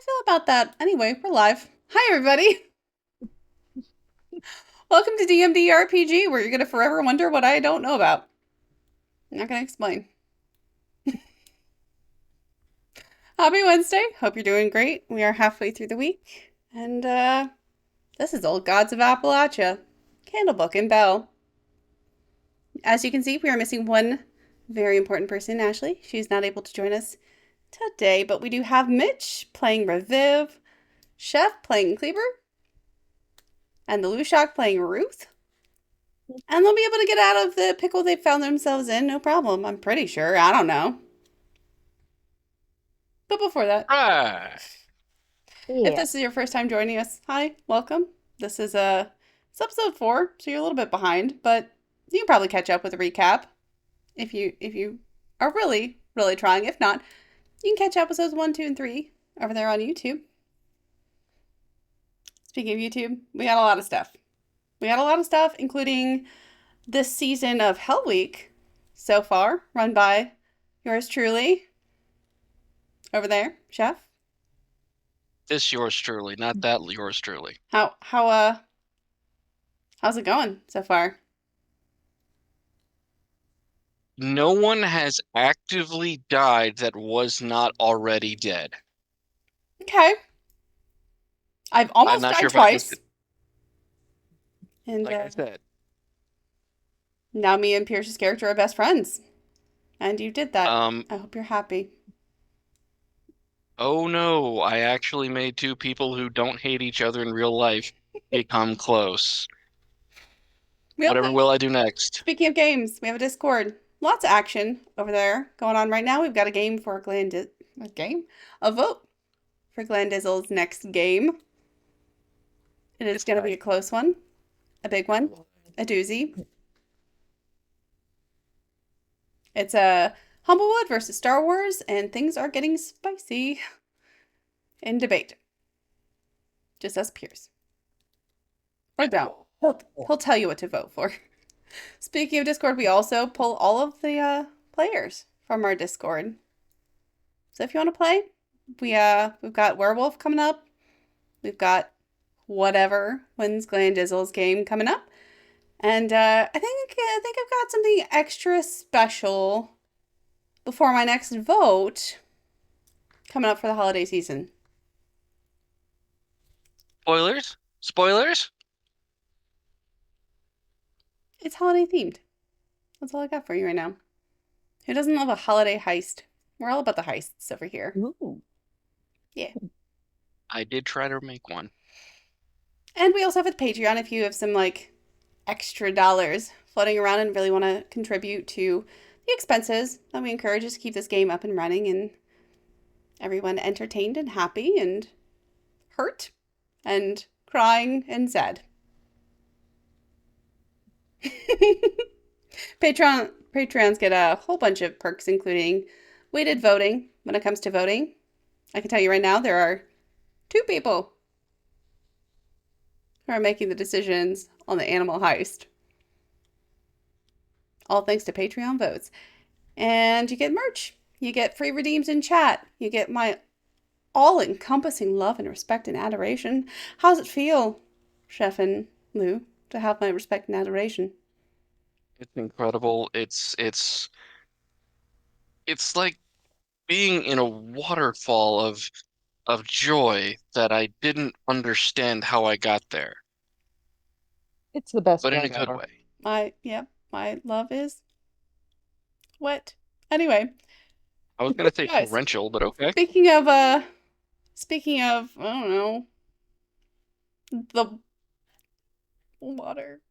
I feel about that? Anyway, we're live. Hi, everybody. Welcome to DMD RPG, where you're going to forever wonder what I don't know about. I'm not going to explain. Happy Wednesday. Hope you're doing great. We are halfway through the week. And, this is Old Gods of Appalachia. Candlebook and Bell. As you can see, we are missing one very important person, Ashley. She's not able to join us today, but we do have Mitch playing Reviv, Chef playing Kleber, and the Lushak playing Ruth. And they'll be able to get out of the pickle they found themselves in, no problem. I'm pretty sure. I don't know. But before that, Right. if Yeah. this is your first time joining us, hi, welcome. This is it's episode 4, so you're a little bit behind, but you can probably catch up with a recap if you are really trying. If not, you can catch episodes 1, 2, and 3 over there on YouTube. Speaking of YouTube, we got a lot of stuff. We got a lot of stuff, including this season of Hell Week so far, run by yours truly over there, Chef. This yours truly, not that yours truly. How's it going so far? No one has actively died that was not already dead. Okay. I've I'm almost not died sure if I can, twice. And like I said. now me and Pierce's character are best friends. And you did that. Um, I hope you're happy. oh no, I actually made two people who don't hate each other in real life become close. We also, Whatever will I do next? speaking of games, we have a Discord. Lots of action over there going on right now. We've got a game for a game? A vote for Glandizzle's next game. It is going to be a close one, a big one, a doozy. It's a Humblewood versus Star Wars, and things are getting spicy in debate. Just us peers. Or don't. He'll tell you what to vote for. Speaking of Discord, we also pull all of the players from our Discord. So if you want to play, we've got Werewolf coming up. We've got whatever wins Glandizzle's game coming up. And I think I've got something extra special before my next vote coming up for the holiday season. Spoilers? Spoilers? It's holiday themed. That's all I got for you right now. Who doesn't love a holiday heist? We're all about the heists over here. Ooh. Yeah. I did try to make one. And we also have a Patreon if you have some like extra dollars floating around and really want to contribute to the expenses that we encourage us to keep this game up and running and everyone entertained and happy and hurt and crying and sad. Patrons get a whole bunch of perks, including weighted voting. When it comes to voting, I can tell you right now there are 2 people who are making the decisions on the animal heist. All thanks to Patreon votes. And you get merch. You get free redeems in chat. You get my all-encompassing love and respect and adoration. How's it feel, Chef and Lou, to have my respect and adoration? It's incredible. It's like being in a waterfall of joy that I didn't understand how I got there, It's the best but in a feeling good ever. way. My love is wet. Anyway, I was gonna say guys, torrential, but okay. speaking of, I don't know, the water.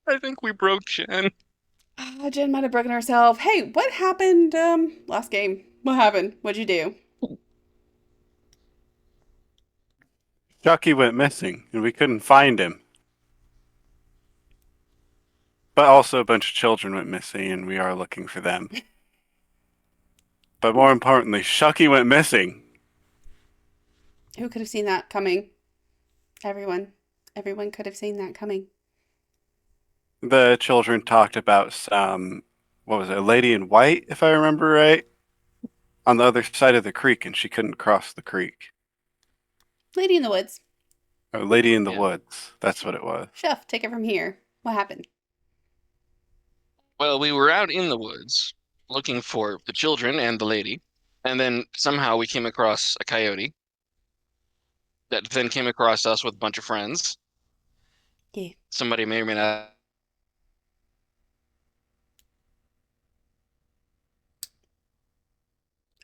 I think we broke Jen. Jen might have broken herself. Hey, what happened last game? What happened? What'd you do? Chucky went missing and we couldn't find him. But also a bunch of children went missing and we are looking for them. But more importantly, Shucky went missing. Who could have seen that coming? Everyone. Everyone could have seen that coming. The children talked about some, what was it, a lady in white, if I remember right? on the other side of the creek, and she couldn't cross the creek. Lady in the Woods. Or Lady in the Yeah. Woods. That's what it was. Chef, take it from here. What happened? Well, we were out in the woods looking for the children and the lady, and then somehow we came across a coyote that then came across us with a bunch of friends. Yeah. Somebody may or may not.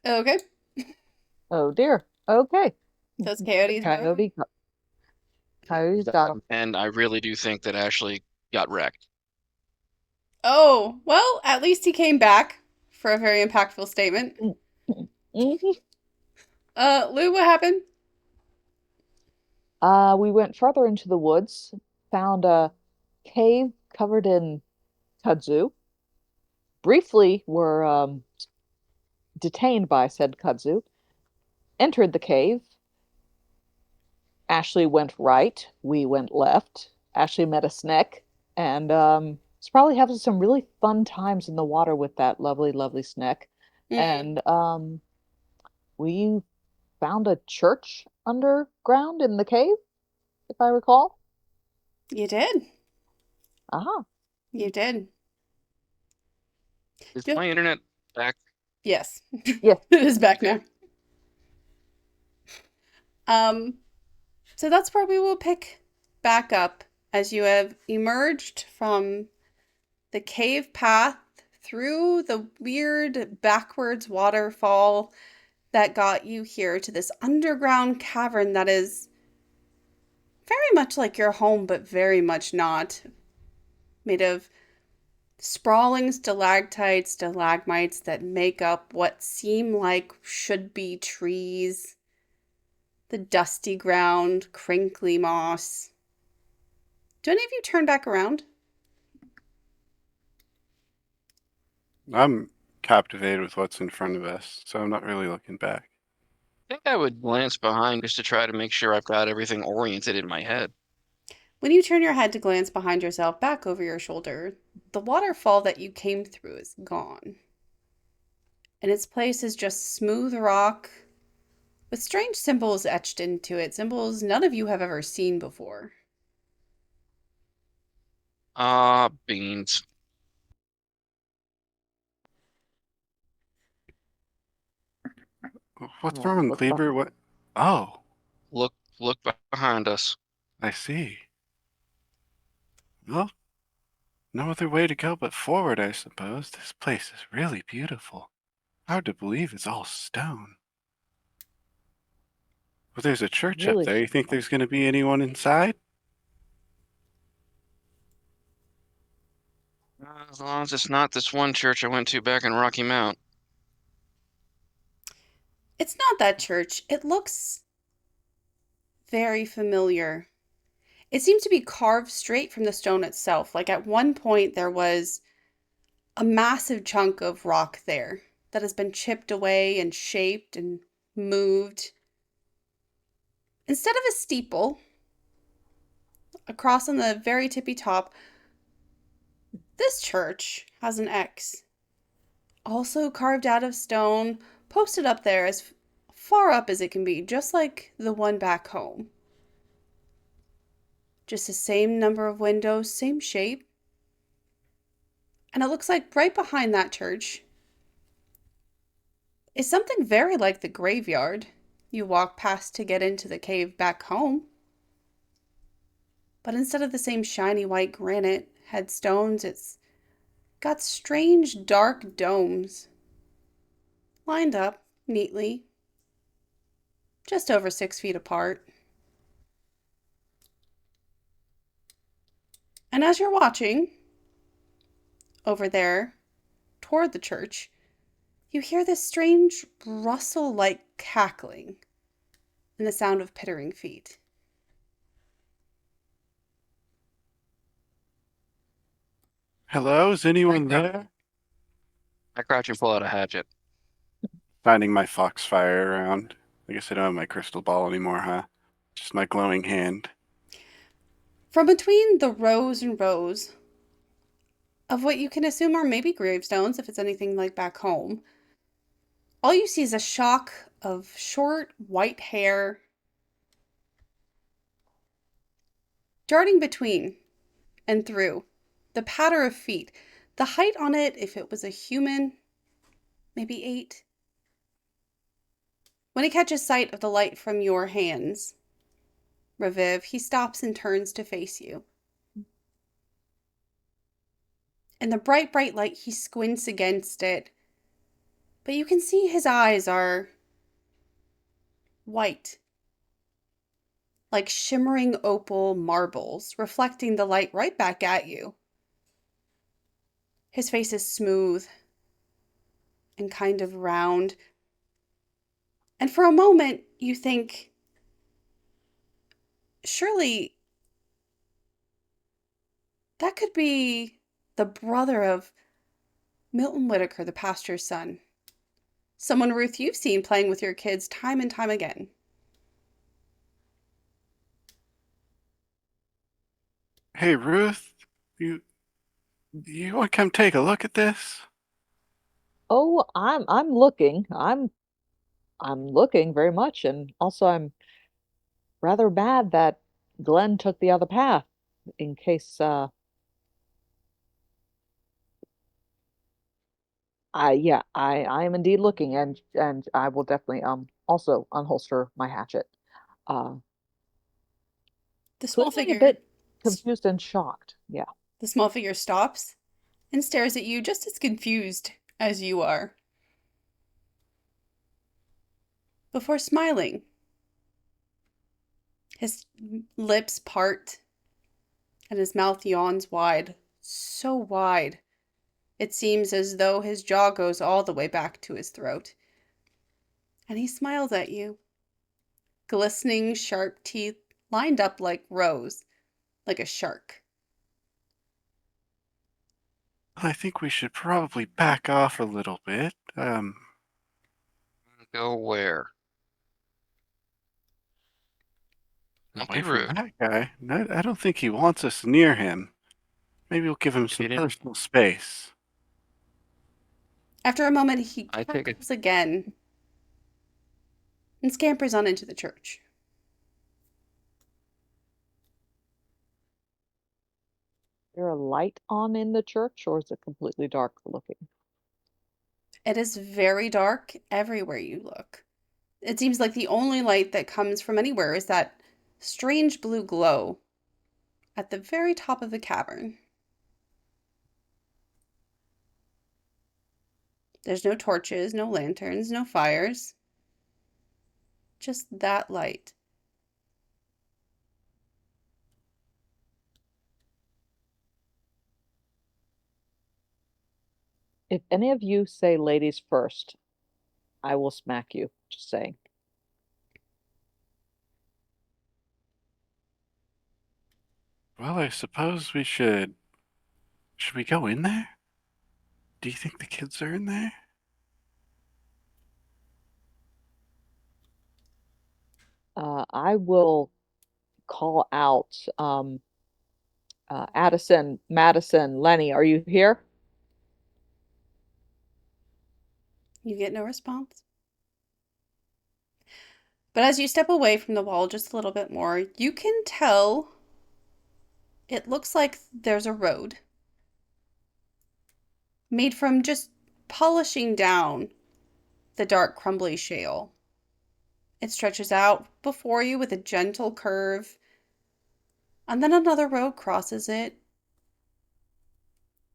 Okay. Oh dear. Okay. Those coyotes. Coyotes got him. And I really do think that Ashley got wrecked. Oh, well, at least he came back for a very impactful statement. Mhm. Lou, what happened? We went further into the woods, found a cave covered in kudzu. Briefly were detained by said kudzu. Entered the cave. Ashley went right. We went left. Ashley met a snake, and was probably having some really fun times in the water with that lovely, lovely snake. Mm, And we found a church underground in the cave, if I recall. you did. Uh-huh. You did. Is Yep. my internet back? Yes. Yes. It is back now. Um, so that's where we will pick back up as you have emerged from the cave path through the weird backwards waterfall that got you here to this underground cavern that is very much like your home, but very much not. Made of sprawling stalactites, stalagmites that make up what seem like should be trees. The dusty ground, crinkly moss. Do any of you turn back around? I'm captivated with what's in front of us, so I'm not really looking back. I think I would glance behind just to try to make sure I've got everything oriented in my head. When you turn your head to glance behind yourself, back over your shoulder, the waterfall that you came through is gone. And its place is just smooth rock with strange symbols etched into it, symbols none of you have ever seen before. Ah, beans. What's Yeah, wrong, look Cleaver? What? Oh, Look behind us. I see. Well, no other way to go but forward, I suppose. This place is really beautiful. Hard to believe it's all stone. Well, there's a church up really. there. You think there's going to be anyone inside? As long as it's not this one church I went to back in Rocky Mount. It's not that church. It looks very familiar. It seems to be carved straight from the stone itself. Like at one point, there was a massive chunk of rock there that has been chipped away and shaped and moved. Instead of a steeple, across on the very tippy top, this church has an X, also carved out of stone, posted up there as far up as it can be, just like the one back home. Just the same number of windows, same shape. And it looks like right behind that church is something very like the graveyard you walk past to get into the cave back home. But instead of the same shiny white granite headstones, it's got strange dark domes lined up neatly, just over 6 feet apart. And as you're watching over there toward the church, you hear this strange rustle like cackling and the sound of pittering feet. Hello, is anyone there? I crouch and pull out a hatchet. Finding my foxfire around. I guess I don't have my crystal ball anymore, huh? Just my glowing hand. From between the rows and rows of what you can assume are maybe gravestones, if it's anything like back home, all you see is a shock of short white hair darting between and through, the patter of feet, the height on it, if it was a human, maybe 8. When he catches sight of the light from your hands, Raviv, he stops and turns to face you. In the bright, bright light, he squints against it, but you can see his eyes are white, like shimmering opal marbles, reflecting the light right back at you. His face is smooth and kind of round. And for a moment, you think, surely that could be the brother of Milton Whitaker, the pastor's son. Someone, Ruth, you've seen playing with your kids time and time again. Hey, Ruth, you you want to come take a look at this? Oh, I'm looking. I'm looking very much, and also I'm rather mad that Glenn took the other path in case I am indeed looking, and I will definitely also unholster my hatchet. Uh The small Clearly a figure, bit confused and shocked. Yeah. the small figure stops and stares at you just as confused as you are, before smiling. His lips part and his mouth yawns wide, so wide. It seems as though his jaw goes all the way back to his throat. And he smiles at you, glistening, sharp teeth lined up like rows, like a shark. I think we should probably back off a little bit. Go where? Don't Away be from rude. that guy. I don't think he wants us near him. Maybe we'll give him If he some didn't, personal space. After a moment, he I take it. cackles again and scampers on into the church. There a light on in the church, or is it completely dark looking? It is very dark everywhere you look. It seems like the only light that comes from anywhere is that strange blue glow at the very top of the cavern. There's no torches, no lanterns, no fires. Just that light. If any of you say ladies first, I will smack you. Just saying. Well, I suppose we should. Should we go in there? Do you think the kids are in there? I will call out Addison, Madison, Lenny, are you here? You get no response. But as you step away from the wall just a little bit more, you can tell it looks like there's a road made from just polishing down the dark, crumbly shale. It stretches out before you with a gentle curve, and then another road crosses it.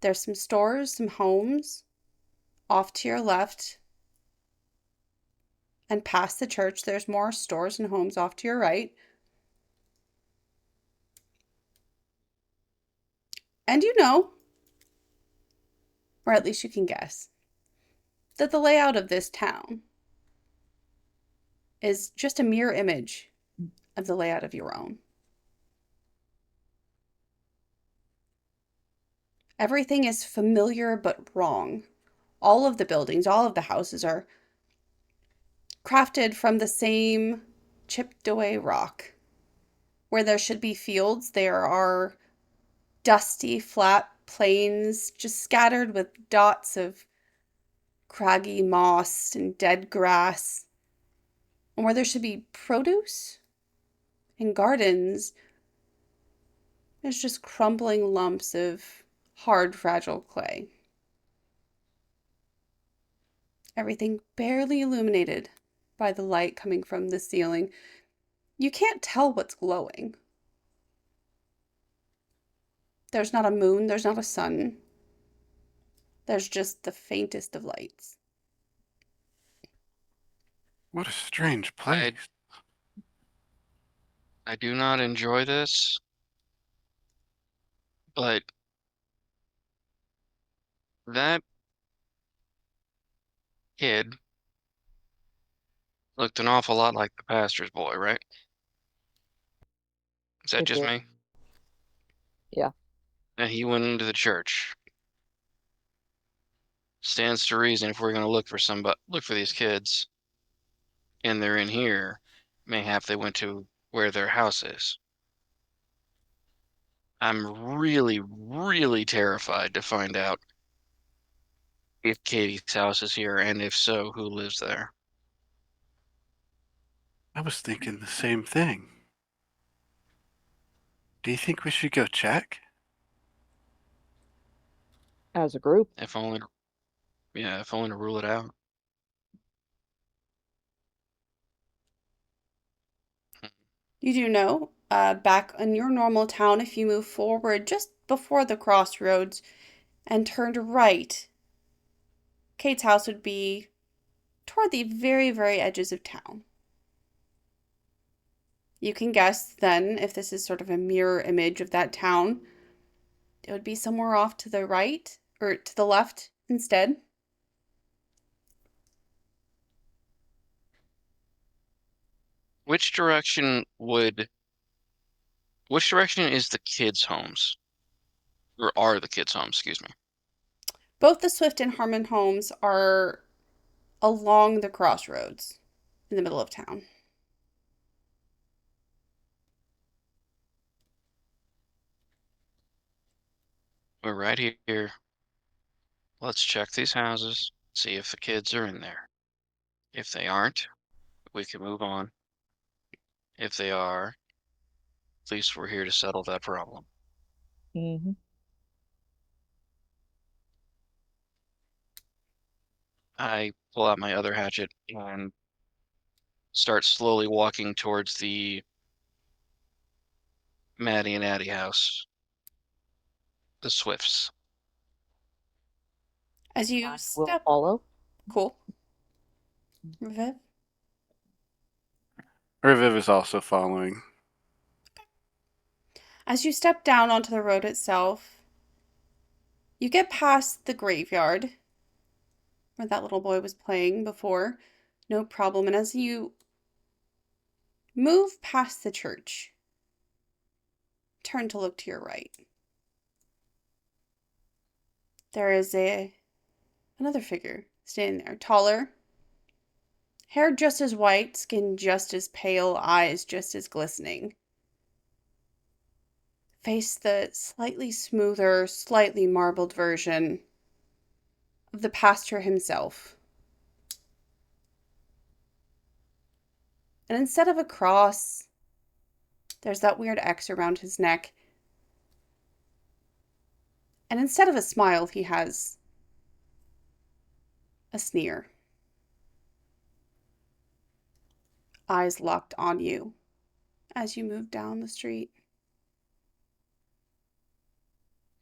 There's some stores, some homes off to your left, and past the church, there's more stores and homes off to your right. And you know, or at least you can guess, that the layout of this town is just a mirror image of the layout of your own. Everything is familiar but wrong. All of the buildings, all of the houses are crafted from the same chipped away rock. Where there should be fields, there are dusty, flat plains just scattered with dots of craggy moss and dead grass. And where there should be produce and gardens, there's just crumbling lumps of hard, fragile clay. Everything barely illuminated by the light coming from the ceiling. You can't tell what's glowing. There's not a moon, there's not a sun. There's just the faintest of lights. What a strange I place. I do not enjoy this, but that kid looked an awful lot like the pastor's boy, right? Is that It just did. me? Yeah. And he went into the church. Stands to reason if we're gonna look for these kids, and they're in here, mayhap they went to where their house is. I'm really, really terrified to find out if Katie's house is here, and if so, who lives there. I was thinking the same thing. Do you think we should go check? As a group. If only, yeah, if only to rule it out. You do know, back in your normal town, if you move forward just before the crossroads and turned right, Kate's house would be toward the very, very edges of town. You can guess then if this is sort of a mirror image of that town, it would be somewhere off to the right or to the left instead. Which direction would, which direction is the kids' homes? Or are the kids' homes, excuse me. Both the Swift and Harmon homes are along the crossroads in the middle of town. We're right here. Let's check these houses, see if the kids are in there. If they aren't, we can move on. If they are, at least we're here to settle that problem. Mm-hmm. I pull out my other hatchet and start slowly walking towards the Maddie and Addie house. The Swifts. As you I will step, follow. cool. Viv? Reviv is also following. As you step down onto the road itself, you get past the graveyard where that little boy was playing before. No problem. And as you move past the church, turn to look to your right. There is another figure standing there, taller, hair just as white, skin just as pale, eyes just as glistening. Face the slightly smoother, slightly marbled version of the pastor himself. And instead of a cross, there's that weird X around his neck. And instead of a smile, he has a sneer. Eyes locked on you as you move down the street.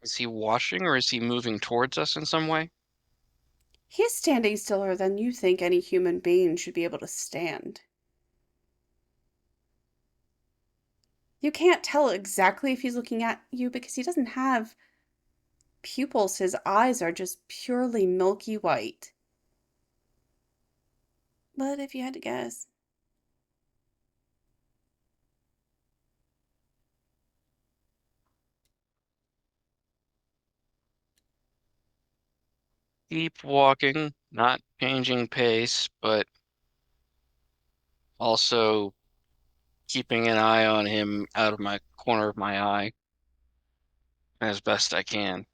Is he washing or is he moving towards us in some way? He's standing stiller than you think any human being should be able to stand. You can't tell exactly if he's looking at you because he doesn't have pupils. His eyes are just purely milky white. But if you had to guess, Keep walking, not changing pace, but also keeping an eye on him out of my corner of my eye as best I can.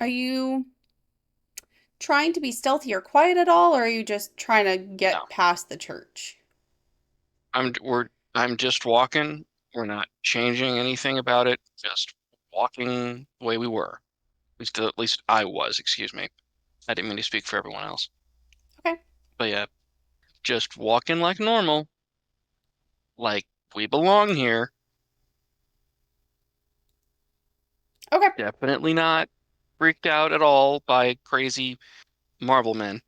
Are you trying to be stealthy or quiet at all, or are you just trying to get No. past the church? I'm just walking. We're not changing anything about it. Just walking the way we were. At least I was, excuse me. I didn't mean to speak for everyone else. Okay. But yeah, just walking like normal. Like we belong here. Okay. Definitely not freaked out at all by crazy marble men.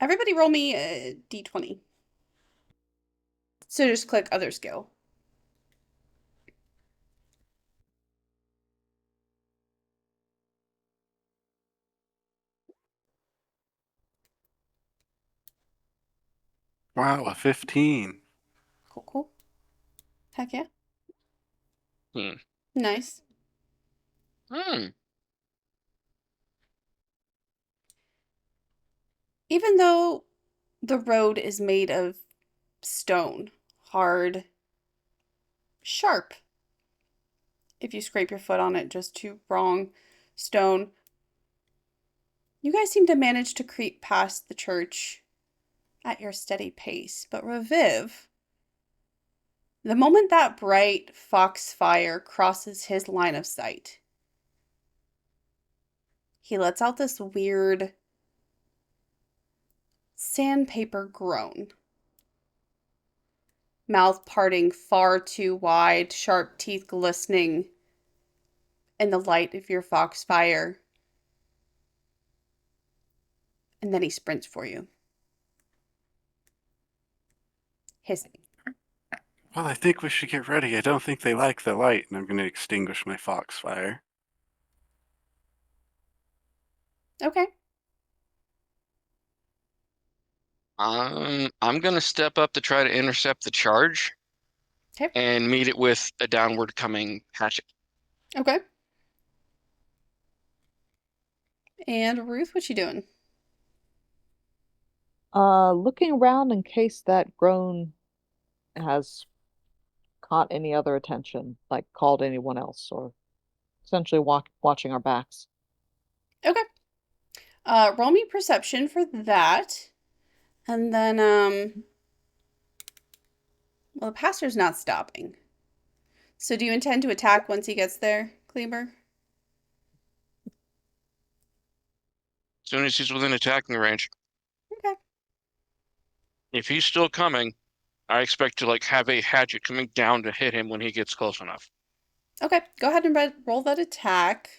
Everybody roll me a d20. So just click other skill. Wow, a 15. Cool, cool. Heck yeah. Hmm. Nice. Hmm. Even though the road is made of stone, hard, sharp, if you scrape your foot on it just to wrong stone, you guys seem to manage to creep past the church at your steady pace. But Reviv, the moment that bright foxfire crosses his line of sight, he lets out this weird sandpaper groan. Mouth parting far too wide, sharp teeth glistening in the light of your foxfire. And then he sprints for you, hissing. Well, I think we should get ready. I don't think they like the light, and I'm going to extinguish my foxfire. Okay. I'm gonna step up to try to intercept the charge Okay. and meet it with a downward coming hatchet. Okay. And Ruth, what you doing? Looking around in case that groan has caught any other attention, like called anyone else, or essentially watching our backs. Okay. Roll me perception for that. And then, well, the pastor's not stopping. So do you intend to attack once he gets there, Kleber? As soon as he's within attacking range. Okay. If he's still coming, I expect to like have a hatchet coming down to hit him when he gets close enough. Okay. Go ahead and roll that attack.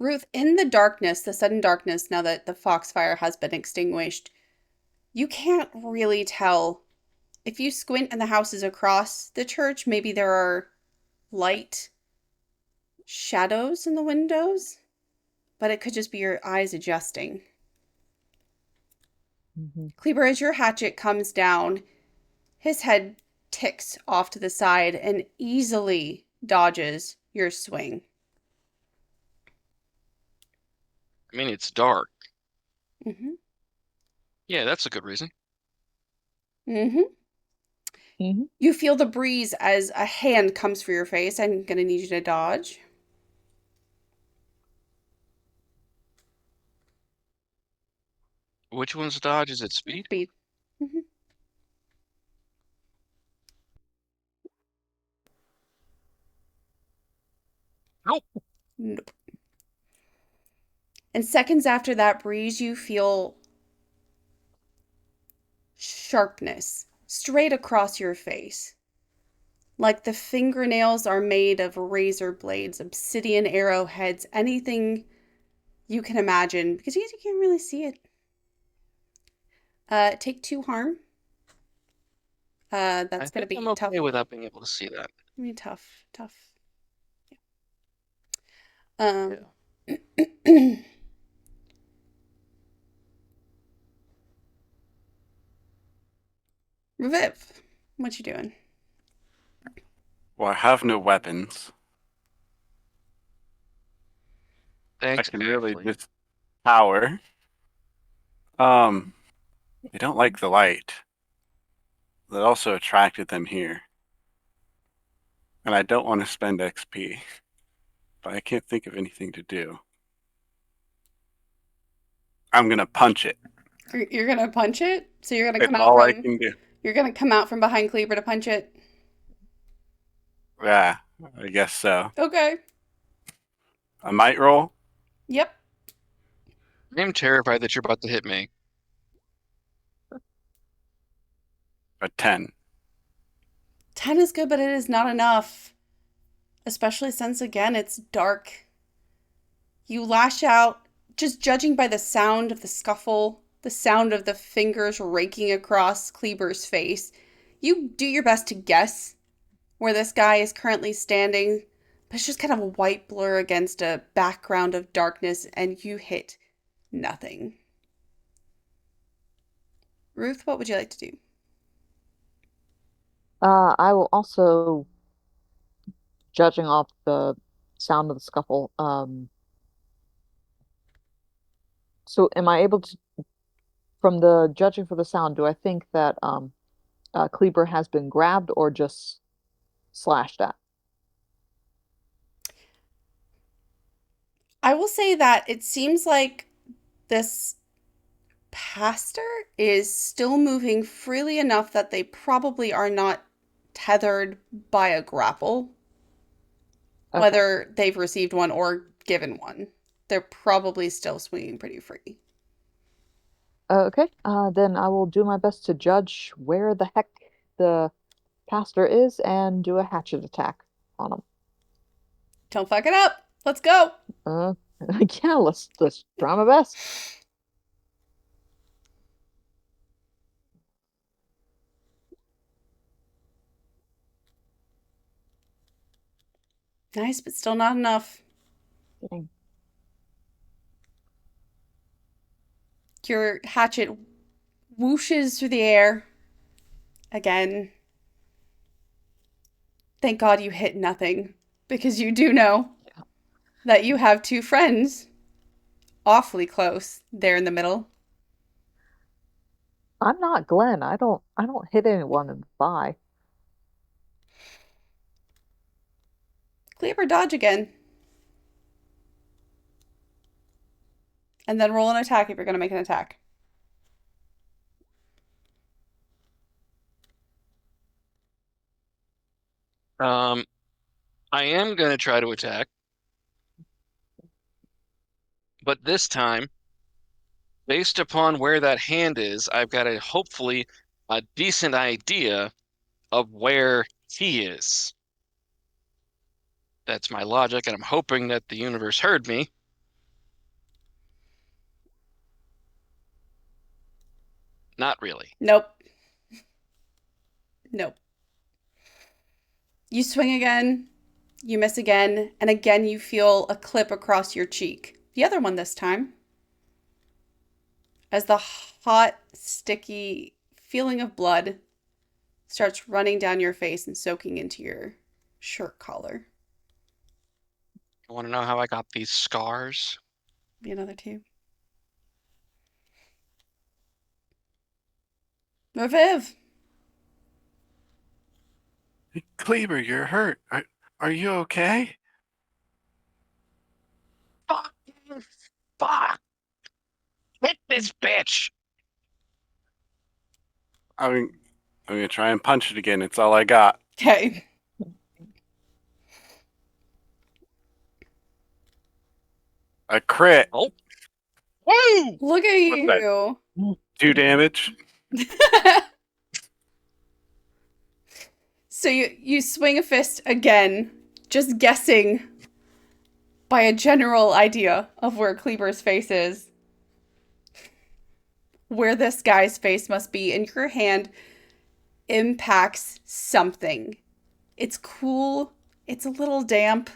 Ruth, in the darkness, the sudden darkness, now that the foxfire has been extinguished, you can't really tell. If you squint and the house is across the church, maybe there are light shadows in the windows, but it could just be your eyes adjusting. Mm-hmm. Kleber, as your hatchet comes down, his head ticks off to the side and easily dodges your swing. I mean, it's dark. Mm-hmm. Yeah, that's a good reason. Mm-hmm. Mm-hmm. You feel the breeze as a hand comes for your face. I'm going to need you to dodge. Which one's dodge? Is it speed? Speed. Mm-hmm. Nope. Nope. And seconds after that breeze, you feel sharpness straight across your face. Like the fingernails are made of razor blades, obsidian arrowheads, anything you can imagine, because you can't really see it. Take 2 harm. I That's gonna think I'm be tough. okay without being able to see that. I mean, tough. Yeah. Reviv, what you doing? Well, I have no weapons. I Thanks, can really Ashley. just power. They don't like the light. That also attracted them here. And I don't want to spend XP, but I can't think of anything to do. I'm gonna punch it. You're gonna punch it? So you're gonna It's come out all I from can do. you're gonna come out from behind Kleber to punch it? Yeah, I guess so. Okay. A might roll? Yep. I'm terrified that you're about to hit me. A 10. 10 is good, but it is not enough. Especially since, again, it's dark. You lash out, just judging by the sound of the scuffle, the sound of the fingers raking across Kleber's face. You do your best to guess where this guy is currently standing, but it's just kind of a white blur against a background of darkness, and you hit nothing. Ruth, what would you like to do? I will also, judging off the sound of the scuffle, so am I able to, from the judging for the sound, do I think that Kleber has been grabbed or just slashed at? I will say that it seems like this pastor is still moving freely enough that they probably are not tethered by a grapple, Okay. whether they've received one or given one. They're probably still swinging pretty free. Okay. Then I will do my best to judge where the heck the pastor is and do a hatchet attack on him. Don't fuck it up. Let's go. Uh, yeah, let's try my best. Nice, but still not enough. Dang. Your hatchet whooshes through the air again. Thank God you hit nothing, because you do know that you have two friends awfully close there in the middle. I'm not Glenn. I don't hit anyone in the thigh. Kleber, dodge again. And then roll an attack if you're going to make an attack. I am gonna try to attack, but this time, based upon where that hand is, I've got hopefully a decent idea of where he is. That's my logic, and I'm hoping that the universe heard me. Not really. Nope. Nope. You swing again, you miss again, and again you feel a clip across your cheek. The other one this time. As the hot, sticky feeling of blood starts running down your face and soaking into your shirt collar. You want to know how I got these scars? Be another two. Reviv. Kleber, you're hurt. Are you okay? Fuck! Fuck! Hit this bitch! I mean, I'm gonna try and punch it again. It's all I got. Okay. A crit. Oh! Woo! Look at What's that? you. 2 damage. So you swing a fist again, just guessing by a general idea of where Kleber's face is. Where this guy's face must be, and your hand impacts something. It's cool. It's a little damp.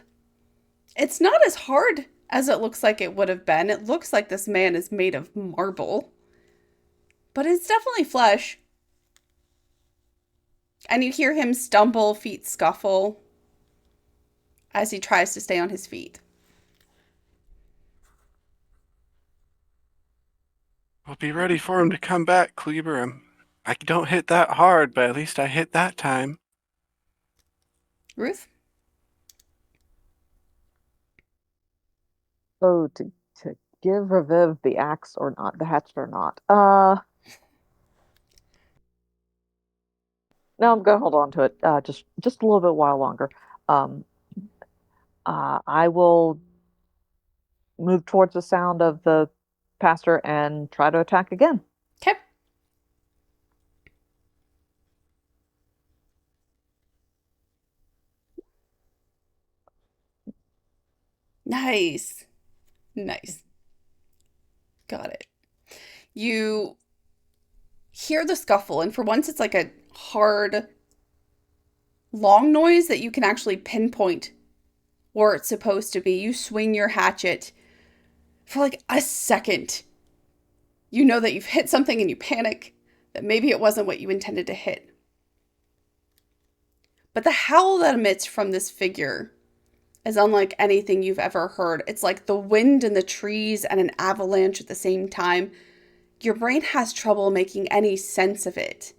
It's not as hard as it looks like it would have been. It looks like this man is made of marble. But it's definitely flesh. And you hear him stumble, feet scuffle, as he tries to stay on his feet. I'll be ready for him to come back, Kleber. I don't hit that hard, but at least I hit that time. Ruth? Oh, to give Reviv the axe or not, the hatchet or not. No, I'm gonna hold on to it. Just a little bit while longer. Um, I will move towards the sound of the pastor and try to attack again. Okay. Nice. Nice. Got it. You hear the scuffle, and for once, it's like a hard, long noise that you can actually pinpoint where it's supposed to be. You swing your hatchet for like a second. You know that you've hit something and you panic that maybe it wasn't what you intended to hit. But the howl that emits from this figure is unlike anything you've ever heard. It's like the wind in the trees and an avalanche at the same time. Your brain has trouble making any sense of it.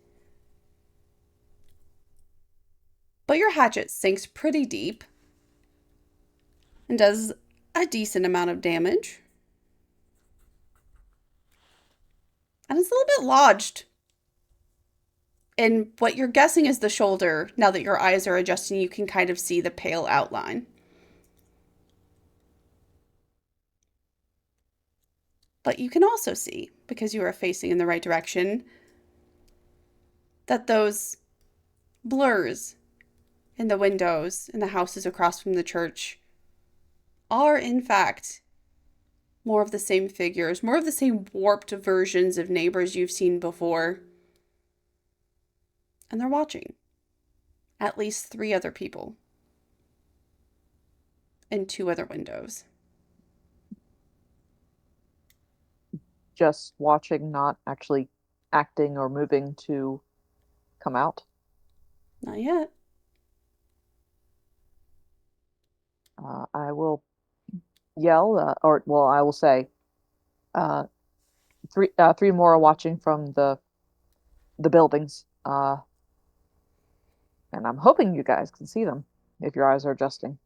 But your hatchet sinks pretty deep and does a decent amount of damage. And it's a little bit lodged in what you're guessing is the shoulder. Now that your eyes are adjusting, you can kind of see the pale outline. But you can also see, because you are facing in the right direction, that those blurs in the windows in the houses across from the church are, in fact, more of the same figures, more of the same warped versions of neighbors you've seen before. And they're watching. At least 3 other people. In 2 other windows. Just watching, not actually acting or moving to come out. Not yet. I will yell, or well, I will say, uh, three more are watching from the buildings, and I'm hoping you guys can see them if your eyes are adjusting.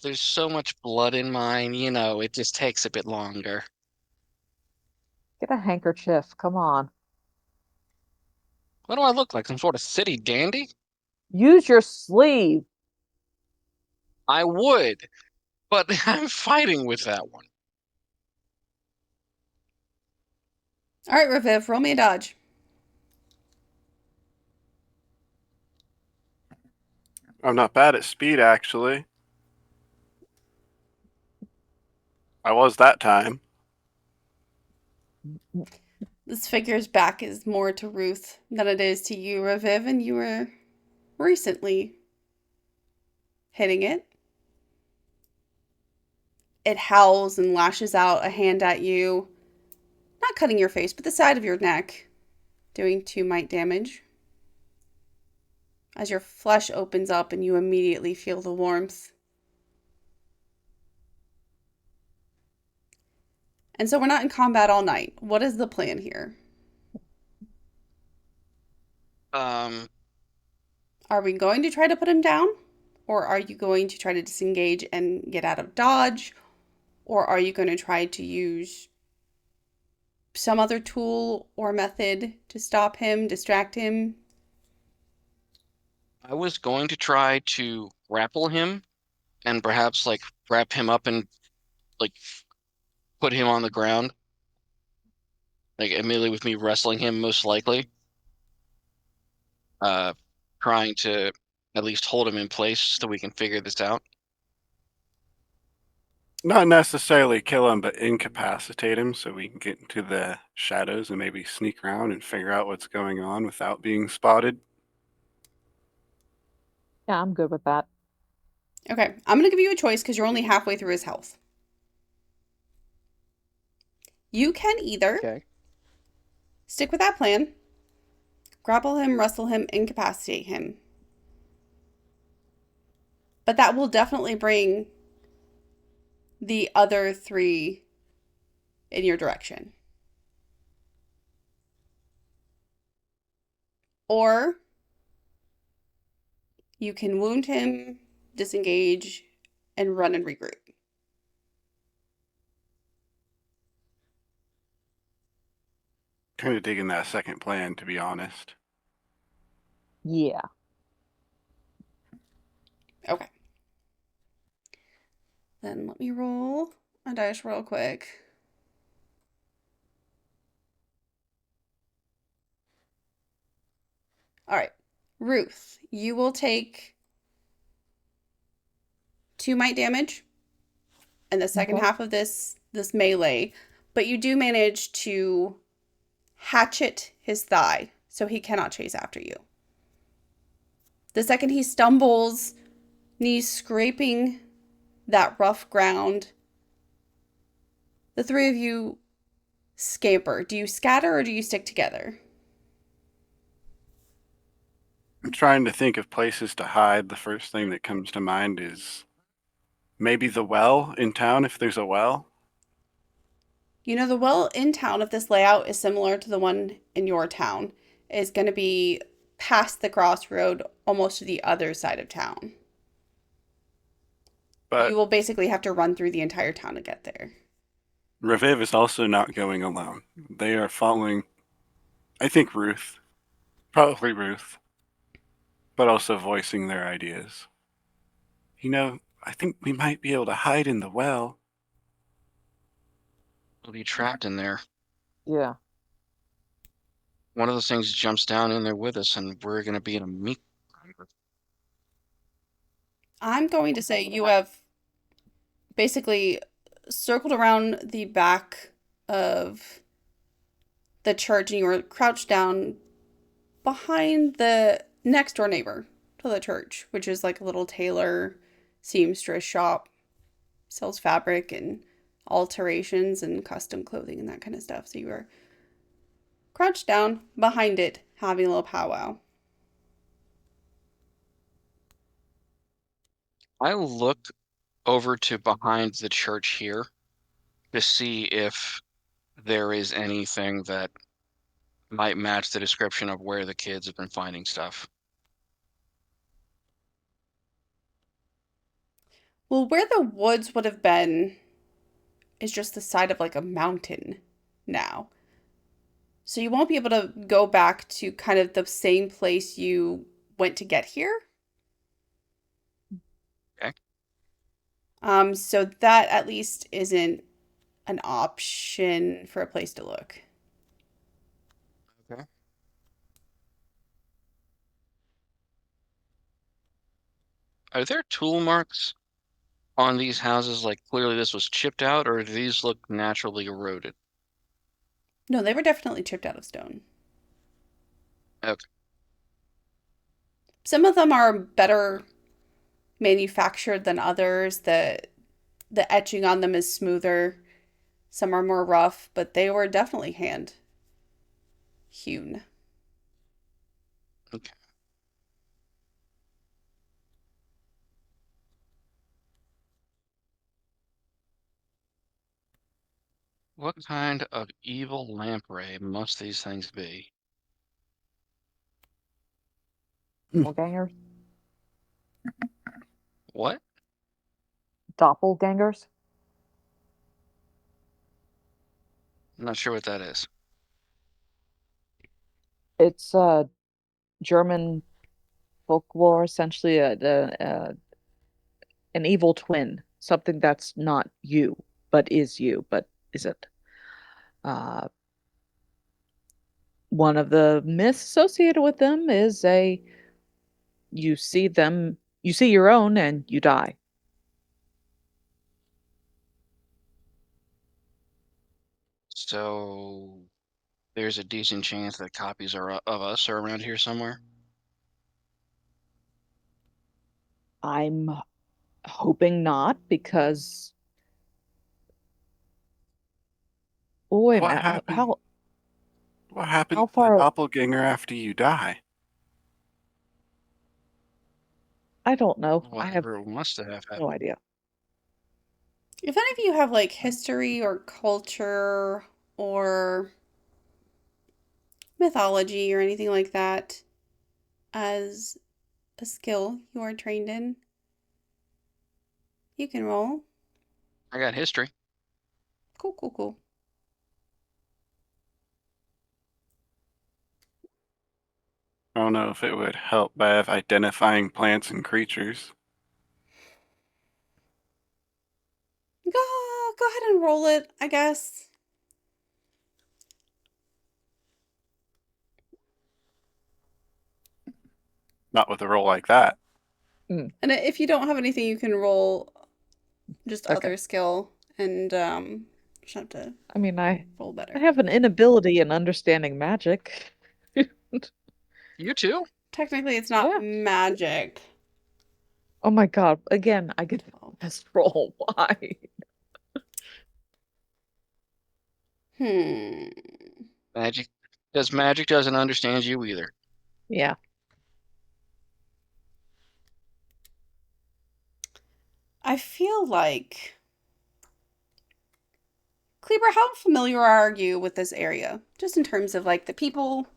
There's so much blood in mine, it just takes a bit longer. Get a handkerchief, come on. What do I look like? Some sort of city dandy? Use your sleeve. I would, but I'm fighting with that one. All right, Reviv, roll me a dodge. I'm not bad at speed, actually. I was that time. This figure's back is more to Ruth than it is to you, Reviv, and you were recently hitting it. It howls and lashes out a hand at you, not cutting your face, but the side of your neck, doing 2 might damage. As your flesh opens up and you immediately feel the warmth. And so we're not in combat all night. What is the plan here? Um, Are we going to try to put him down? Or are you going to try to disengage and get out of dodge? Or are you going to try to use some other tool or method to stop him, distract him? I was going to try to grapple him and perhaps like wrap him up and like put him on the ground, like immediately with me wrestling him most likely. Uh, Trying to at least hold him in place so we can figure this out. Not necessarily kill him, but incapacitate him so we can get into the shadows and maybe sneak around and figure out what's going on without being spotted. Yeah, I'm good with that. Okay, I'm going to give you a choice because you're only halfway through his health. You can either Okay. stick with that plan, grapple him, wrestle him, incapacitate him. But that will definitely bring the other 3 in your direction. Or you can wound him, disengage, and run and regroup. Kind of digging that second plan, to be honest. Yeah. Okay. Then let me roll a dice real quick. All right. Ruth, you will take 2 might damage in the second Okay. half of this melee, but you do manage to hatchet his thigh, so he cannot chase after you. The second he stumbles, knees scraping that rough ground, the three of you scamper. Do you scatter or do you stick together? I'm trying to think of places to hide. The first thing that comes to mind is maybe the well in town, if there's a well. You know, the well in town, if this layout is similar to the one in your town, is going to be past the crossroad, almost to the other side of town. But You will basically have to run through the entire town to get there. Reviv is also not going alone. They are following, I think, Ruth. Probably Ruth. But also voicing their ideas. You know, I think we might be able to hide in the well. We'll be trapped in there. Yeah. One of those things jumps down in there with us, and we're going to be in a meat grinder. I'm going to say you have basically circled around the back of the church and you were crouched down behind the next door neighbor to the church, which is like a little tailor seamstress shop, sells fabric and alterations and custom clothing and that kind of stuff. So you were crouched down behind it, having a little powwow. I look over to behind the church here to see if there is anything that might match the description of where the kids have been finding stuff. Well, where the woods would have been is just the side of like a mountain now. So you won't be able to go back to kind of the same place you went to get here. Okay. So that at least isn't an option for a place to look. Okay. Are there tool marks on these houses? Like clearly this was chipped out, or do these look naturally eroded? No, they were definitely chipped out of stone. Okay. Some of them are better manufactured than others. The etching on them is smoother. Some are more rough, but they were definitely hand hewn. Okay. What kind of evil lamprey must these things be? Doppelgangers. What? Doppelgangers. I'm not sure what that is. It's German folklore, essentially an evil twin, something that's not you, but is you, but isn't. Uh, One of the myths associated with them is you see your own and you die. So there's a decent chance that copies are of us are around here somewhere. I'm hoping not because oh wait a What minute, happened? What how happens to the far doppelganger after you die? I don't know. I have Whatever must have no happened. idea. If any of you have like history or culture or mythology or anything like that as a skill you are trained in, You can roll. I got history. Cool, cool, cool. I don't know if it would help by identifying plants and creatures. Go ahead and roll it, I guess. Not with a roll like that. Mm, And if you don't have anything, you can roll just okay. other skill and just have to I mean, roll I better. have an inability in understanding magic. You too? Technically, it's not Yeah. magic. Oh my God. Again, I get the Oh. best roll. Why? Hmm. Magic. Because magic doesn't understand you either. Yeah. I feel like Kleber, how familiar are you with this area? Just in terms of like the people,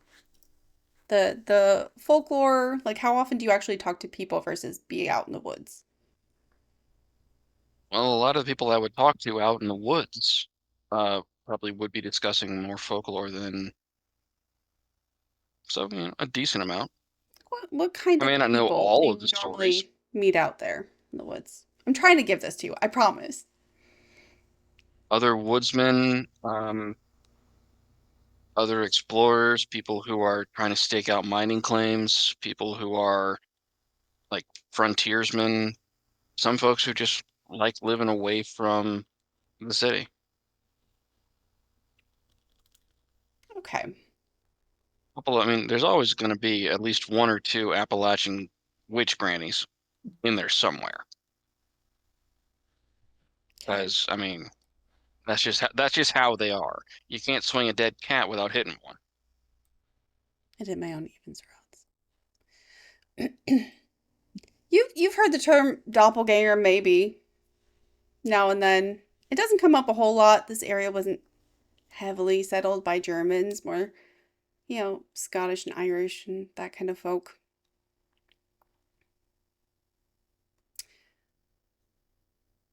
the folklore, like how often do you actually talk to people versus be out in the woods? Well, a lot of the people I would talk to out in the woods probably would be discussing more folklore than so, a decent amount. What kind I may of not know people do all of the you stories. normally meet out there in the woods? I'm trying to give this to you, I promise. Other woodsmen, other explorers, people who are trying to stake out mining claims, people who are like frontiersmen, some folks who just like living away from the city. Okay. There's always going to be at least one or two Appalachian witch grannies in there somewhere. Okay. Because, that's just how they are. You can't swing a dead cat without hitting one. I did my own evens routes. You've heard the term doppelganger maybe now and then. It doesn't come up a whole lot. This area wasn't heavily settled by Germans, more, Scottish and Irish and that kind of folk.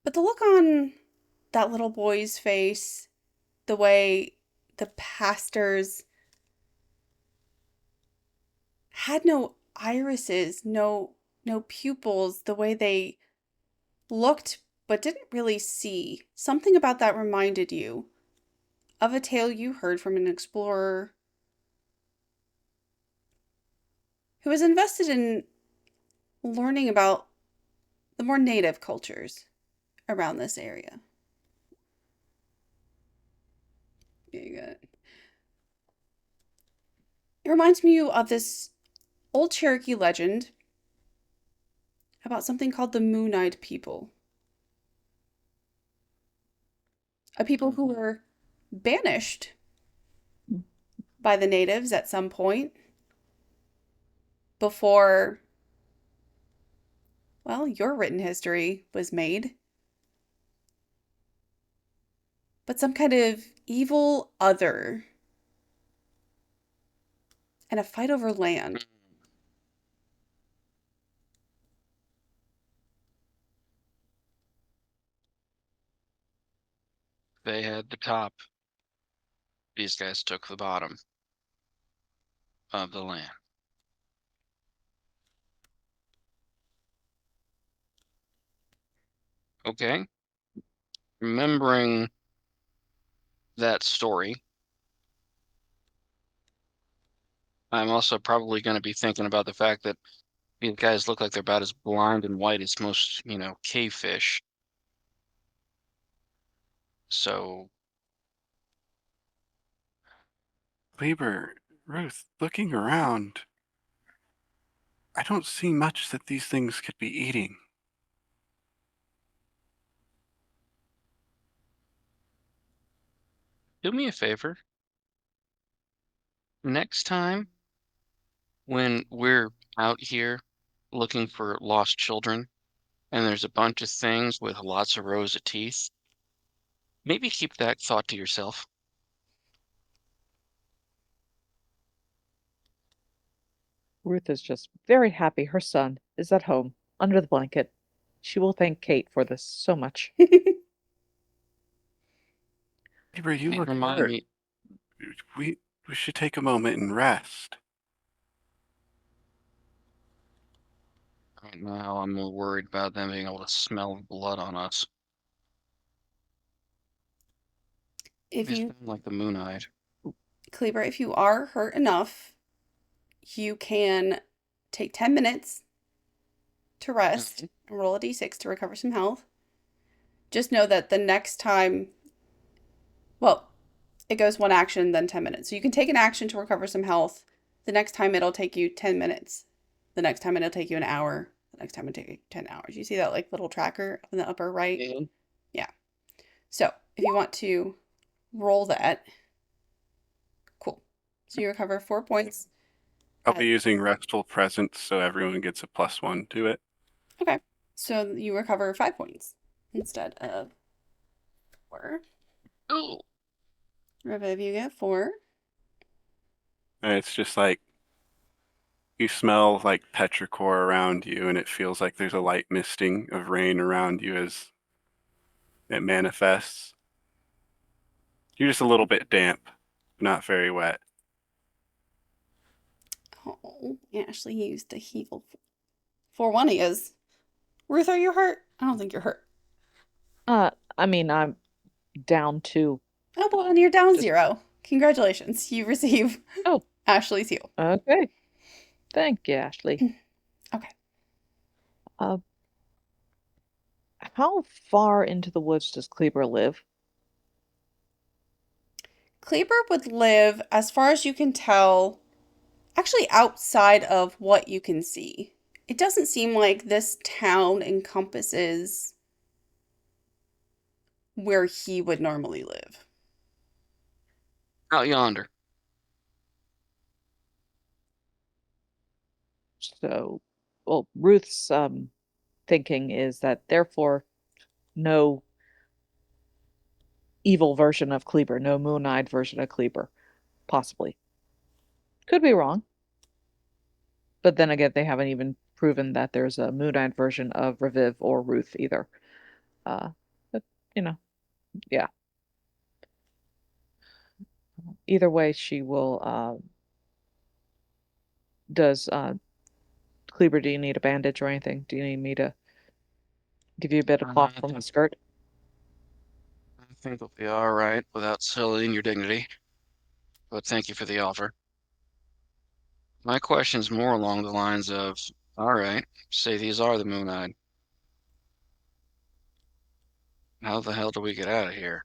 But the look on that little boy's face, the way the pastors had no irises, no pupils, the way they looked but didn't really see. Something about that reminded you of a tale you heard from an explorer who was invested in learning about the more native cultures around this area. Yeah, you got it. It reminds me of this old Cherokee legend about something called the Moon Eyed People. A people who were banished by the natives at some point before, well, your written history was made. But some kind of evil other and a fight over land. They had the top. These guys took the bottom of the land. Okay. Remembering that story, I'm also probably going to be thinking about the fact that these guys look like they're about as blind and white as most, cave fish. So, Lieber, Ruth, looking around, I don't see much that these things could be eating. do me a favor. Next time when we're out here looking for lost children and there's a bunch of things with lots of rows of teeth, maybe keep that thought to yourself. Ruth is just very happy her son is at home under the blanket. She will thank Kate for this so much. Neighbor, you Hey, look remind hurt. me. We should take a moment and rest. Right now, I'm more worried about them being able to smell blood on us. If They you, sound like the Moon-eyed. Kleber, if you are hurt enough, you can take 10 minutes to rest Mhm. and roll a d6 to recover some health. Just know that the next time, well, it goes one action, then 10 minutes. So you can take an action to recover some health. The next time it'll take you 10 minutes. The next time it'll take you an hour. The next time it'll take you 10 hours. You see that like little tracker in the upper right? Mhm. Yeah. So if you want to roll that, cool. So you recover 4 points. I'll be using restful presence so everyone gets a +1 to it. Okay. So you recover 5 points instead of 4. Ooh. Reviv, you get 4. And it's just like you smell like petrichor around you, and it feels like there's a light misting of rain around you as it manifests. You're just a little bit damp, not very wet. Oh, Ashley used to heal for one he is. Ruth, are you hurt? I don't think you're hurt. I mean, I'm down to Oh, well, and you're down just, 0. Congratulations. You receive oh, Ashley's heal. okay. Thank you, Ashley. Okay. Uh, how far into the woods does Kleber live? Kleber would live, as far as you can tell, actually outside of what you can see. It doesn't seem like this town encompasses where he would normally live. Out yonder. So, well, Ruth's thinking is that therefore no evil version of Kleber, no moon-eyed version of Kleber, possibly. Could be wrong. But then again, they haven't even proven that there's a moon-eyed version of Reviv or Ruth either. Uh, but, you know, yeah. Either way, she will. Does Kleber, do you need a bandage or anything? Do you need me to give you a bit of cloth I from the think skirt? I think we'll be all right without sullying your dignity. But thank you for the offer. My question's more along the lines of, all right, say these are the Moon-eyed. How the hell do we get out of here?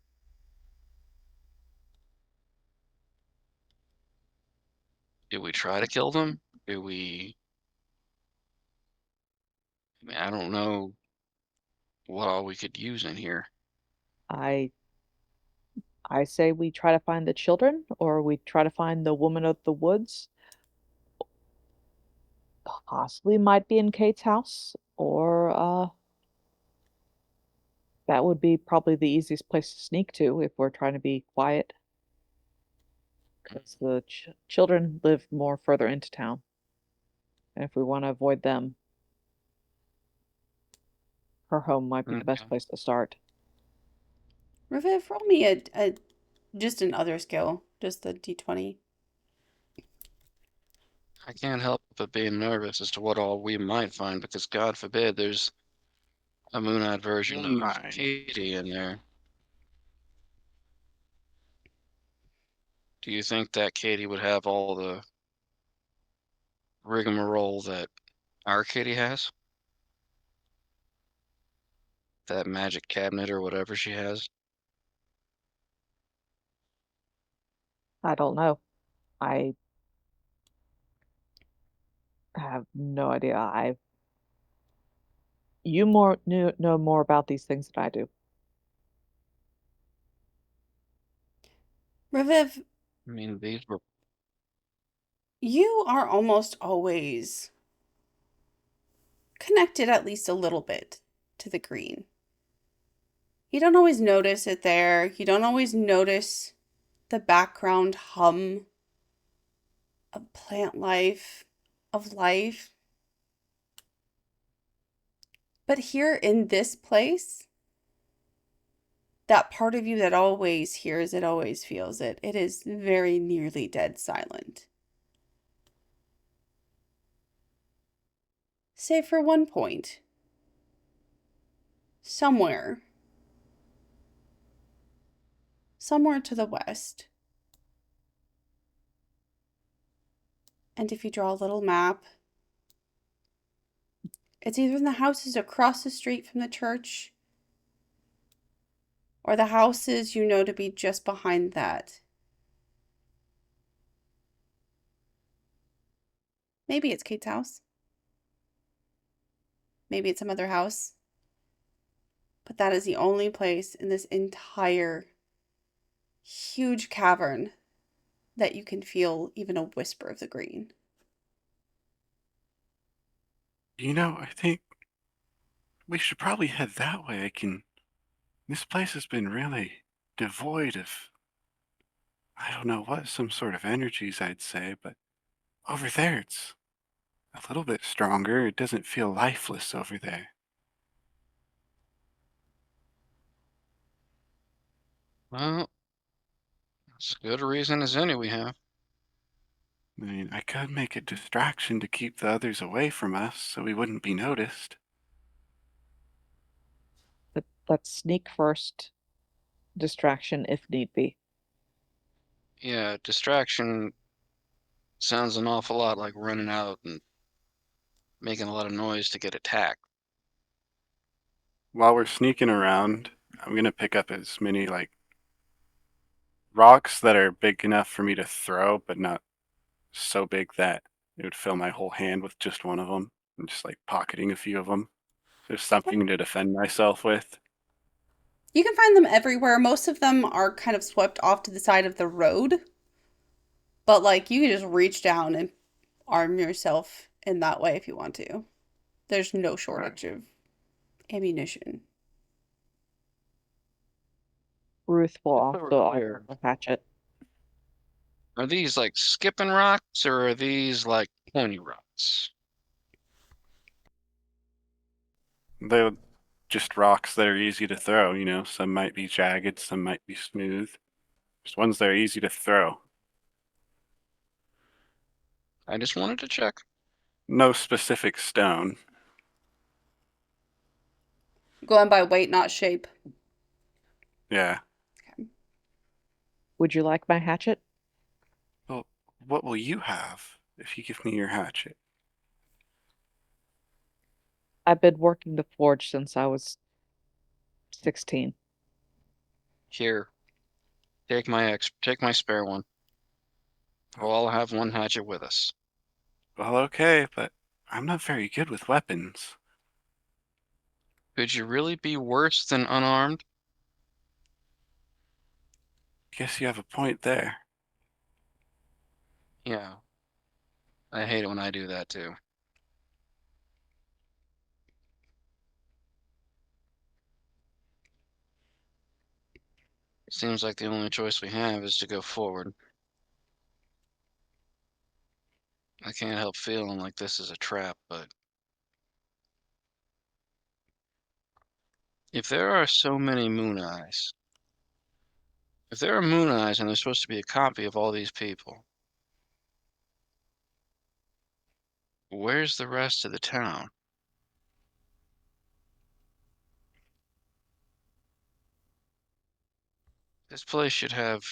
Do we try to kill them? Do we? I mean, I don't know what all we could use in here. I I say we try to find the children, or we try to find the woman of the woods. Possibly might be in Kate's house, or that would be probably the easiest place to sneak to if we're trying to be quiet, because the children live more further into town. And if we want to avoid them, her home might be the best Okay. place to start. Reviv, roll me a just an other skill, just the d20. I can't help but being nervous as to what all we might find, because God forbid there's a Moon-eyed version of Moon-eyed. Katie in there. Do you think that Katie would have all the rigmarole that our Katie has? That magic cabinet or whatever she has? I don't know. I have no idea. You know more about these things than I do. Reviv, I mean, these were. you are almost always connected at least a little bit to the green. You don't always notice it there. You don't always notice the background hum of plant life, of life. But here in this place, that part of you that always hears it, always feels it, it is very nearly dead silent. Save for one point. Somewhere to the west. And if you draw a little map, it's either in the houses across the street from the church or the houses you know to be just behind that. Maybe it's Kate's house. Maybe it's some other house. But that is the only place in this entire huge cavern that you can feel even a whisper of the green. I think we should probably head that way. This place has been really devoid of, I don't know what, some sort of energies, I'd say, but over there it's a little bit stronger. It doesn't feel lifeless over there. Well, as good a reason as any we have. I mean, I could make a distraction to keep the others away from us so we wouldn't be noticed. Let's sneak first, distraction if need be. Yeah, distraction sounds an awful lot like running out and making a lot of noise to get attacked. While we're sneaking around, I'm gonna pick up as many, like, rocks that are big enough for me to throw, but not so big that it would fill my whole hand with just one of them. I'm just, like, pocketing a few of them. There's something to defend myself with. You can find them everywhere. Most of them are kind of swept off to the side of the road. But like you can just reach down and arm yourself in that way if you want to. There's no shortage of ammunition. Ruth will Just so we're also clear, offer a hatchet. are these like skipping rocks or are these like pointy rocks? They're just rocks that are easy to throw. Some might be jagged, some might be smooth. Just ones that are easy to throw. I just wanted to check. No specific stone. Going by weight, not shape. Yeah. Would you like my hatchet? Well, what will you have if you give me your hatchet? I've been working the forge since I was 16. Here, take my spare one. We'll all have one hatchet with us. Well, okay, but I'm not very good with weapons. Could you really be worse than unarmed? Guess you have a point there. Yeah, I hate it when I do that too. It seems like the only choice we have is to go forward. I can't help feeling like this is a trap, but if there are so many moon eyes, if there are moon eyes and there's supposed to be a copy of all these people, where's the rest of the town? This place should have,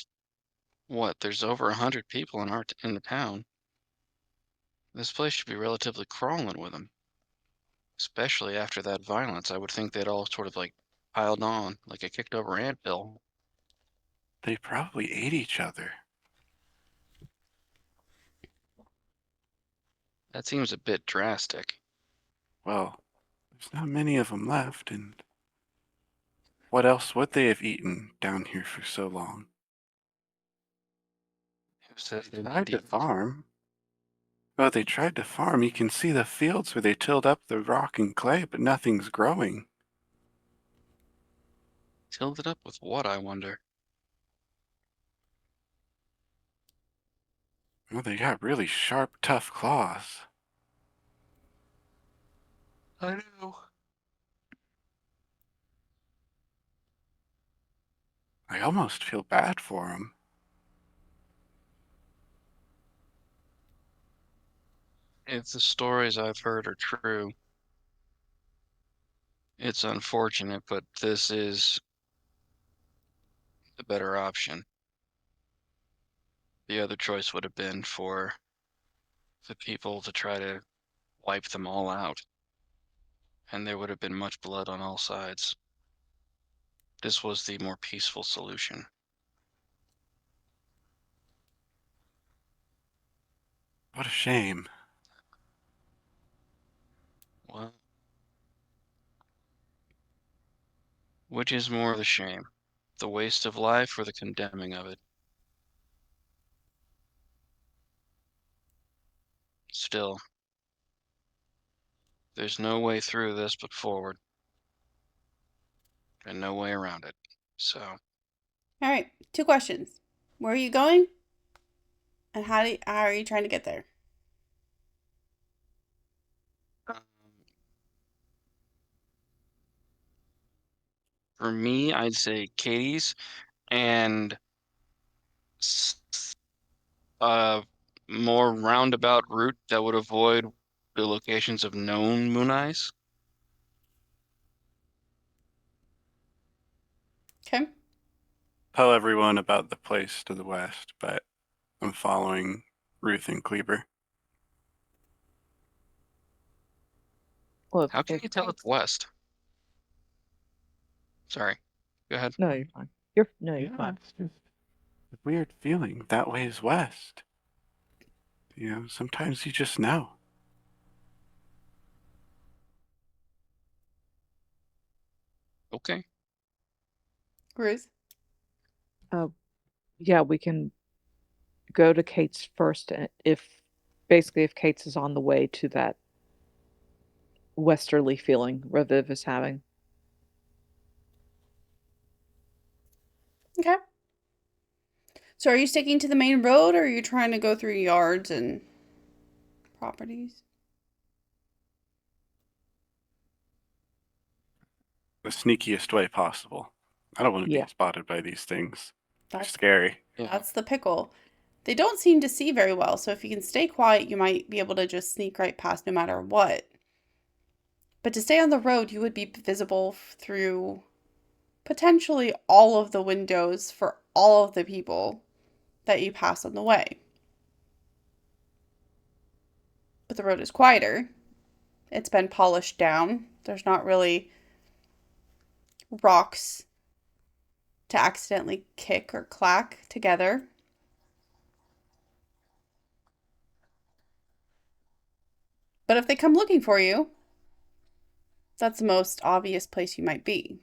what, there's over 100 people in the town. This place should be relatively crawling with them, especially after that violence. I would think they'd all sort of like piled on, like a kicked over anthill. They probably ate each other. That seems a bit drastic. Well, there's not many of them left, and what else would they have eaten down here for so long? Who says they Tried need to to farm. Well, they tried to farm. You can see the fields where they tilled up the rock and clay, but nothing's growing. tilt it up with what, I wonder? Well, they got really sharp, tough claws. I know. I almost feel bad for him. If the stories I've heard are true, it's unfortunate, but this is the better option. The other choice would have been for the people to try to wipe them all out, and there would have been much blood on all sides. This was the more peaceful solution. What a shame. Well, which is more the shame? The waste of life or the condemning of it? Still, there's no way through this but forward, and no way around it. So, All right, 2 questions. Where are you going? And how are you trying to get there? um, for me, I'd say Katie's and a more roundabout route that would avoid the locations of known moon eyes. Okay. Tell everyone about the place to the west, but I'm following Ruth and Kleber. Well, How can if you tell it's Kate's west? Sorry, go ahead. no, you're fine. You're fine. It's just a weird feeling. That way is west. Sometimes you just know. Okay. Ruth. Uh, yeah, we can go to Kate's first if Kate's is on the way to that westerly feeling Reviv is having. Okay. So are you sticking to the main road or are you trying to go through yards and properties? The sneakiest way possible. I don't want to be Yeah. spotted by these things. They're That's scary. Yeah. that's the pickle. They don't seem to see very well, so if you can stay quiet, you might be able to just sneak right past no matter what. But to stay on the road, you would be visible through potentially all of the windows for all of the people that you pass on the way. But the road is quieter. It's been polished down. There's not really rocks to accidentally kick or clack together. But if they come looking for you, that's the most obvious place you might be.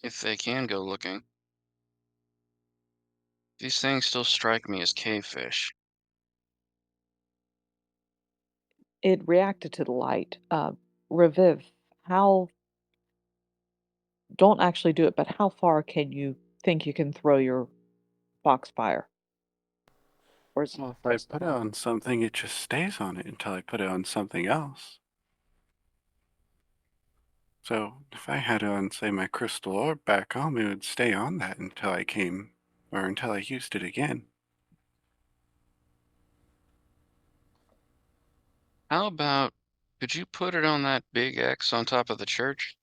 If they can go looking. These things still strike me as cave fish. It reacted to the light. Reviv, how don't actually do it, but how far can you think you can throw your foxfire? Or is it Well, if I put it on something, it just stays on it until I put it on something else. So if I had it on, say, my crystal orb back home, it would stay on that until I came, or until I used it again. How about, could you put it on that big X on top of the church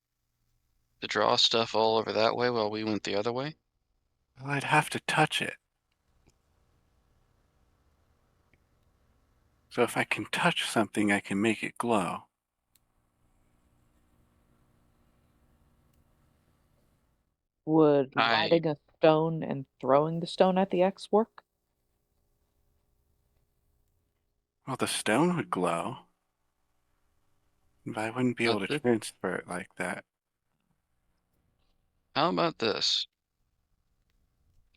to draw stuff all over that way while we went the other way? Well, I'd have to touch it. So if I can touch something, I can make it glow. would I, lighting a stone and throwing the stone at the X work? Well, the stone would glow, but I wouldn't be able to transfer it like that. how about this?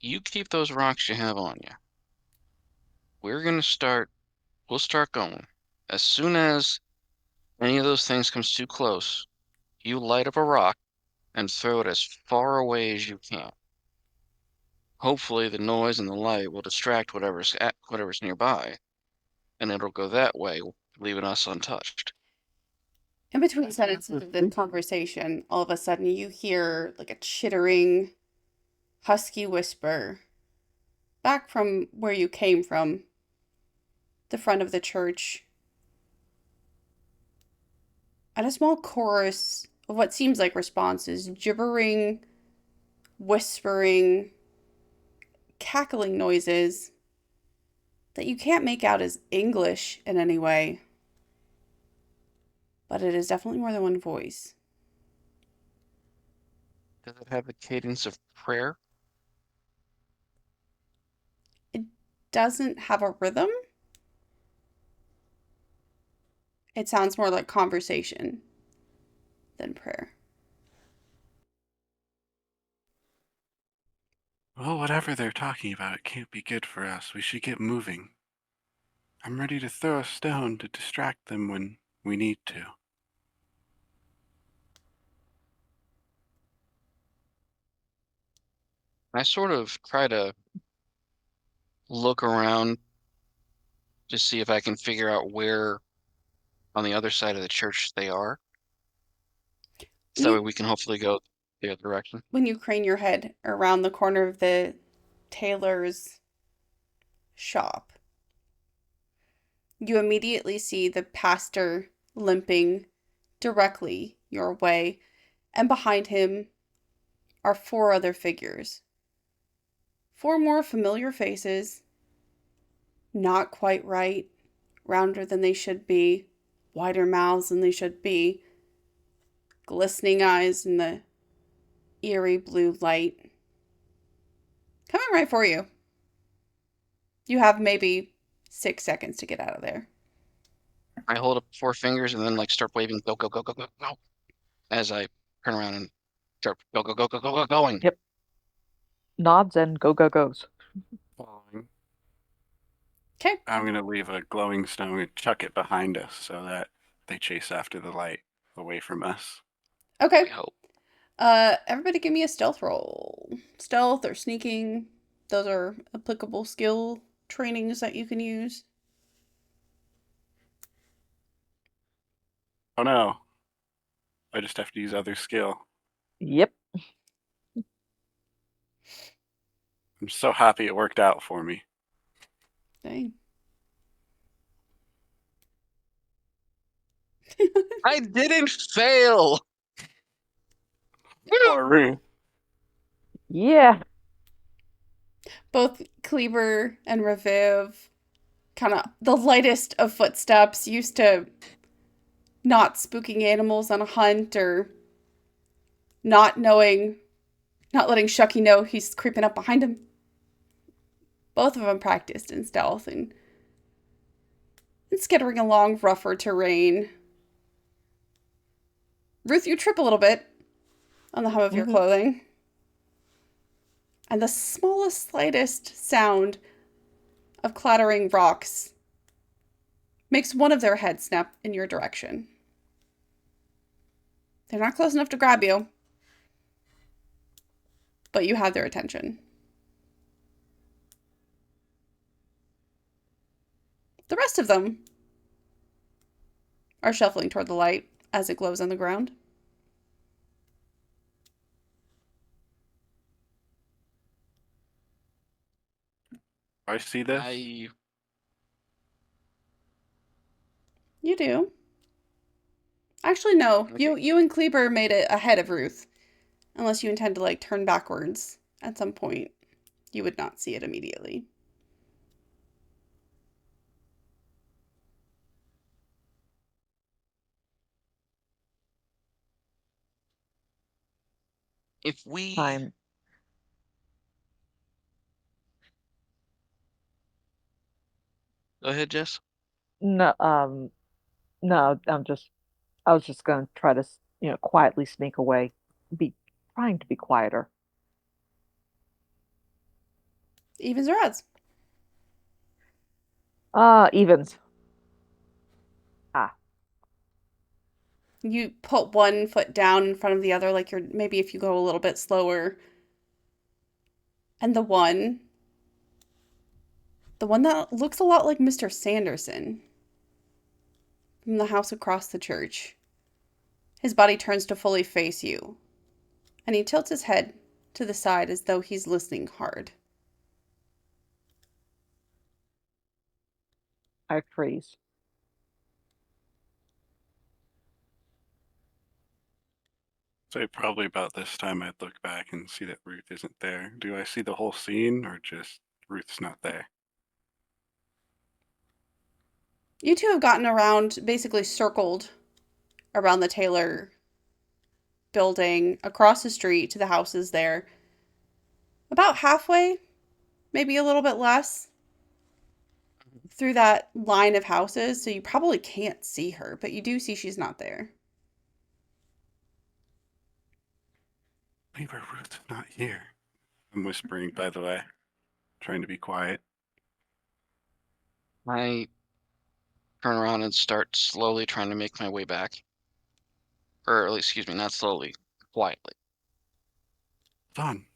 You keep those rocks you have on you. We'll start going. As soon as any of those things comes too close, you light up a rock and throw it as far away as you can. Hopefully the noise and the light will distract whatever's nearby, and it'll go that way, leaving us untouched. In between sentences of this conversation, all of a sudden you hear like a chittering, husky whisper back from where you came from, the front of the church, and a small chorus of what seems like responses, gibbering, whispering, cackling noises that you can't make out as English in any way. But it is definitely more than one voice. Does it have a cadence of prayer? It doesn't have a rhythm. It sounds more like conversation than prayer. Well, whatever they're talking about, it can't be good for us. We should get moving. I'm ready to throw a stone to distract them when we need to. I sort of try to look around to see if I can figure out where on the other side of the church they are. So that way we can hopefully go the other direction. When you crane your head around the corner of the tailor's shop, you immediately see the pastor limping directly your way, and behind him are four other figures. Four more familiar faces, not quite right, rounder than they should be, wider mouths than they should be, glistening eyes in the eerie blue light. Coming right for you. You have maybe 6 seconds to get out of there. I hold up 4 fingers and then like start waving go go go go go go as I turn around and start go go go go go go going. Yep. Nods and go go goes. Following. Okay. I'm going to leave a glowing stone and chuck it behind us so that they chase after the light away from us. Okay. I hope. Everybody give me a stealth roll. Stealth or sneaking. Those are applicable skill trainings that you can use. Oh no. I just have to use other skill. Yep. I'm so happy it worked out for me. Dang. I didn't fail. Poor Ruth. Yeah. Both Kleber and Reviv, kind of the lightest of footsteps, used to not spooking animals on a hunt or not letting Shucky know he's creeping up behind him. Both of them practiced in stealth and skittering along rougher terrain. Ruth, you trip a little bit on the hem of your clothing. And the smallest, slightest sound of clattering rocks makes one of their heads snap in your direction. They're not close enough to grab you, but you have their attention. The rest of them are shuffling toward the light as it glows on the ground. I see this. You do. Actually, no. Okay. You and Kleber made it ahead of Ruth. Unless you intend to, like, turn backwards at some point. You would not see it immediately. If we Time. go ahead, Jess. No, no, I was just going to try to, quietly sneak away, be trying to be quieter. Evens or odds? Evens. Ah, You put one foot down in front of the other, like you're maybe if you go a little bit slower. And the one that looks a lot like Mr. Sanderson from the house across the church, His body turns to fully face you, and he tilts his head to the side as though he's listening hard. I freeze. So probably about this time I'd look back and see that Ruth isn't there. Do I see the whole scene or just Ruth's not there? You two have gotten around, basically circled around the Taylor building, across the street to the houses there. About halfway, maybe a little bit less, through that line of houses, so you probably can't see her, but you do see she's not there. Maybe Ruth's not here. I'm whispering, by the way, trying to be quiet. I turn around and start slowly trying to make my way back. Or, excuse me, not slowly, quietly. Hold on,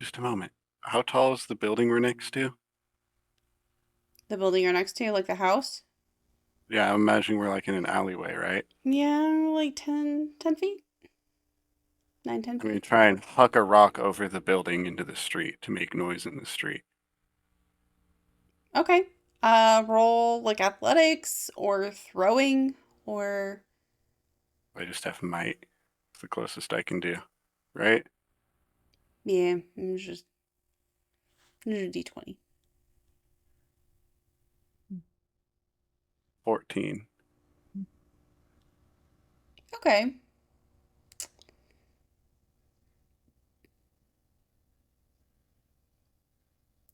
just a moment. How tall is the building we're next to? The building you're next to, like the house? Yeah, I'm imagining we're like in an alleyway, right? Yeah, like 10 feet? 10 I'm gonna feet. try and huck a rock over the building into the street to make noise in the street. Okay. Roll like athletics or throwing or I just have might. It's the closest I can do, right? yeah, just D20. 14. Okay.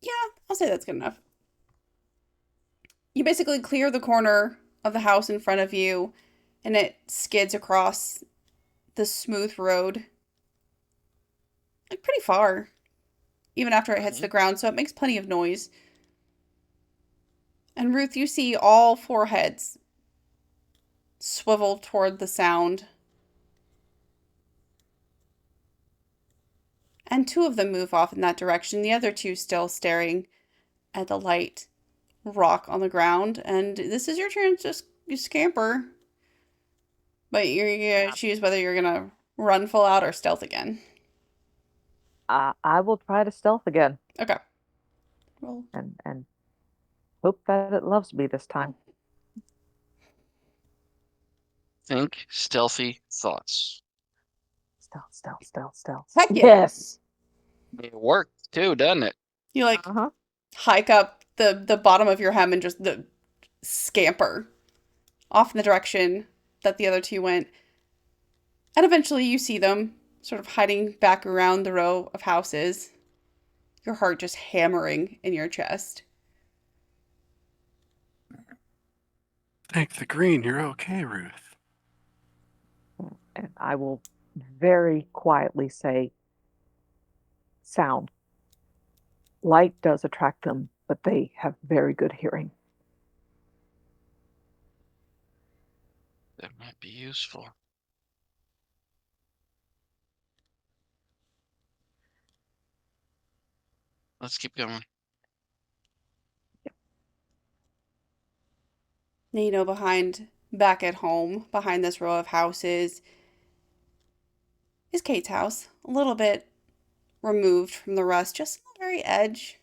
Yeah, I'll say that's good enough. You basically clear the corner of the house in front of you and it skids across the smooth road like pretty far, even after it hits the ground, so it makes plenty of noise. And Ruth, you see all four heads swivel toward the sound. And two of them move off in that direction, the other two still staring at the light rock on the ground. And this is your turn to just scamper. But you're going to choose whether you're going to run full out or stealth again. I will try to stealth again Okay. Roll. and hope that it loves me this time. Think stealthy thoughts. Stealth, stealth, stealth, stealth. Heck yeah. Yes. It worked too, doesn't it? You like Uh-huh. hike up the bottom of your hem and just the scamper off in the direction that the other two went. And eventually you see them sort of hiding back around the row of houses, your heart just hammering in your chest. Thank the green, you're okay, Ruth. And I will very quietly say, sound. Light does attract them, but they have very good hearing. That might be useful. Let's keep going. You know, back at home, behind this row of houses, is Kate's house. A little bit removed from the rest, just on the very edge.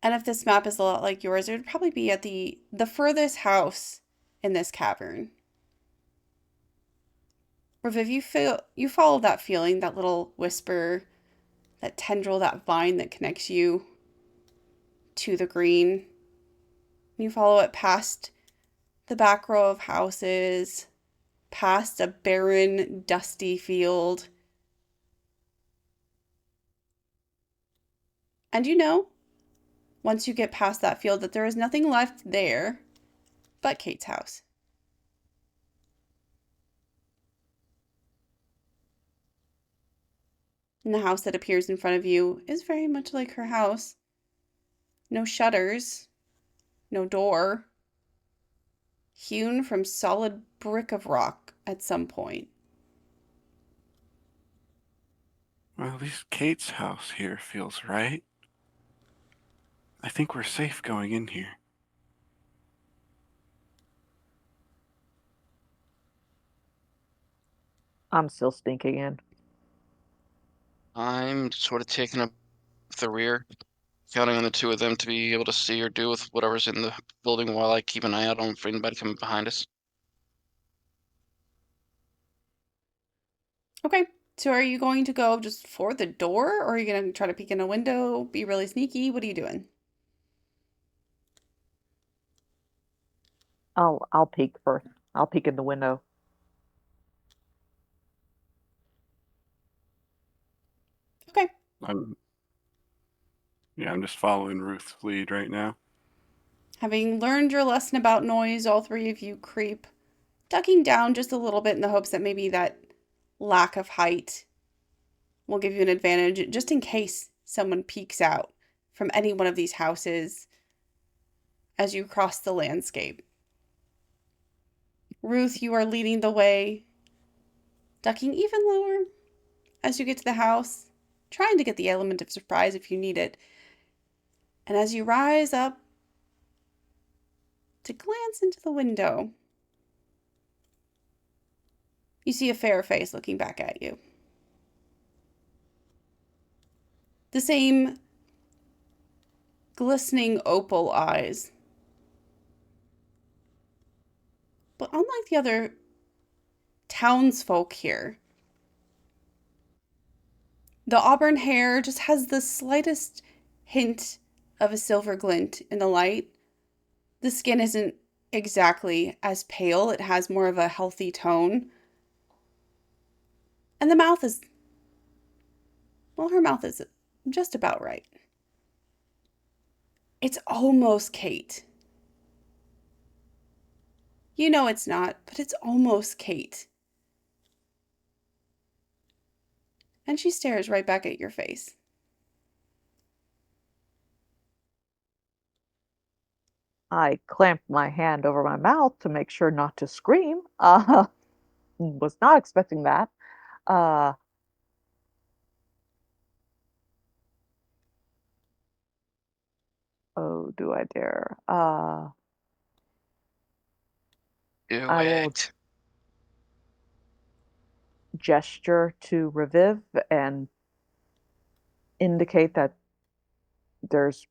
And if this map is a lot like yours, it would probably be at the furthest house in this cavern. Reviv, you follow that feeling, that little whisper, that tendril, that vine that connects you to the green. You follow it past the back row of houses, past a barren, dusty field. And you know, once you get past that field, that there is nothing left there but Kate's house. And the house that appears in front of you is very much like her house. No shutters, no door, hewn from solid brick of rock at some point. Well, at least Kate's house here feels right. I think we're safe going in here. I'm still sneaking in. I'm sort of taking up the rear, counting on the two of them to be able to see or do with whatever's in the building while I keep an eye out on for anybody coming behind us. Okay. So are you going to go just for the door, or are you going to try to peek in a window, be really sneaky? What are you doing? I'll peek first. I'll peek in the window. Okay. I'm I'm just following Ruth's lead right now. Having learned your lesson about noise, all three of you creep, ducking down just a little bit in the hopes that maybe that lack of height will give you an advantage just in case someone peeks out from any one of these houses as you cross the landscape. Ruth, you are leading the way, ducking even lower as you get to the house, trying to get the element of surprise if you need it. And as you rise up to glance into the window, you see a fair face looking back at you. The same glistening opal eyes. But unlike the other townsfolk here, the auburn hair just has the slightest hint of a silver glint in the light. The skin isn't exactly as pale, it has more of a healthy tone. And the mouth is, well, her mouth is just about right. It's almost Kate. You know it's not, but it's almost Kate. And she stares right back at your face. I clamped my hand over my mouth to make sure not to scream. Was not expecting that. Uh, oh, do I dare? Do I will it. gesture to Reviv and indicate that there's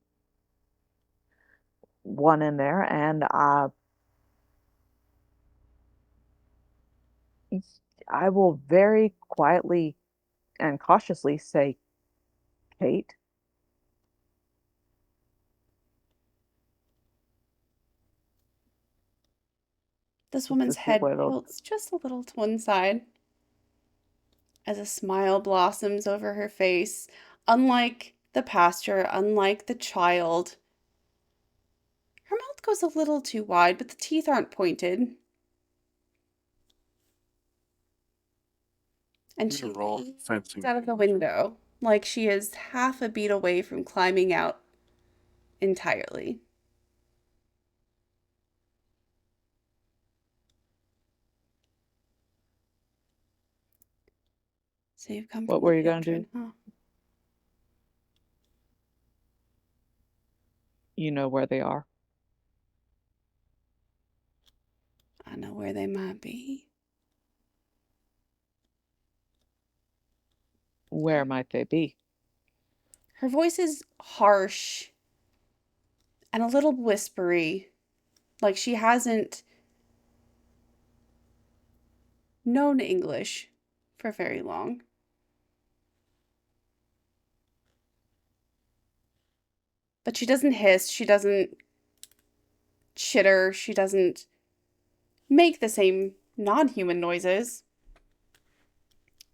one in there, and I will very quietly and cautiously say, Kate. This Just to woman's see head what it'll. tilts just a little to one side as a smile blossoms over her face. Unlike the pasture, unlike the child, her mouth goes a little too wide, but the teeth aren't pointed. And I'm she gonna roll leans sensing. out of the window like she is half a beat away from climbing out entirely. So you've come What from the were you gonna do? pantry, huh? You know where they are. I know where they might be. Where might they be? Her voice is harsh and a little whispery, like she hasn't known English for very long. But she doesn't hiss, she doesn't chitter, she doesn't make the same non human noises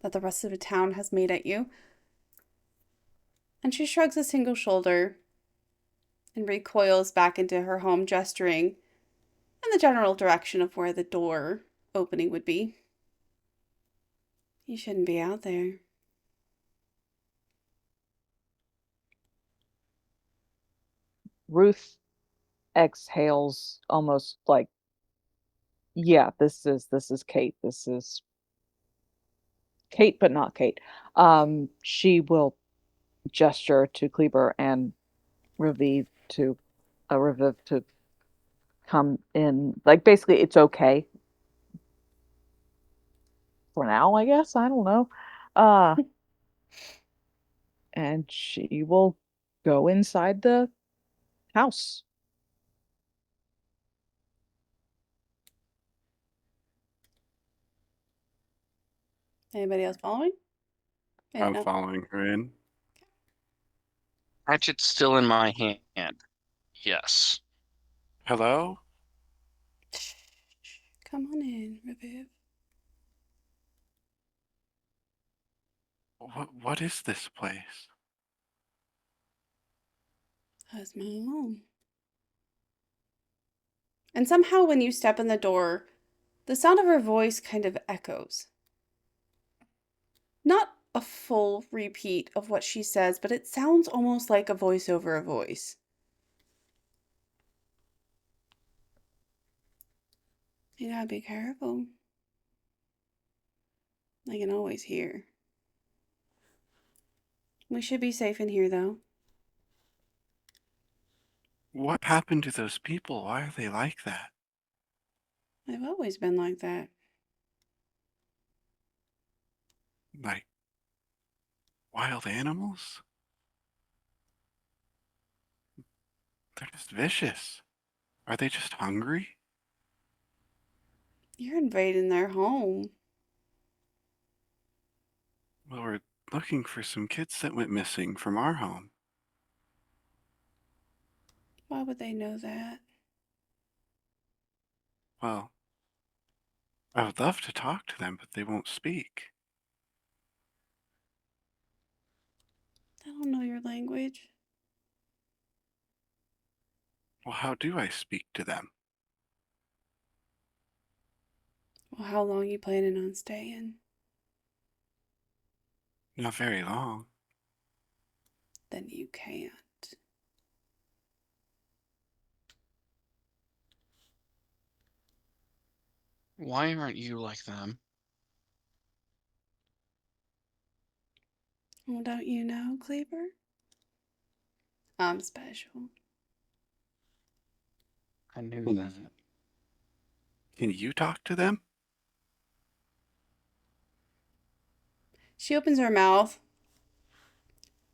that the rest of the town has made at you. And she shrugs a single shoulder and recoils back into her home, gesturing in the general direction of where the door opening would be. You shouldn't be out there. Ruth exhales almost like, yeah, this is Kate. This is Kate, but not Kate. She will gesture to Kleber and Reviv to come in. Like basically, it's okay. for now, I guess. I don't know. Uh, and she will go inside the house. Anybody else following? I'm No. following her in. Hatchet's still in my hand. Yes. Hello? Come on in, Reviv. What is this place? That's my home. And somehow when you step in the door, the sound of her voice kind of echoes. Not a full repeat of what she says, but it sounds almost like a voice over a voice. You gotta be careful. I can always hear. We should be safe in here, though. What happened to those people? Why are they like that? They've always been like that. Like wild animals? They're just vicious. Are they just hungry? You're invading their home. Well, we're looking for some kids that went missing from our home. Why would they know that? Well, I would love to talk to them, but they won't speak. They don't know your language. Well, how do I speak to them? Well, how long you planning on staying? Not very long. Then you can't. Why aren't you like them? Well, don't you know, Cleaver? I'm special. I knew that. Can you talk to them? She opens her mouth,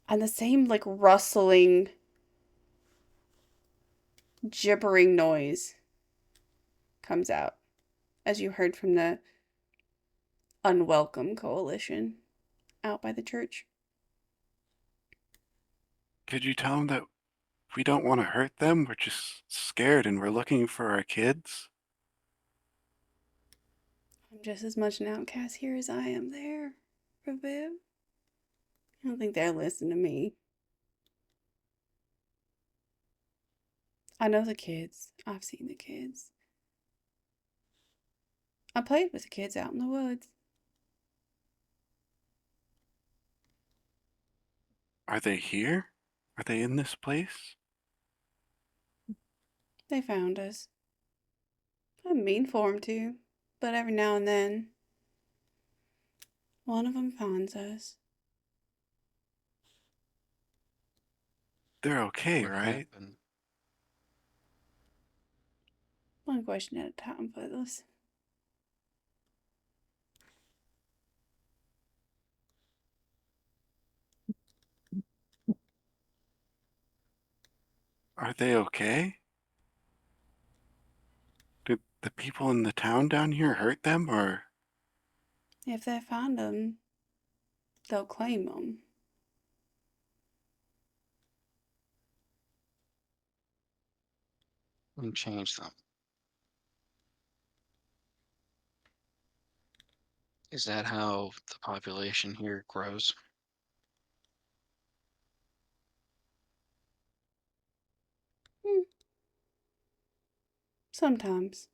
and the same, like, rustling, gibbering noise comes out, as you heard from the unwelcome coalition out by the church. Could you tell them that we don't want to hurt them? We're just scared and we're looking for our kids? I'm just as much an outcast here as I am there, Reviv. I don't think they're listening to me. I know the kids. I've seen the kids. I played with the kids out in the woods. Are they here? Are they in this place? They found us. I mean for 'em to, but every now and then, one of 'em finds us. They're okay, What right? happened? One question at a time, Footloose. Are they okay? Did the people in the town down here hurt them, or If they find 'em, they'll claim 'em. And change them. Is that how the population here grows? Hmm. Sometimes.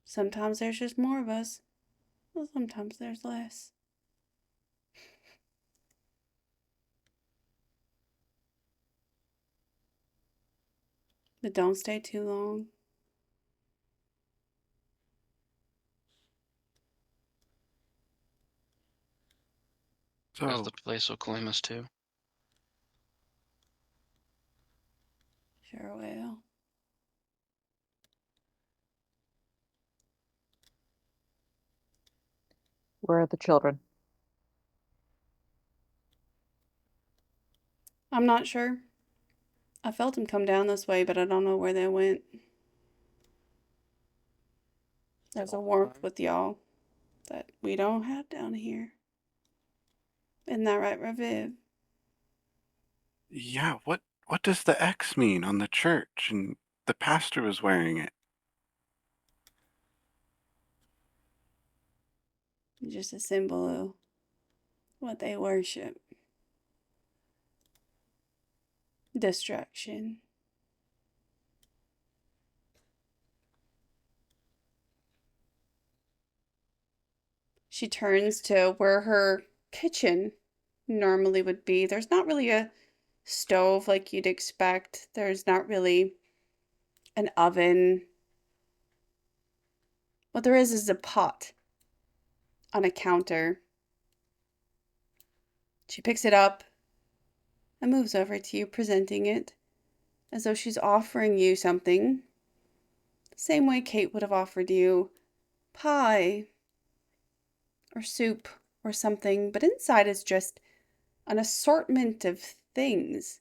Sometimes there's just more of us. Well, sometimes there's less. But don't stay too long. Because so? the place will claim us too. Sure will. Where are the children? I'm not sure. I felt them come down this way, but I don't know where they went. There's a warmth with y'all that we don't have down here. Isn't that right, Raviv? Yeah, what does the X mean on the church? And the pastor was wearing it. Just a symbol of what they worship. Destruction. She turns to where her kitchen normally would be. There's not really a stove like you'd expect. There's not really an oven. What there is a pot on a counter. She picks it up and moves over to you, presenting it as though she's offering you something. The same way Kate would have offered you pie or soup or something, but inside is just an assortment of things,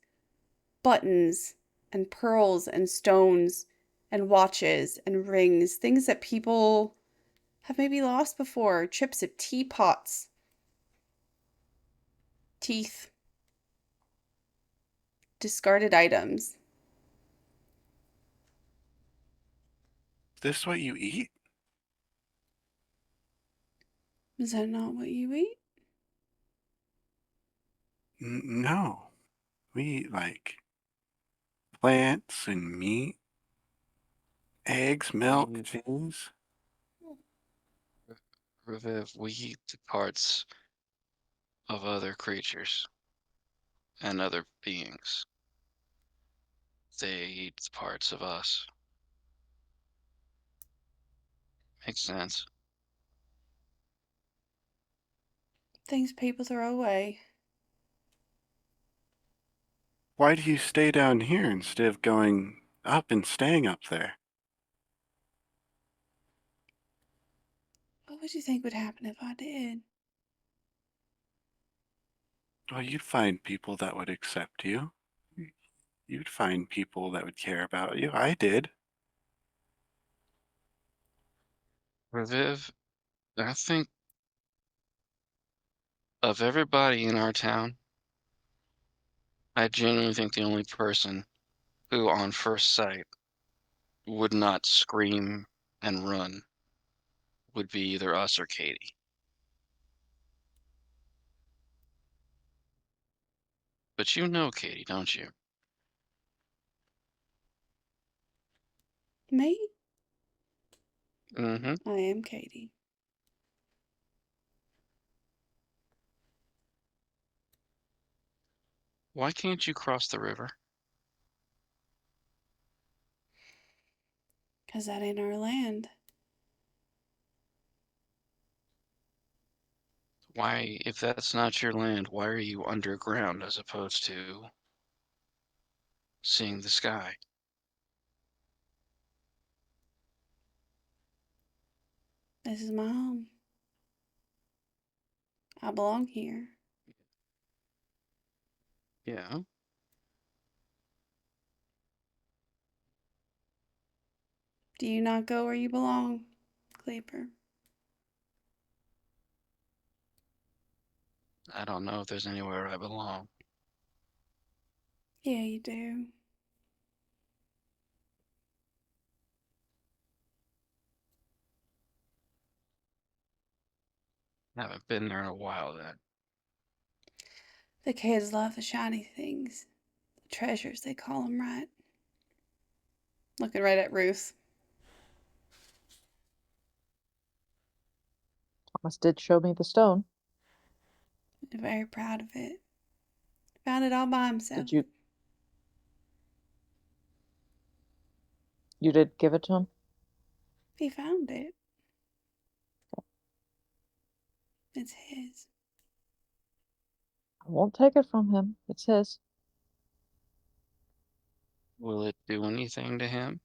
buttons and pearls and stones and watches and rings, things that people have maybe lost before, chips of teapots, teeth, discarded items. Is this what you eat? Is that not what you eat? No. We eat like plants and meat, eggs, milk, Mm. cheese. Raviv, we eat the parts of other creatures and other beings. They eat the parts of us. Makes sense. Things people throw away. Why do you stay down here instead of going up and staying up there? What would you think would happen if I did? Well, you'd find people that would accept you. You'd find people that would care about you. I did. Raviv, I think of everybody in our town, I genuinely think the only person who, on first sight, would not scream and run would be either us or Katie. But you know Katie, don't you? Me? Mm-hmm. I am Katie. Why can't you cross the river? Because that ain't our land. Why, if that's not your land, why are you underground as opposed to seeing the sky? This is my home. I belong here. Yeah. Do you not go where you belong, Kleeper? I don't know if there's anywhere I belong. Yeah, you do. I haven't been there in a while then. The kids love the shiny things. The treasures, they call them, right? Looking right at Ruth. Thomas did show me the stone. Very proud of it. Found it all by himself. Did you did give it to him? He found it. It's his. I won't take it from him. It's his. Will it do anything to him?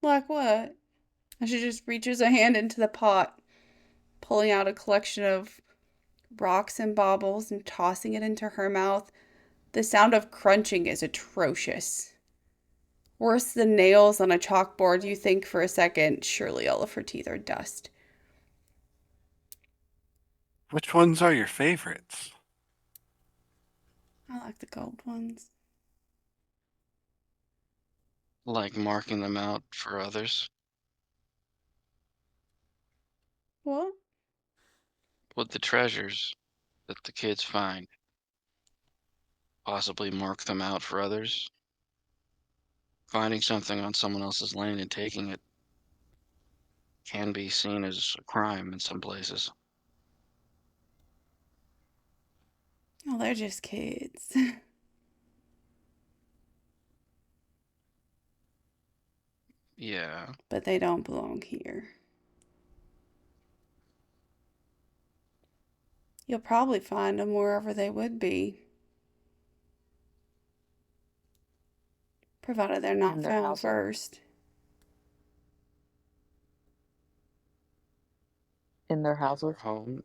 Like what? And she just reaches a hand into the pot, pulling out a collection of rocks and baubles and tossing it into her mouth. The sound of crunching is atrocious. Worse than nails on a chalkboard, you think for a second, surely all of her teeth are dust. Which ones are your favorites? I like the gold ones. Like marking them out for others. What? With the treasures that the kids find. Possibly mark them out for others. Finding something on someone else's land and taking it can be seen as a crime in some places. Oh, they're just kids. Yeah. But they don't belong here. You'll probably find them wherever they would be. Provided they're not In their found houses. first. In their Their houses. home.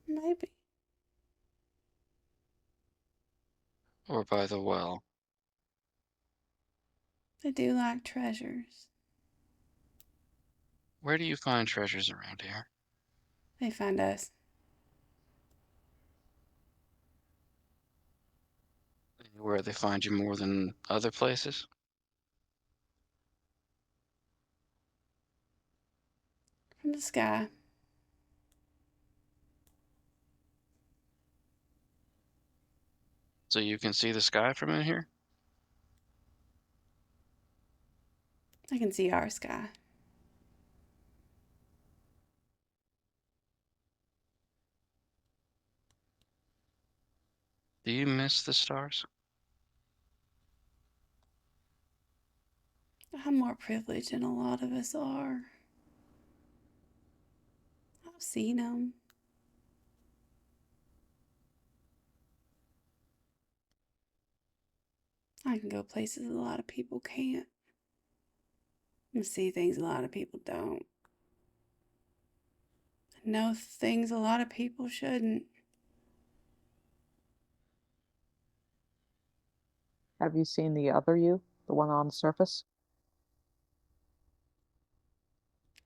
Maybe. Or by the well. They do like treasures. Where do you find treasures around here? They find us. Where they find you more than other places? From the sky. So you can see the sky from in here? I can see our sky. Do you miss the stars? I'm more privileged than a lot of us are. I've seen them. I can go places a lot of people can't. And see things a lot of people don't. And know things a lot of people shouldn't. Have you seen the other you? The one on the surface?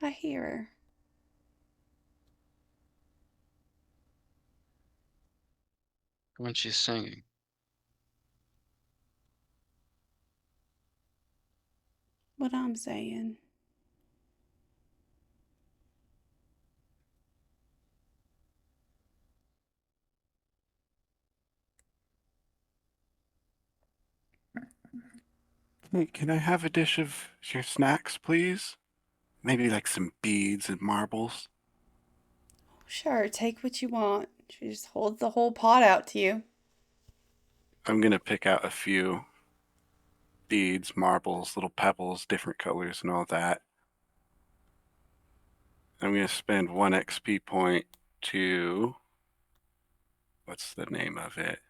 I hear her. When she's singing. What I'm saying. Hey, can I have a dish of your snacks, please? Maybe like some beads and marbles. Sure, take what you want. She just holds the whole pot out to you. I'm gonna pick out a few beads, marbles, little pebbles, different colors, and all that. I'm gonna spend 1 XP point to. What's the name of it?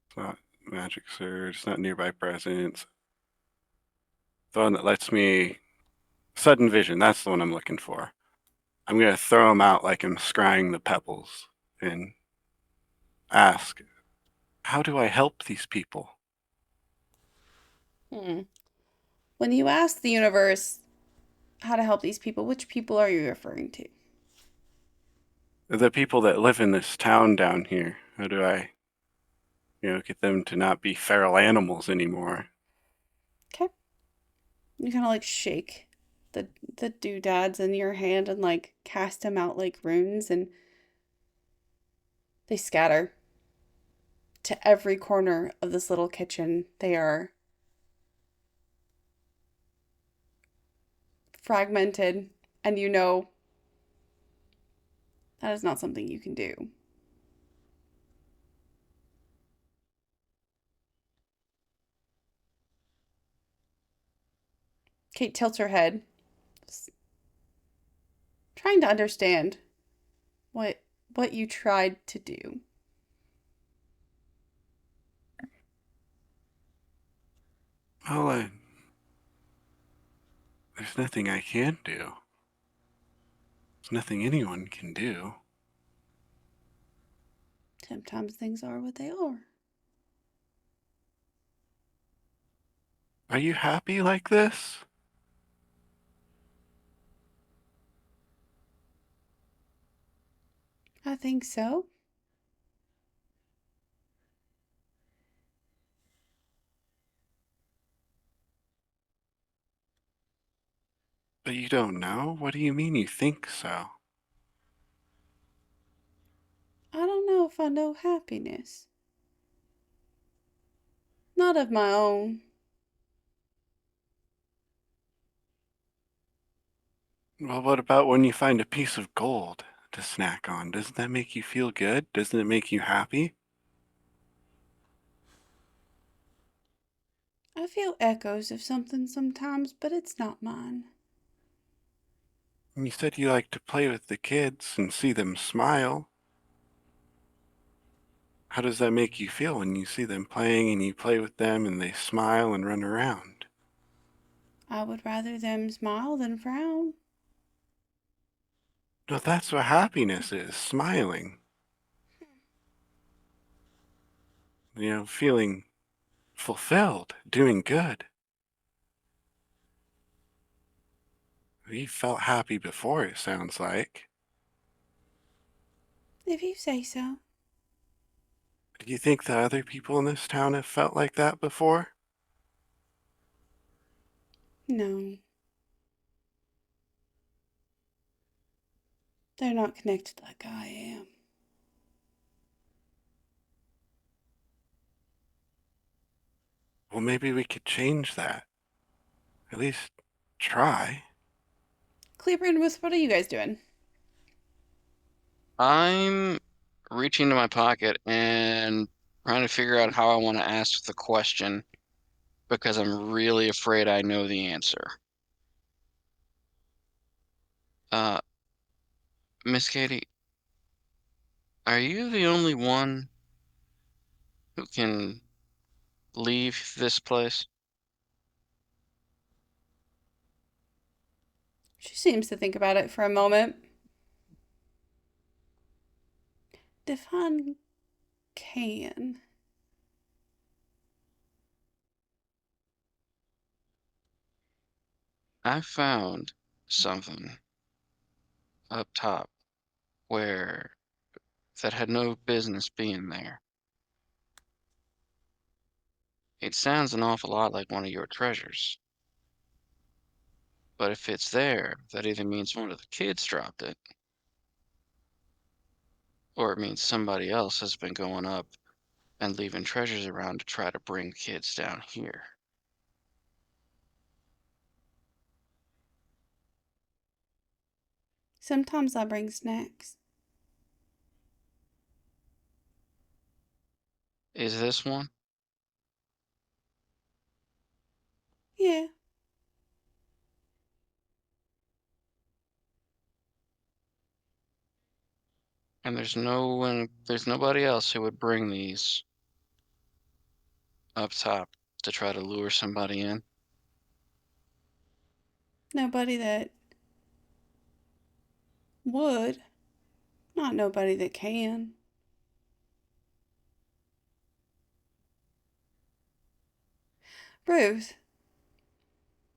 It's not Magic Surge, it's not Nearby Presence. The one that lets me. Sudden Vision, that's the one I'm looking for. I'm gonna throw them out like I'm scrying the pebbles and ask, how do I help these people? Hmm. When you ask the universe how to help these people, which people are you referring to? The people that live in this town down here, how do I, get them to not be feral animals anymore? Okay. You kind of like shake the doodads in your hand and like cast them out like runes, and they scatter to every corner of this little kitchen. They are fragmented, and you know that is not something you can do. Kate tilts her head, trying to understand what what you tried to do. Well, there's nothing I can do. There's nothing anyone can do. Sometimes things are what they are. Are you happy like this? I think so. But you don't know? What do you mean you think so? I don't know if I know happiness. Not of my own. Well, what about when you find a piece of gold to snack on? Doesn't that make you feel good? Doesn't it make you happy? I feel echoes of something sometimes, but it's not mine. And you said you like to play with the kids and see them smile. How does that make you feel when you see them playing and you play with them and they smile and run around? I would rather them smile than frown. No, that's what happiness is, smiling. Feeling fulfilled, doing good. You felt happy before, it sounds like. If you say so. Do you think the other people in this town have felt like that before? No. They're not connected like I am. Well, maybe we could change that. At least try. Cleaver and Wisp, what are you guys doing? I'm reaching into my pocket and trying to figure out how I want to ask the question because I'm really afraid I know the answer. Uh, Miss Katie, are you the only one who can leave this place? She seems to think about it for a moment. Define can. I found something up top where that had no business being there. It sounds an awful lot like one of your treasures. But if it's there, that either means one of the kids dropped it, or it means somebody else has been going up and leaving treasures around to try to bring kids down here. Sometimes I bring snacks. Is this one? Yeah. And there's nobody else who would bring these up top to try to lure somebody in. Nobody that would. Not nobody that can. Ruth,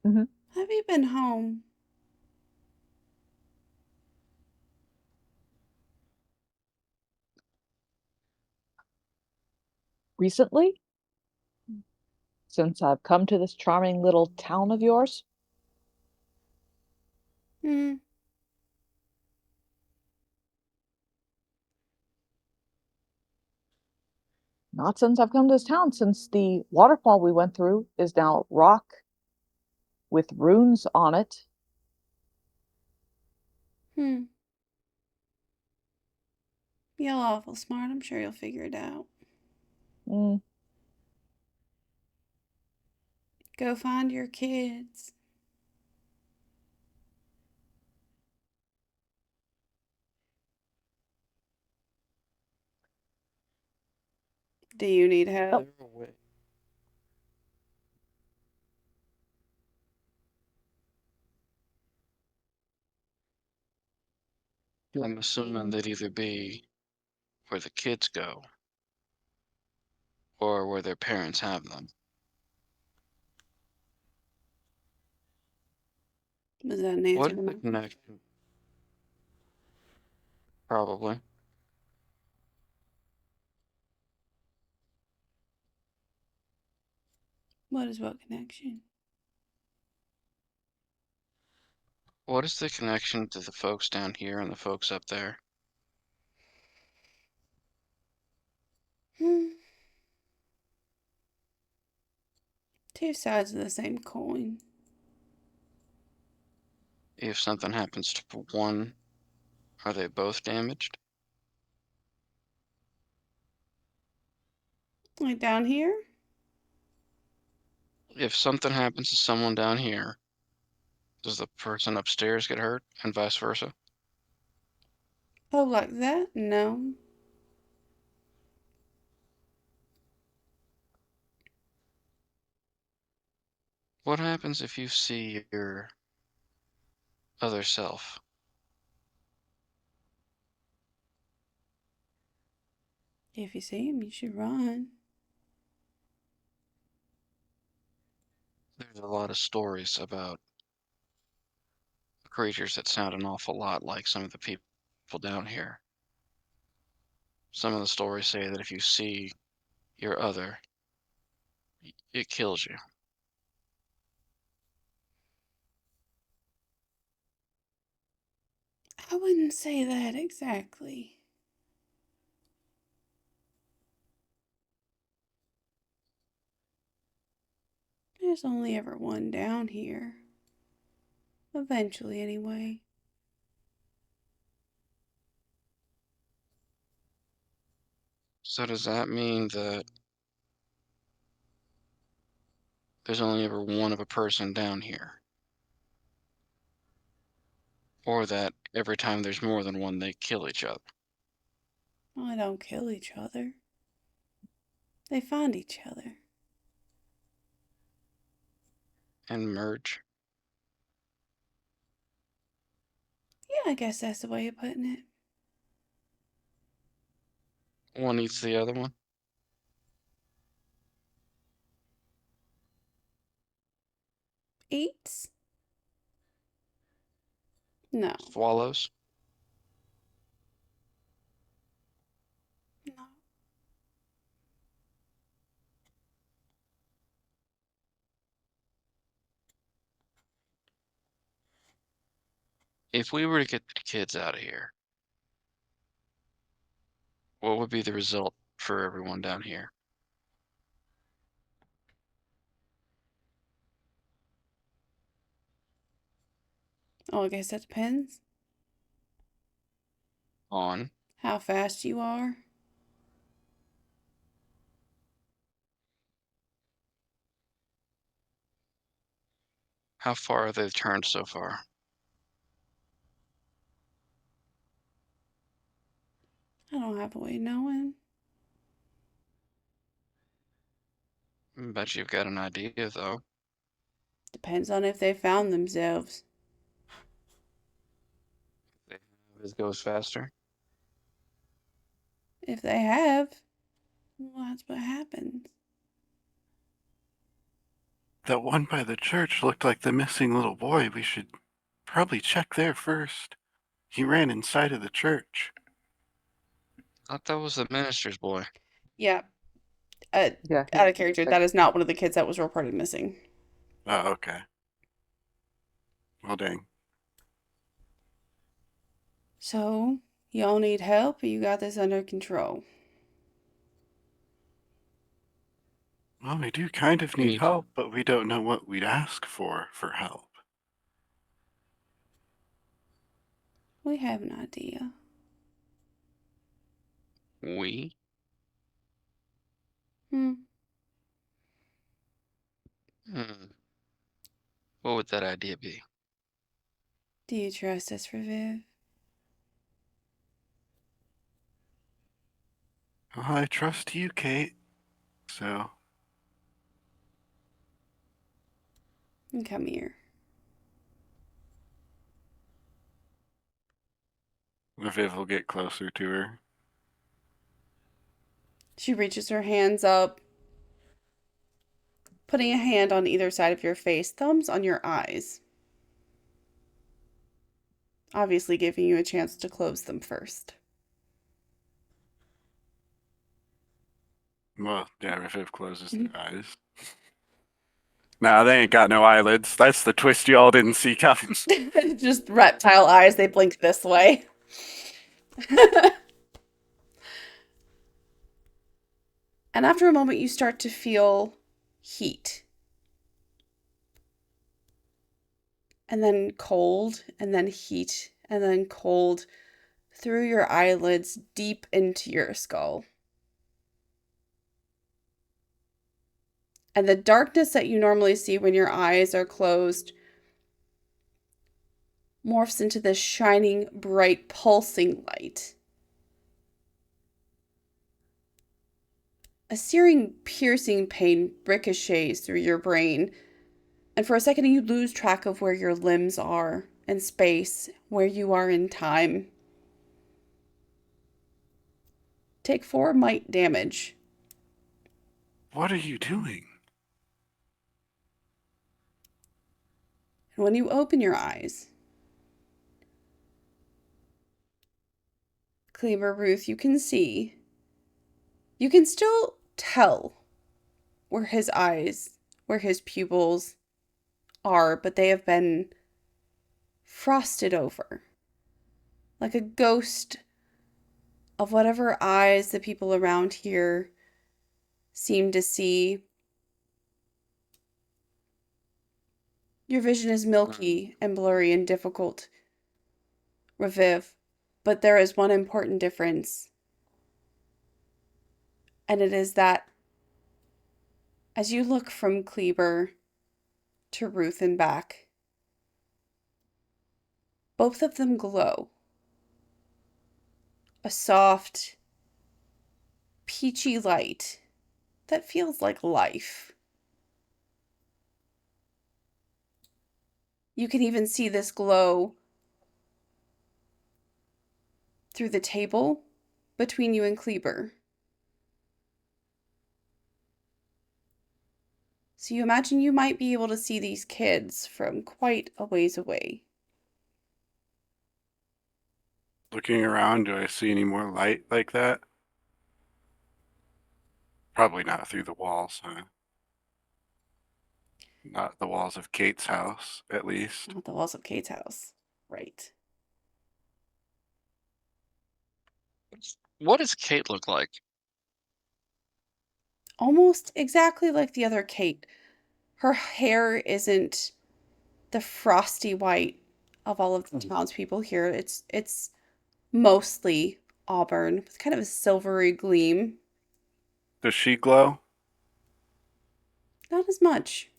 Hmm. have you been home? Recently, since I've come to this charming little town of yours, Hmm. not since I've come to this town, since the waterfall we went through is now rock with runes on it. Hmm. You're awful smart. I'm sure you'll figure it out. Mm, Go find your kids. Do you need help? oh, I'm assuming they'd either be where the kids go or where their parents have them. Was that an answer What to is my the connection? Probably. What is what connection? What is the connection to the folks down here and the folks up there? Hmm. Two sides of the same coin. If something happens to one, are they both damaged? Like down here? If something happens to someone down here, does the person upstairs get hurt and vice versa? Oh, like that? No. What happens if you see your other self? If you see him, you should run. There's a lot of stories about creatures that sound an awful lot like some of the people down here. Some of the stories say that if you see your other, it kills you. I wouldn't say that exactly. There's only ever one down here. Eventually, anyway. So does that mean that there's only ever one of a person down here? Or that every time there's more than one, they kill each other? Well, they don't kill each other. They find each other. And merge? Yeah, I guess that's the way of putting it. One eats the other one? Eats? No. Swallows? No. If we were to get the kids out of here, what would be the result for everyone down here? Oh, I guess that depends. On How fast you are. how far they've turned so far? I don't have a way of knowing. Bet you've got an idea, though. Depends on if they found themselves. It goes faster. If they have, well, that's what happens. That one by the church looked like the missing little boy. We should probably check there first. He ran inside of the church. Thought that was the minister's boy. Yeah, Yeah, out of character, that is not one of the kids that was reported missing. Oh, okay. Well, dang. So, y'all need help or you got this under control? Well, we do kind of need We help, but we don't know what we'd ask for help. We have an idea. we Hmm. hmm. What would that idea be? Do you trust us for Viv? Well, I trust you, Kate. So, Come here. Viv will get closer to her. She reaches her hands up, putting a hand on either side of your face, thumbs on your eyes. Obviously, giving you a chance to close them first. Well, yeah, Viv closes their eyes. Nah, they ain't got no eyelids. That's the twist y'all didn't see coming. Just reptile eyes, they blink this way. And after a moment, you start to feel heat. And then cold, and then heat, and then cold through your eyelids deep into your skull. And the darkness that you normally see when your eyes are closed morphs into this shining, bright, pulsing light. A searing, piercing pain ricochets through your brain, and for a second you lose track of where your limbs are in space, where you are in time. Take 4 might damage. What are you doing? And when you open your eyes, Kleber Ruth, you can still tell where his eyes, where his pupils are, but they have been frosted over. Like a ghost of whatever eyes the people around here seem to see. Your vision is milky and blurry and difficult, Raviv, but there is one important difference. And it is that as you look from Kleber to Ruth and back, both of them glow. A soft, peachy light that feels like life. You can even see this glow through the table between you and Kleber. So you imagine you might be able to see these kids from quite a ways away. Looking around, do I see any more light like that? Probably not through the walls, huh? Not the walls of Kate's house, at least. Not the walls of Kate's house. Right. What does Kate look like? Almost exactly like the other Kate. Her hair isn't the frosty white of all of the townspeople here. It's mostly auburn with kind of a silvery gleam. Does she glow? Not as much,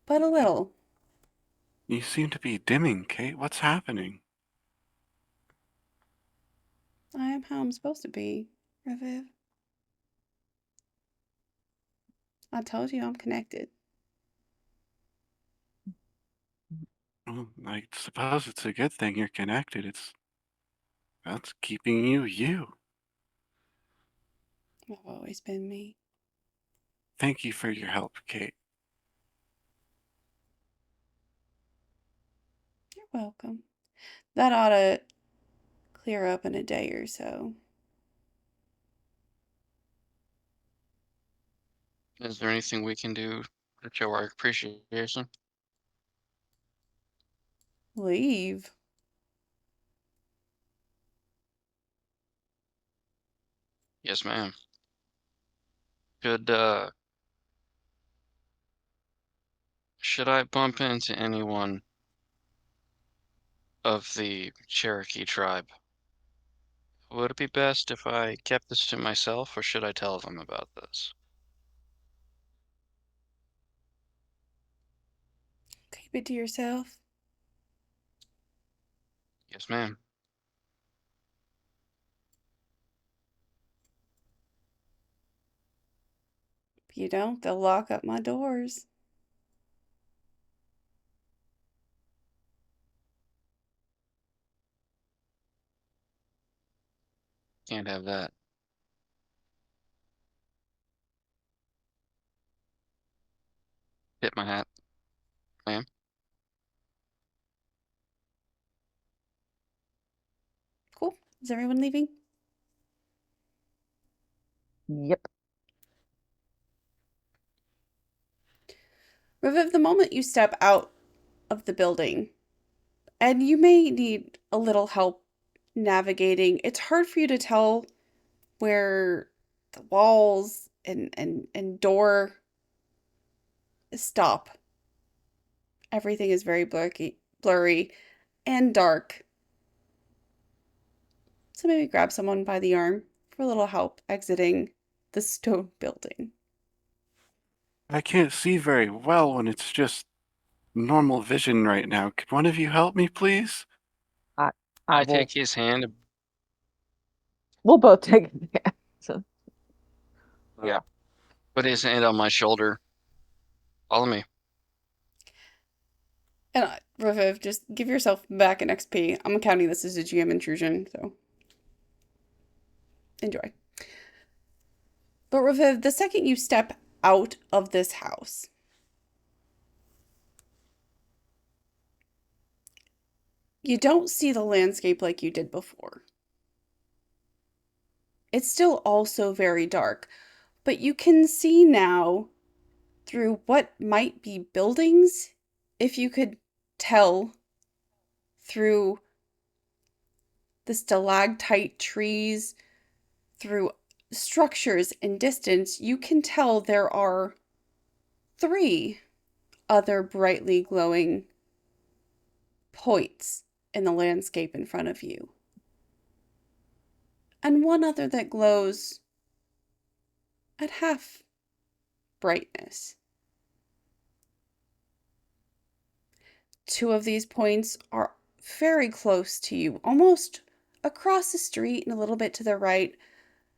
but a little. You seem to be dimming, Kate. What's happening? I am how I'm supposed to be, Raviv. I told you I'm connected. Well, I suppose it's a good thing you're connected. That's keeping you you. I've always been me. Thank you for your help, Kate. You're welcome. That ought to clear up in a day or so. Is there anything we can do to show our appreciation? Leave. Yes, ma'am. Should I bump into anyone of the Cherokee tribe? Would it be best if I kept this to myself, or should I tell them about this? Keep it to yourself. Yes, ma'am. If you don't, they'll lock up my doors. can't have that. Hit my hat, ma'am. Cool. Is everyone leaving? Yep. Reviv, the moment you step out of the building, and you may need a little help navigating, it's hard for you to tell where the walls and door stop. Everything is very blurry and dark. So maybe grab someone by the arm for a little help exiting the stone building. I can't see very well when it's just normal vision right now. Could one of you help me, please? I I will. take his hand. We'll both take it. So, Yeah. Put his hand on my shoulder. Follow me. And Reviv, just give yourself back an XP. I'm counting this as a GM intrusion, so enjoy. But Reviv, the second you step out of this house, you don't see the landscape like you did before. It's still also very dark, but you can see now through what might be buildings, if you could tell through the stalactite trees, through structures in distance, you can tell there are 3 other brightly glowing points in the landscape in front of you. And one other that glows at half brightness. 2 of these points are very close to you, almost across the street and a little bit to the right.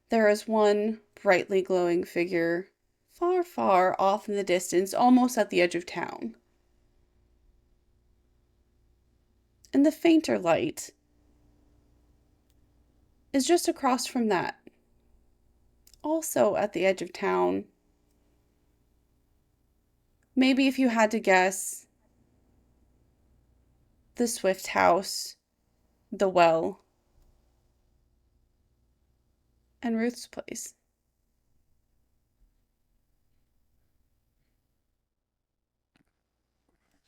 There is one brightly glowing figure far, far off in the distance, almost at the edge of town. And the fainter light is just across from that, also at the edge of town. Maybe if you had to guess, the Swift house, the well, and Ruth's place.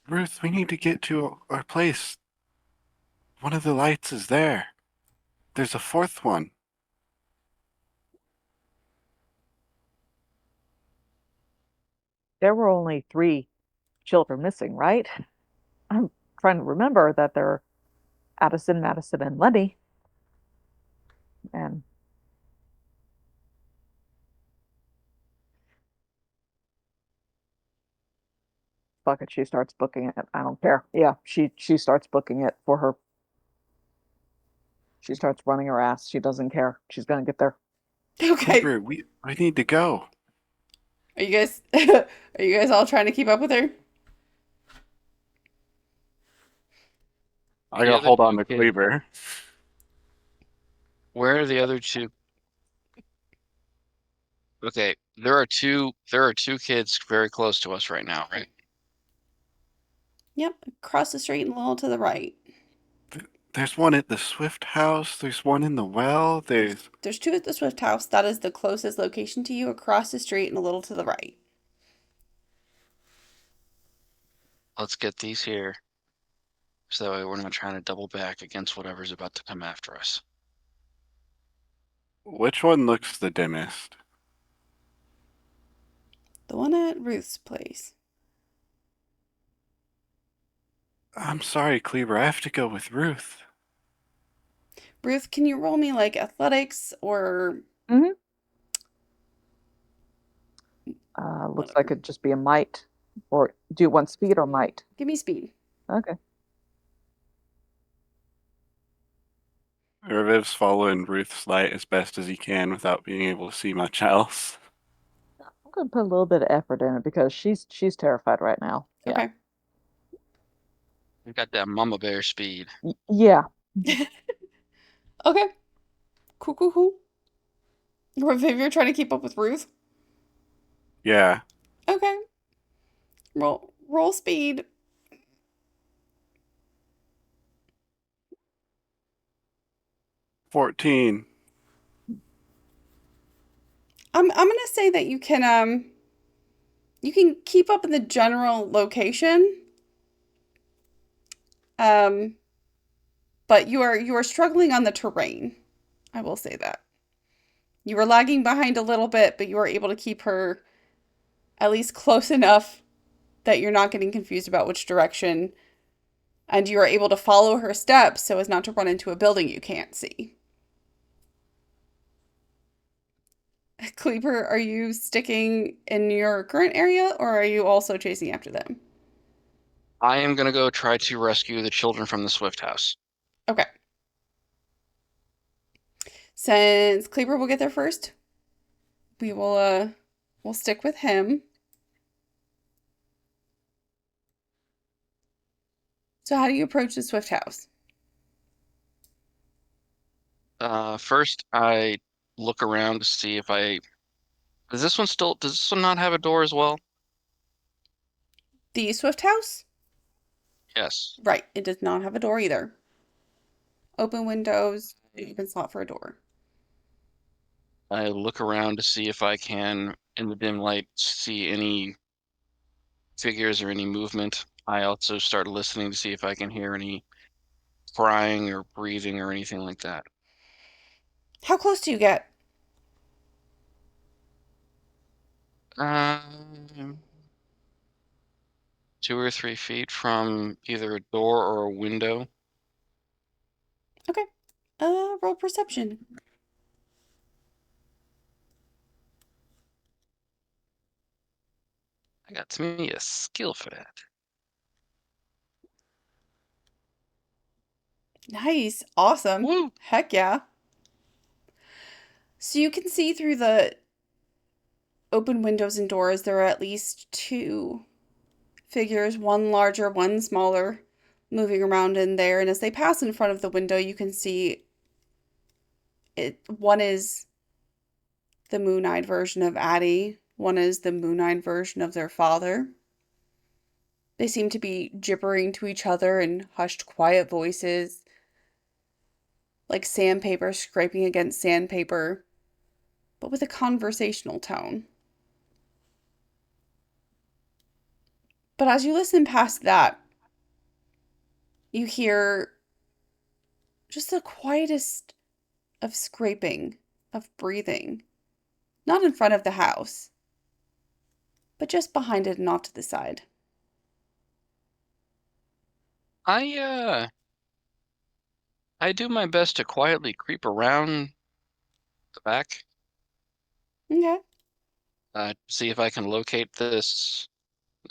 Ruth, we need to get to our place. One of the lights is there. There's a 4th one. there were only 3 children missing, right? I'm trying to remember that they're Addison, Madison, and Lenny. And fuck it, she starts booking it. I don't care. Yeah, she starts booking it for her. She starts running her ass. She doesn't care. She's gonna get there. Okay. Cleaver, I need to go. Are you guys are you guys all trying to keep up with her? I The gotta other hold on 2 to kids. Cleaver. Where are the other 2? Okay, there are two kids very close to us right now, right? Yep, across the street and a little to the right. There's one at the Swift house. There's one in the well. There's 2 at the Swift house. That is the closest location to you, across the street and a little to the right. Let's get these here. So that way we're not trying to double back against whatever's about to come after us. Which one looks the dimmest? The one at Ruth's place. I'm sorry, Cleaver. I have to go with Ruth. Ruth, can you roll me like athletics or Mm-hmm. Looks like whatever? it'd just be a might, or do you want speed or might? Give me speed. Okay. Reviv's following Ruth's light as best as he can without being able to see much else. I'm gonna put a little bit of effort in it because she's terrified right now. Yeah. Okay. We got that mama bear speed. Yeah. Okay. Cool, cool, cool. Viv, you're trying to keep up with Ruth? Yeah. Okay. Roll speed. 14. I'm gonna say that you can keep up in the general location. Um but you are struggling on the terrain. I will say that. You were lagging behind a little bit, but you were able to keep her at least close enough that you're not getting confused about which direction, and you are able to follow her steps so as not to run into a building you can't see. Cleaver, are you sticking in your current area or are you also chasing after them? I am gonna go try to rescue the children from the Swift house. Okay. Since Cleaver will get there first, we'll stick with him. So how do you approach the Swift house? First I look around to see if I does this one not have a door as well? The Swift house? Yes. Right, it does not have a door either. Open windows, open slot for a door. I look around to see if I can, in the dim light, see any figures or any movement. I also start listening to see if I can hear any crying or breathing or anything like that. How close do you get? Um, 2 or 3 feet from either a door or a window. Okay. Roll perception. I got me a skill for that. Nice. Awesome. Woo! Heck yeah. So you can see through the open windows and doors, there are at least two figures, one larger, one smaller, moving around in there. And as they pass in front of the window, you can see it. One is the moon-eyed version of Addie, one is the moon-eyed version of their father. They seem to be gibbering to each other in hushed, quiet voices, like sandpaper scraping against sandpaper, but with a conversational tone. But as you listen past that, you hear just the quietest of scraping, of breathing, not in front of the house, but just behind it and off to the side. I I do my best to quietly creep around the back, Okay. see if I can locate this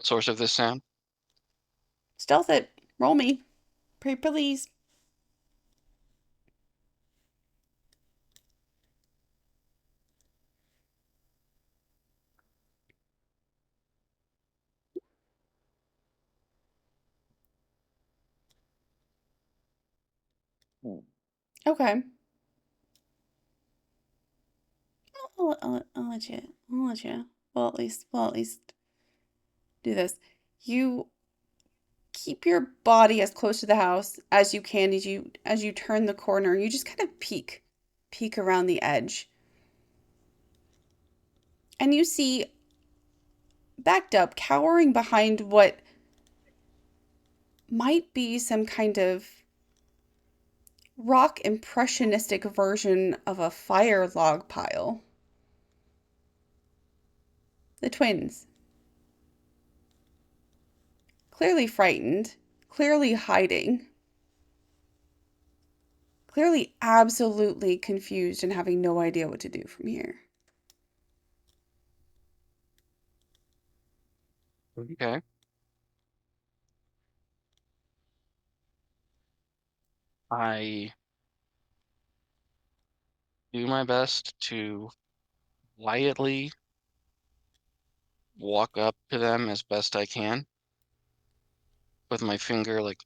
source of this sound. Stealth it. Roll me. Pray please. Okay. I'll let you. I'll let you. Well, at least do this. You keep your body as close to the house as you can as you turn the corner. You just kind of peek around the edge, and you see backed up, cowering behind what might be some kind of rock impressionistic version of a fire log pile. The twins, clearly frightened, clearly hiding, clearly absolutely confused and having no idea what to do from here. Okay. I do my best to quietly walk up to them as best I can with my finger, like,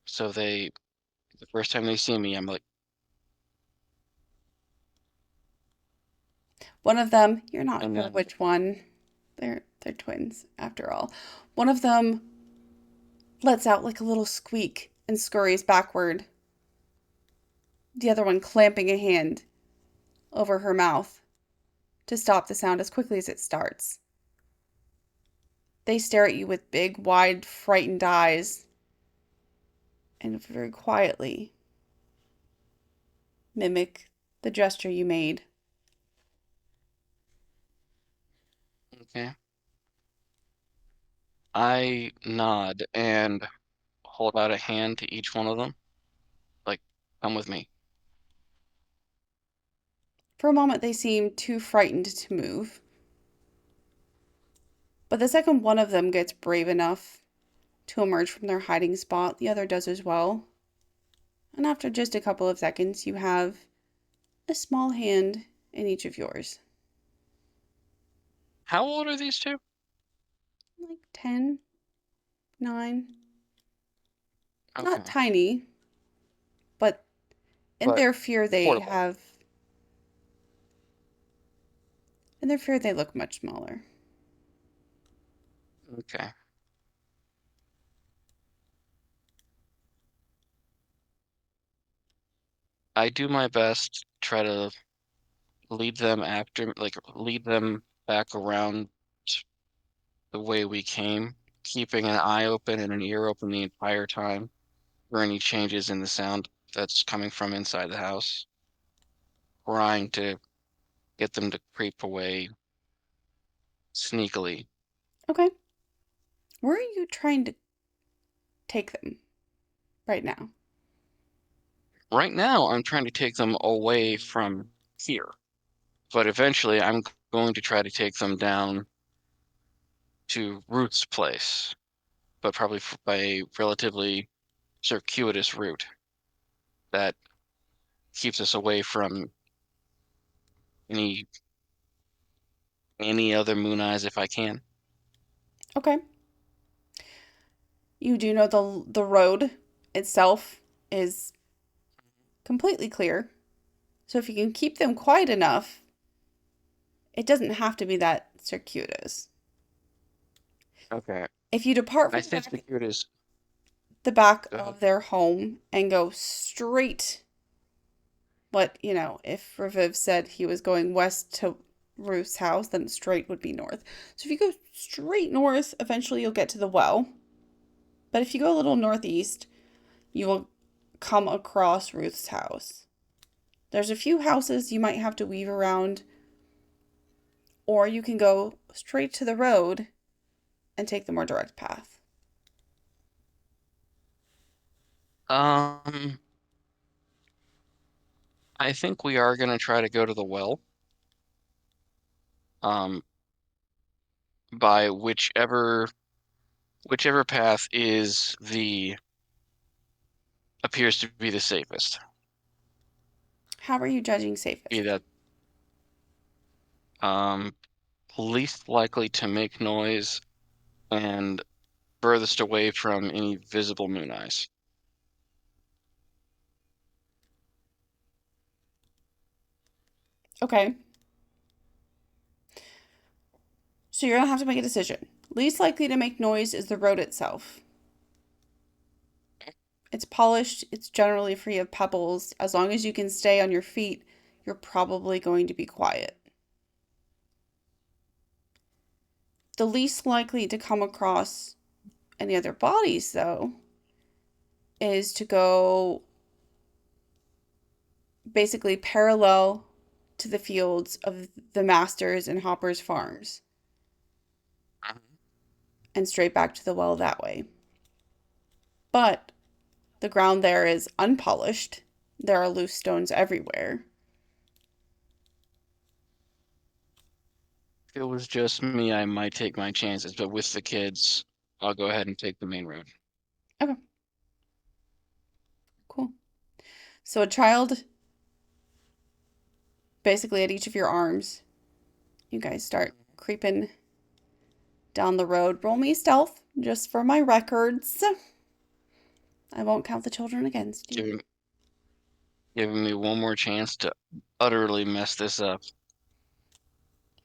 so the first time they see me, I'm like, One of them, you're not and sure then which one. They're twins after all. One of them lets out like a little squeak and scurries backward. The other one clamping a hand over her mouth to stop the sound as quickly as it starts. They stare at you with big, wide, frightened eyes and very quietly mimic the gesture you made. okay. I nod and hold out a hand to each one of them, like, come with me. For a moment, they seem too frightened to move, but the second one of them gets brave enough to emerge from their hiding spot, the other does as well. And after just a couple of seconds, you have a small hand in each of yours. How old are these two? Like 10, 9. Not Okay, tiny, but in but their fear they portable. have in their fear they look much smaller. Okay. I do my best, try to lead them back around the way we came, keeping an eye open and an ear open the entire time for any changes in the sound that's coming from inside the house, trying to get them to creep away sneakily. Okay. Where are you trying to take them right now? Right now, I'm trying to take them away from here, but eventually I'm going to try to take them down to Ruth's place, but probably by a relatively circuitous route that keeps us away from any any other moon eyes if I can. Okay. You do know the road itself is completely clear. So if you can keep them quiet enough, it doesn't have to be that circuitous. Okay. If you depart I from think circuitous. the back Go ahead. of their home and go straight, what, if Raviv said he was going west to Ruth's house, then straight would be north. So if you go straight north, eventually you'll get to the well. But if you go a little northeast, you will come across Ruth's house. There's a few houses you might have to weave around, or you can go straight to the road and take the more direct path. Um, I think we are gonna try to go to the well. Um, by whichever path is the appears to be the safest. How are you judging Be safest? that um least likely to make noise and furthest away from any visible moon eyes. Okay. So you're going to have to make a decision. Least likely to make noise is the road itself. It's polished, it's generally free of pebbles. As long as you can stay on your feet, you're probably going to be quiet. The least likely to come across any other bodies, though, is to go basically parallel to the fields of the Masters and Hopper's farms Mhm. and straight back to the well that way. But the ground there is unpolished. There are loose stones everywhere. If it was just me, I might take my chances, but with the kids, I'll go ahead and take the main road. Okay, cool. So a child basically at each of your arms. You guys start creeping down the road. Roll me stealth, just for my records. I won't count the children against you. giving me one more chance to utterly mess this up.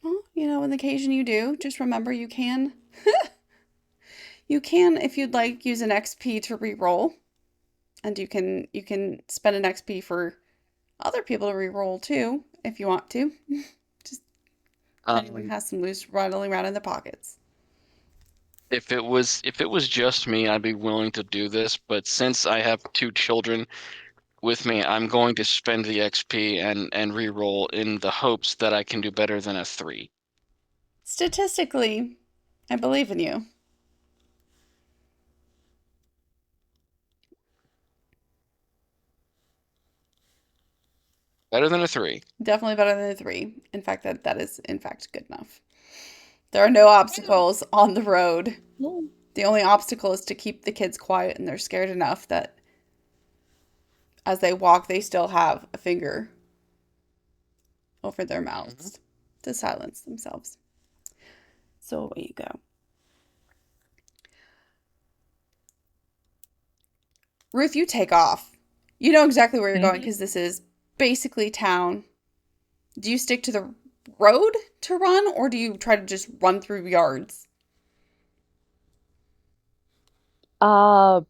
Well, on the occasion you do, just remember you can. You can, if you'd like, use an XP to re-roll, and you can spend an XP for other people to re-roll too, if you want to. Just if anyone Um, has some loose rattling around in their pockets. if it was just me, I'd be willing to do this, but since I have two children with me, I'm going to spend the XP and re-roll in the hopes that I can do better than a 3. Statistically, I believe in you. Better than a 3. Definitely better than a 3. In fact, that is in fact good enough. There are no obstacles on the road. The only obstacle is to keep the kids quiet, and they're scared enough that as they walk, they still have a finger over their mouths to silence themselves. So away you go. Ruth, you take off. You know exactly where you're going because this is basically town. Do you stick to the road to run, or do you try to just run through yards? Uh,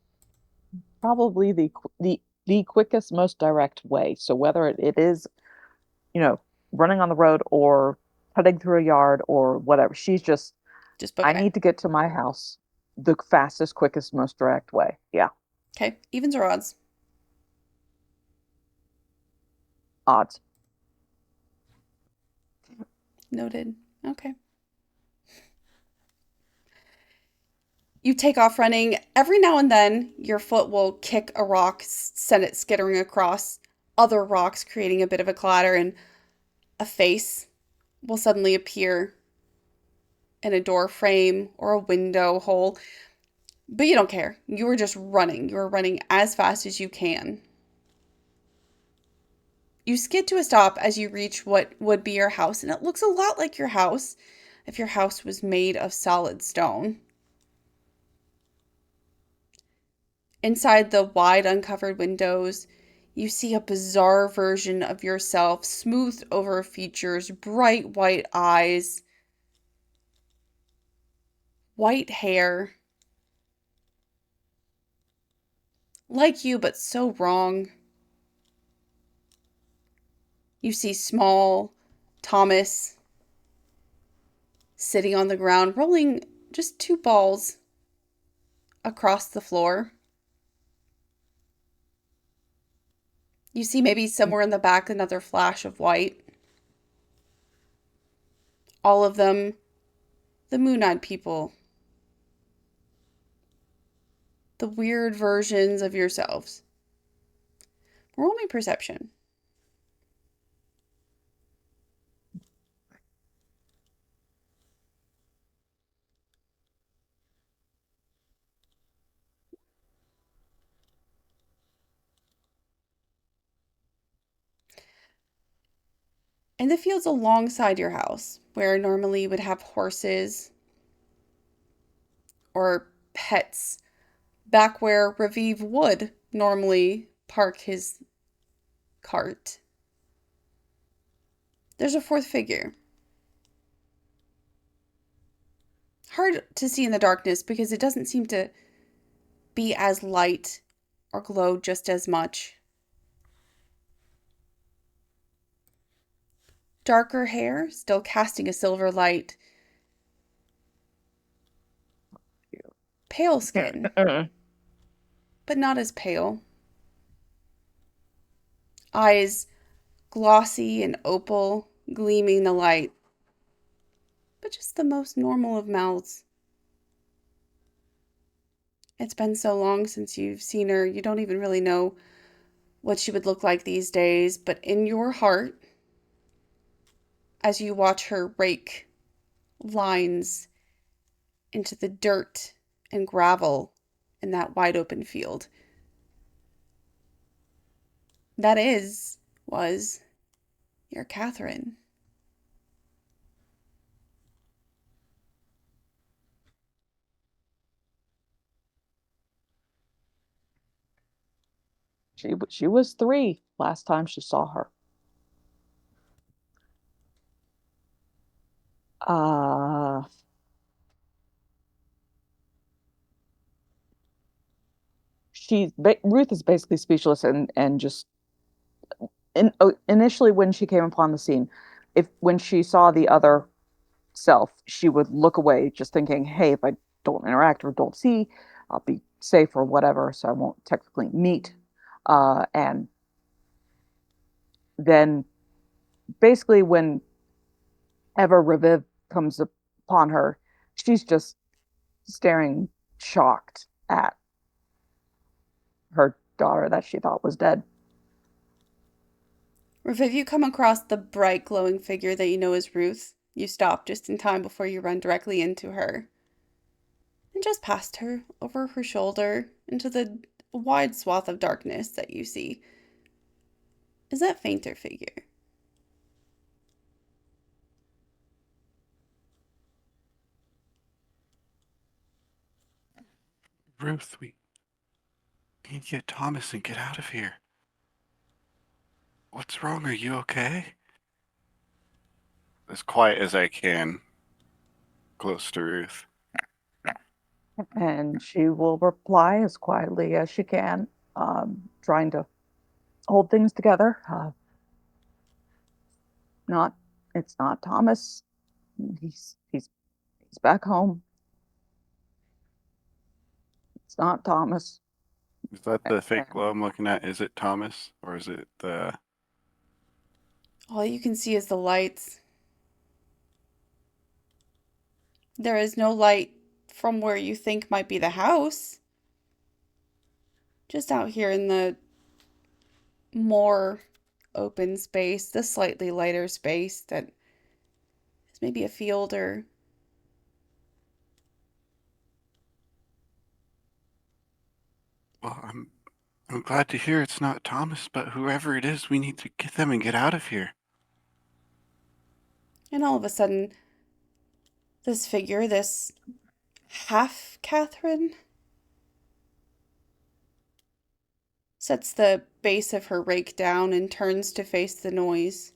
Probably the quickest, most direct way. So whether it is, you know, running on the road or cutting through a yard or whatever, she's just, Just I booking it. need to get to my house the fastest, quickest, most direct way. Yeah, Okay, evens or odds? odds. Noted. Okay. You take off running. Every now and then, your foot will kick a rock, send it skittering across other rocks, creating a bit of a clatter, and a face will suddenly appear in a door frame or a window hole. But you don't care. You were just running. You were running as fast as you can. You skid to a stop as you reach what would be your house, and it looks a lot like your house if your house was made of solid stone. Inside the wide, uncovered windows, you see a bizarre version of yourself, smoothed over features, bright white eyes, white hair. Like you, but so wrong. You see small Thomas sitting on the ground, rolling just 2 balls across the floor. You see maybe somewhere in the back another flash of white. All of them, the moon-eyed people. The weird versions of yourselves. Roll me perception. In the fields alongside your house, where normally you would have horses or pets, back where Raviv would normally park his cart, there's a fourth figure. Hard to see in the darkness because it doesn't seem to be as light or glow just as much. Darker hair, still casting a silver light. Pale skin, but not as pale. Eyes glossy and opal, gleaming the light. But just the most normal of mouths. It's been so long since you've seen her, you don't even really know what she would look like these days. But in your heart, as you watch her rake lines into the dirt and gravel in that wide open field, that was your Catherine. She was 3 last time she saw her. Uh, Ruth is basically speechless and just initially when she came upon the scene, if when she saw the other self, she would look away, just thinking, "Hey, if I don't interact or don't see, I'll be safe or whatever, so I won't technically meet." And then basically, whenever Reviv comes upon her, she's just staring shocked at her daughter that she thought was dead. If you come across the bright, glowing figure that you know is Ruth, you stop just in time before you run directly into her. And just past her, over her shoulder, into the wide swath of darkness that you see, is that fainter figure. Ruth, we need to get Thomas and get out of here. What's wrong? Are you okay? As quiet as I can, close to Ruth. And she will reply as quietly as she can, trying to hold things together. Not, it's not Thomas. He's back home. It's not Thomas. Is that the fake glow And I'm looking at? Is it Thomas? Or is it the... All you can see is the lights. There is no light from where you think might be the house. Just out here in the more open space, the slightly lighter space that is maybe a field or... Well, I'm glad to hear it's not Thomas, but whoever it is, we need to get them and get out of here. And all of a sudden, this figure, this half Catherine, sets the base of her rake down and turns to face the noise.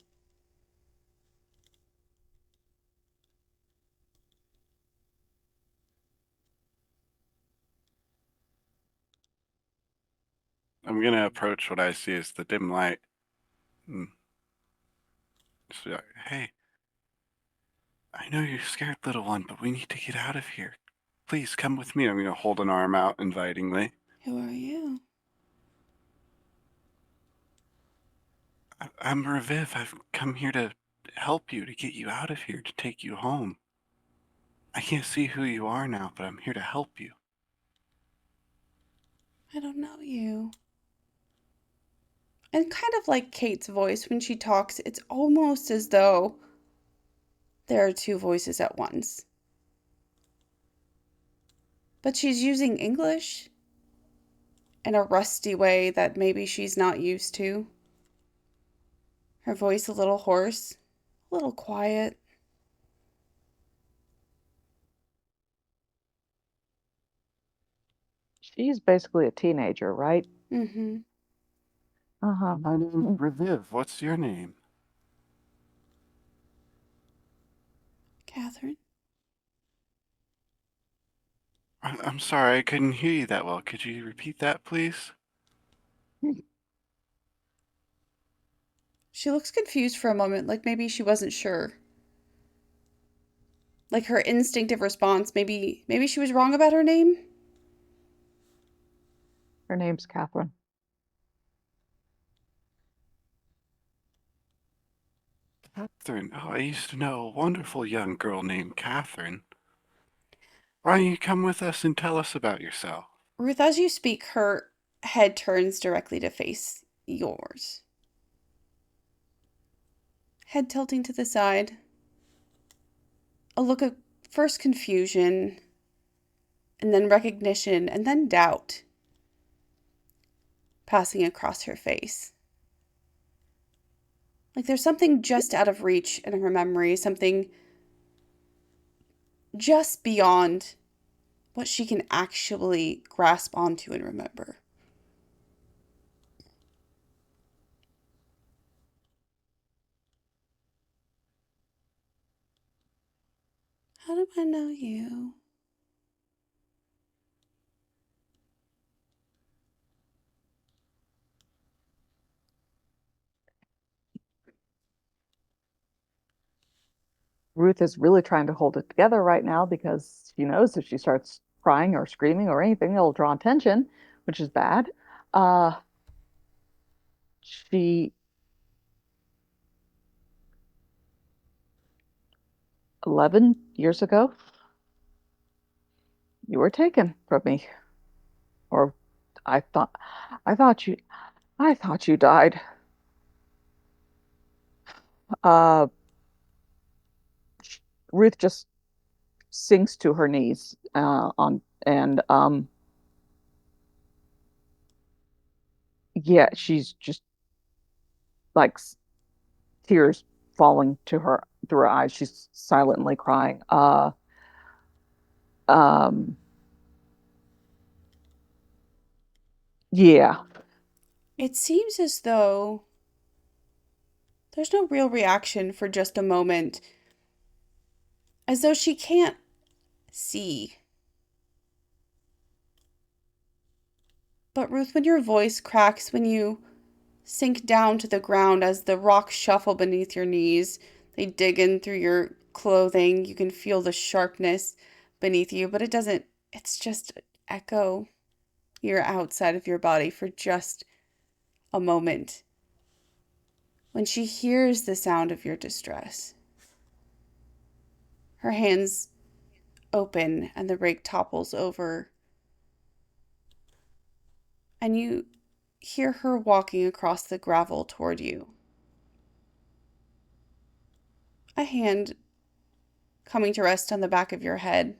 I'm gonna approach what I see as the dim light. And just be like, hey, I know you're scared, little one, but we need to get out of here. Please come with me. I'm gonna hold an arm out invitingly. Who are you? I'm Reviv. I've come here to help you, to get you out of here, to take you home. I can't see who you are now, but I'm here to help you. I don't know you. And kind of like Kate's voice when she talks, it's almost as though there are two voices at once. But she's using English in a rusty way that maybe she's not used to. Her voice a little hoarse, a little quiet. she's basically a teenager, right? Mm-hmm. Uh-huh. My name's Reviv. What's your name? Catherine? I'm sorry, I couldn't hear you that well. Could you repeat that, please? She looks confused for a moment, like maybe she wasn't sure. Like her instinctive response, maybe she was wrong about her name? Her name's Catherine. Catherine. Oh, I used to know a wonderful young girl named Catherine. Why don't you come with us and tell us about yourself? Ruth, as you speak, her head turns directly to face yours. Head tilting to the side. A look of first confusion, and then recognition, and then doubt passing across her face. Like there's something just out of reach in her memory, something just beyond what she can actually grasp onto and remember. I know you. Ruth is really trying to hold it together right now because she knows if she starts crying or screaming or anything, it'll draw attention, which is bad. Uh, she 11 years ago, you were taken from me, or I thought, I thought you, I thought you died. Uh, Ruth just sinks to her knees on and yeah, she's just like tears falling to her through her eyes. She's silently crying. Um, yeah. It seems as though there's no real reaction for just a moment, as though she can't see. But Ruth, when your voice cracks, when you sink down to the ground as the rocks shuffle beneath your knees, they dig in through your clothing, you can feel the sharpness beneath you, but it's just echo. You're outside of your body for just a moment. When she hears the sound of your distress, her hands open and the rake topples over, and you hear her walking across the gravel toward you. A hand coming to rest on the back of your head.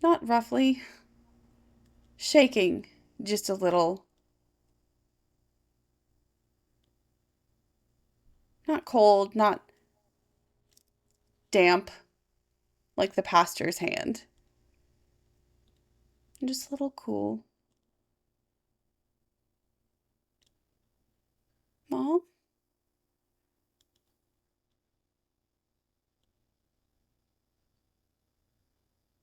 Not roughly, shaking just a little. Not cold, not damp like the pastor's hand. Just a little cool. Mom?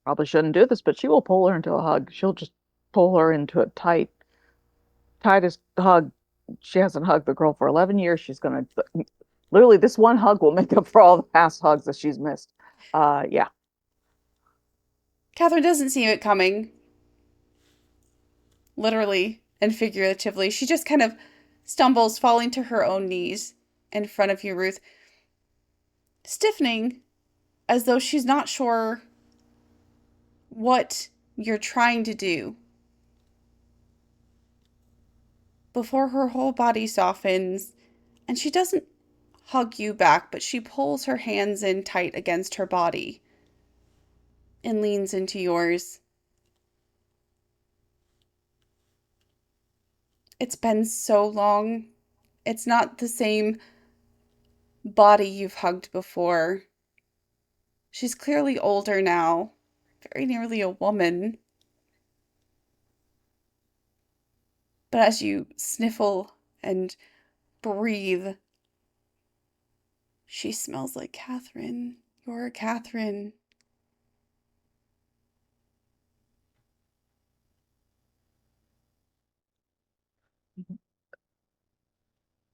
Probably shouldn't do this, but she will pull her into a hug. She'll just pull her into a tightest hug. She hasn't hugged the girl for 11 years. She's gonna literally this one hug will make up for all the past hugs that she's missed. Yeah. Catherine doesn't see it coming. Literally and figuratively. She just kind of stumbles, falling to her own knees in front of you, Ruth, stiffening as though she's not sure what you're trying to do. Before her whole body softens, and she doesn't hug you back, but she pulls her hands in tight against her body and leans into yours. It's been so long. It's not the same body you've hugged before. She's clearly older now, very nearly a woman. But as you sniffle and breathe, she smells like Catherine. You're Catherine.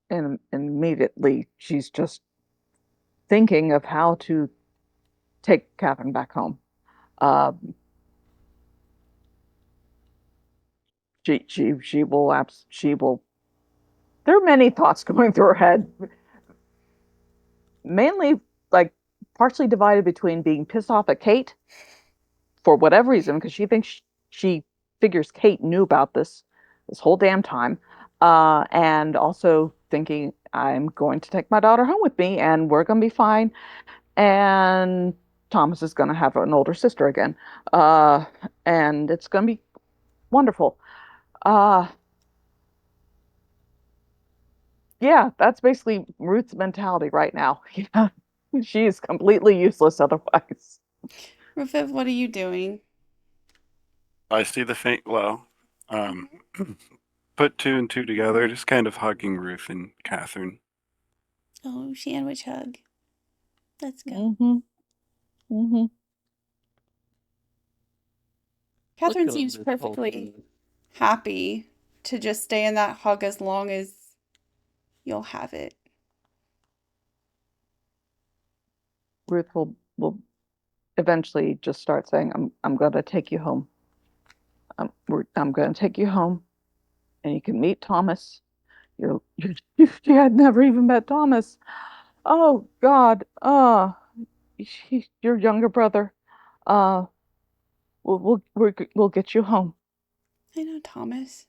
And immediately she's just thinking of how to take Catherine back home. Um, she will. There are many thoughts going through her head, mainly like partially divided between being pissed off at Kate for whatever reason because she thinks she figures Kate knew about this whole damn time, and also thinking I'm going to take my daughter home with me and we're gonna be fine, and Thomas is gonna have an older sister again, and it's gonna be wonderful. Uh, yeah, that's basically Ruth's mentality right now. Yeah, she is completely useless otherwise. Raviv, what are you doing? I see the faint glow. Put two and two together, just kind of hugging Ruth and Catherine. Oh, sandwich hug. Let's go. Mm-hmm. Mm-hmm. Catherine Look at seems this perfectly whole- happy to just stay in that hug as long as you'll have it. Ruth will eventually just start saying, I'm gonna take you home. I'm gonna take you home, and you can meet Thomas. She had never even met Thomas. Oh God. He's your younger brother. Uh, we'll get you home. I know, Thomas.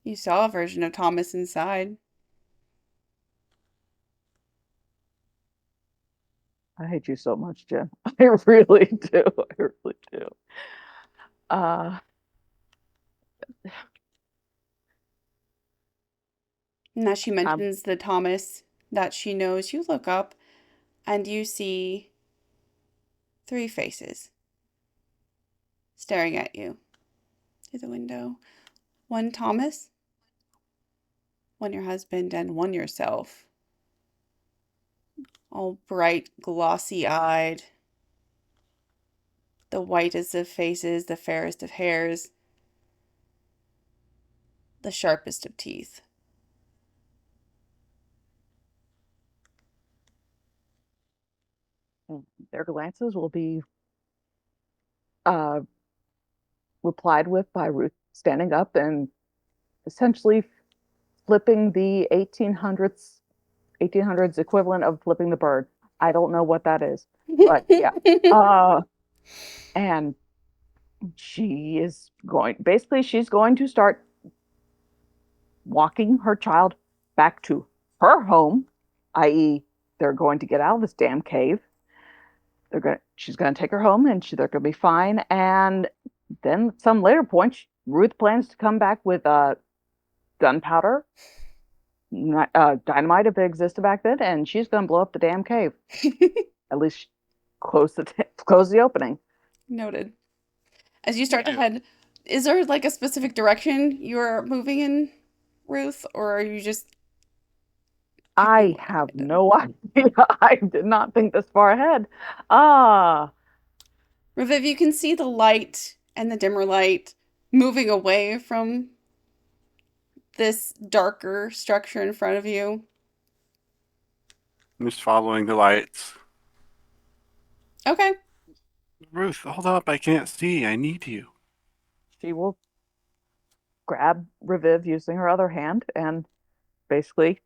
You saw a version of Thomas inside. I hate you so much, Jen. I really do. I really do. Uh, And as she I'm mentions the Thomas that she knows, you look up and you see three faces staring at you through the window. One Thomas, one your husband, and one yourself. All bright, glossy eyed, the whitest of faces, the fairest of hairs, the sharpest of teeth. their glances will be uh replied with by Ruth standing up and essentially flipping the 1800s equivalent of flipping the bird. I don't know what that is, but yeah. Uh, and she's going to start walking her child back to her home, i.e., they're going to get out of this damn cave. She's going to take her home, and they're going to be fine. And then at some later point, Ruth plans to come back with gunpowder, dynamite if it existed back then, and she's going to blow up the damn cave. At least close the opening. Noted. As you start to head, is there like a specific direction you're moving in, Ruth, or are you just picking I one have random? no idea. I did not think this far ahead. Ah, Reviv, you can see the light and the dimmer light moving away from this darker structure in front of you. I'm just following the lights. Okay. Ruth, hold up. I can't see. I need you. she will grab Reviv using her other hand and basically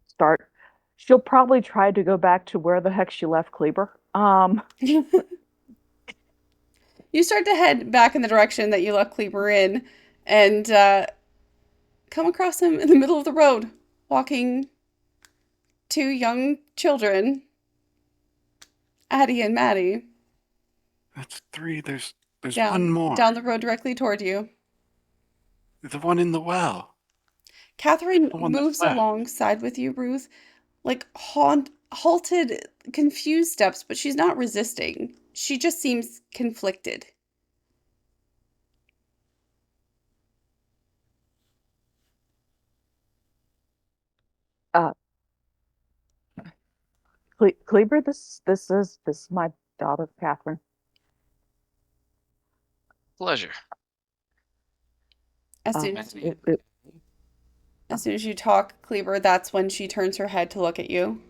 start. She'll probably try to go back to where the heck she left Kleber. You start to head back in the direction that you left Kleber in and come across him in the middle of the road, walking two young children, Addie and Maddie, That's three. There's one down more. down the road directly toward you. The one in the well. Catherine The one that's moves left. alongside with you, Ruth, like halted, confused steps, but she's not resisting. She just seems conflicted. uh, Kleber, this is my daughter, Catherine. Pleasure. As Uh, soon as it, it, as soon as you talk, Kleber, that's when she turns her head to look at you.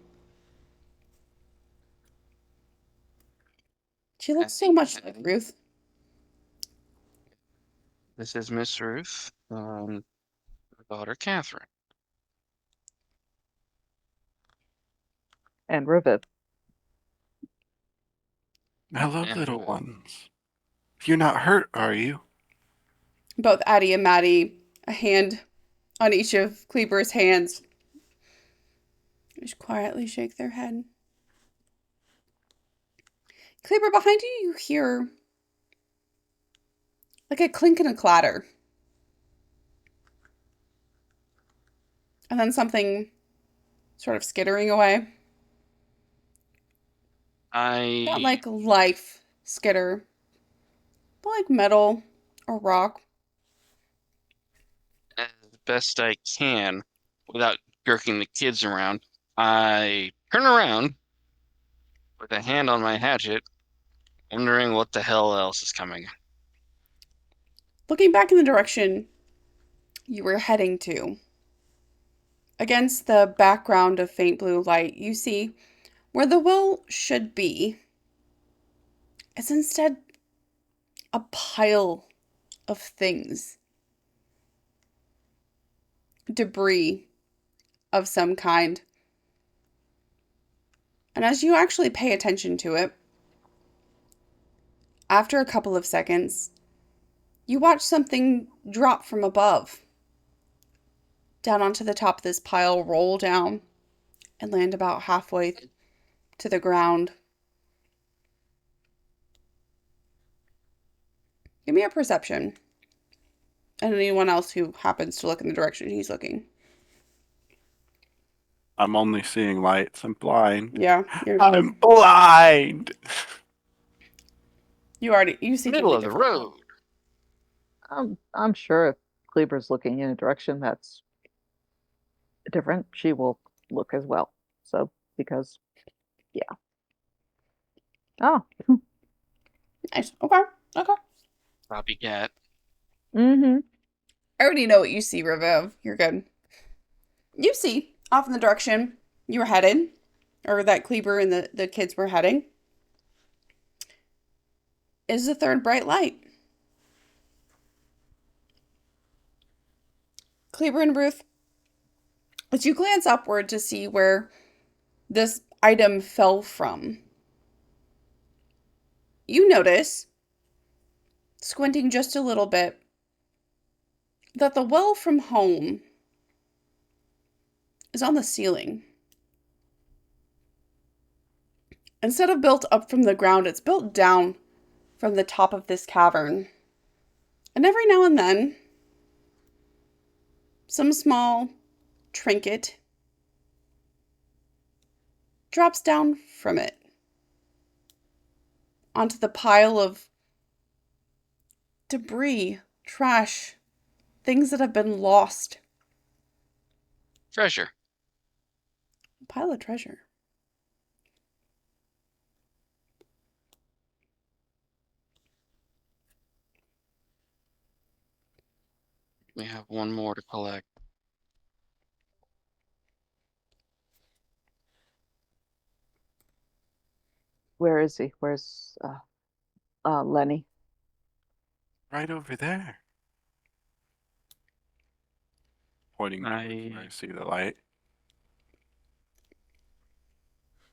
She looks so much like Ruth. This is Miss Ruth, her daughter Catherine. and Reviv. Hello, And little ones. You're not hurt, are you? Both Addie and Maddie, a hand on each of Kleber's hands, just quietly shake their head. Kleber, behind you, you hear like a clink and a clatter. And then something sort of skittering away. Not I like life skitter, but like metal or rock. as best I can without jerking the kids around. I turn around with a hand on my hatchet, wondering what the hell else is coming. Looking back in the direction you were heading to, against the background of faint blue light, you see where the well should be is instead a pile of things, debris of some kind. And as you actually pay attention to it, after a couple of seconds, you watch something drop from above down onto the top of this pile, roll down, and land about halfway to the ground. Give me a perception. And anyone else who happens to look in the direction he's looking. I'm only seeing lights. I'm blind. Yeah, I'm blind. you see Middle something of the different. road. I'm sure if Kleber's looking in a direction that's different, she will look as well. So, because, yeah. Oh. Nice. Okay. Okay. Copycat. Mm-hmm. I already know what you see, Reviv. You're good. You see, off in the direction you were headed, or that Kleber and the kids were heading, is the third bright light. Kleber and Ruth, as you glance upward to see where this item fell from, you notice, squinting just a little bit, that the well from home is on the ceiling. Instead of built up from the ground, it's built down from the top of this cavern. And every now and then, some small trinket drops down from it onto the pile of debris, trash, things that have been lost. Treasure. A pile of treasure. We have one more to collect. Where is he? Where's Lenny? Right over there. Pointing towards where I see the light.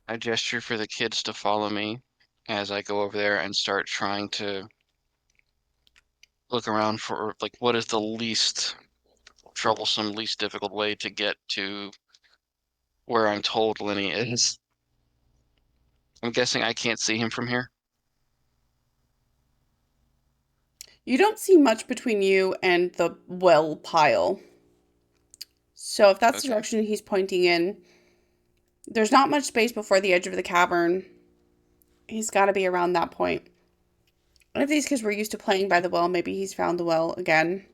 I gesture for the kids to follow me as I go over there and start trying to look around for, like, what is the least troublesome, least difficult way to get to where I'm told Lenny is. I'm guessing I can't see him from here. You don't see much between you and the well pile. So if that's the Okay. direction he's pointing in, there's not much space before the edge of the cavern. He's got to be around that point. And if these kids were used to playing by the well, maybe he's found the well again.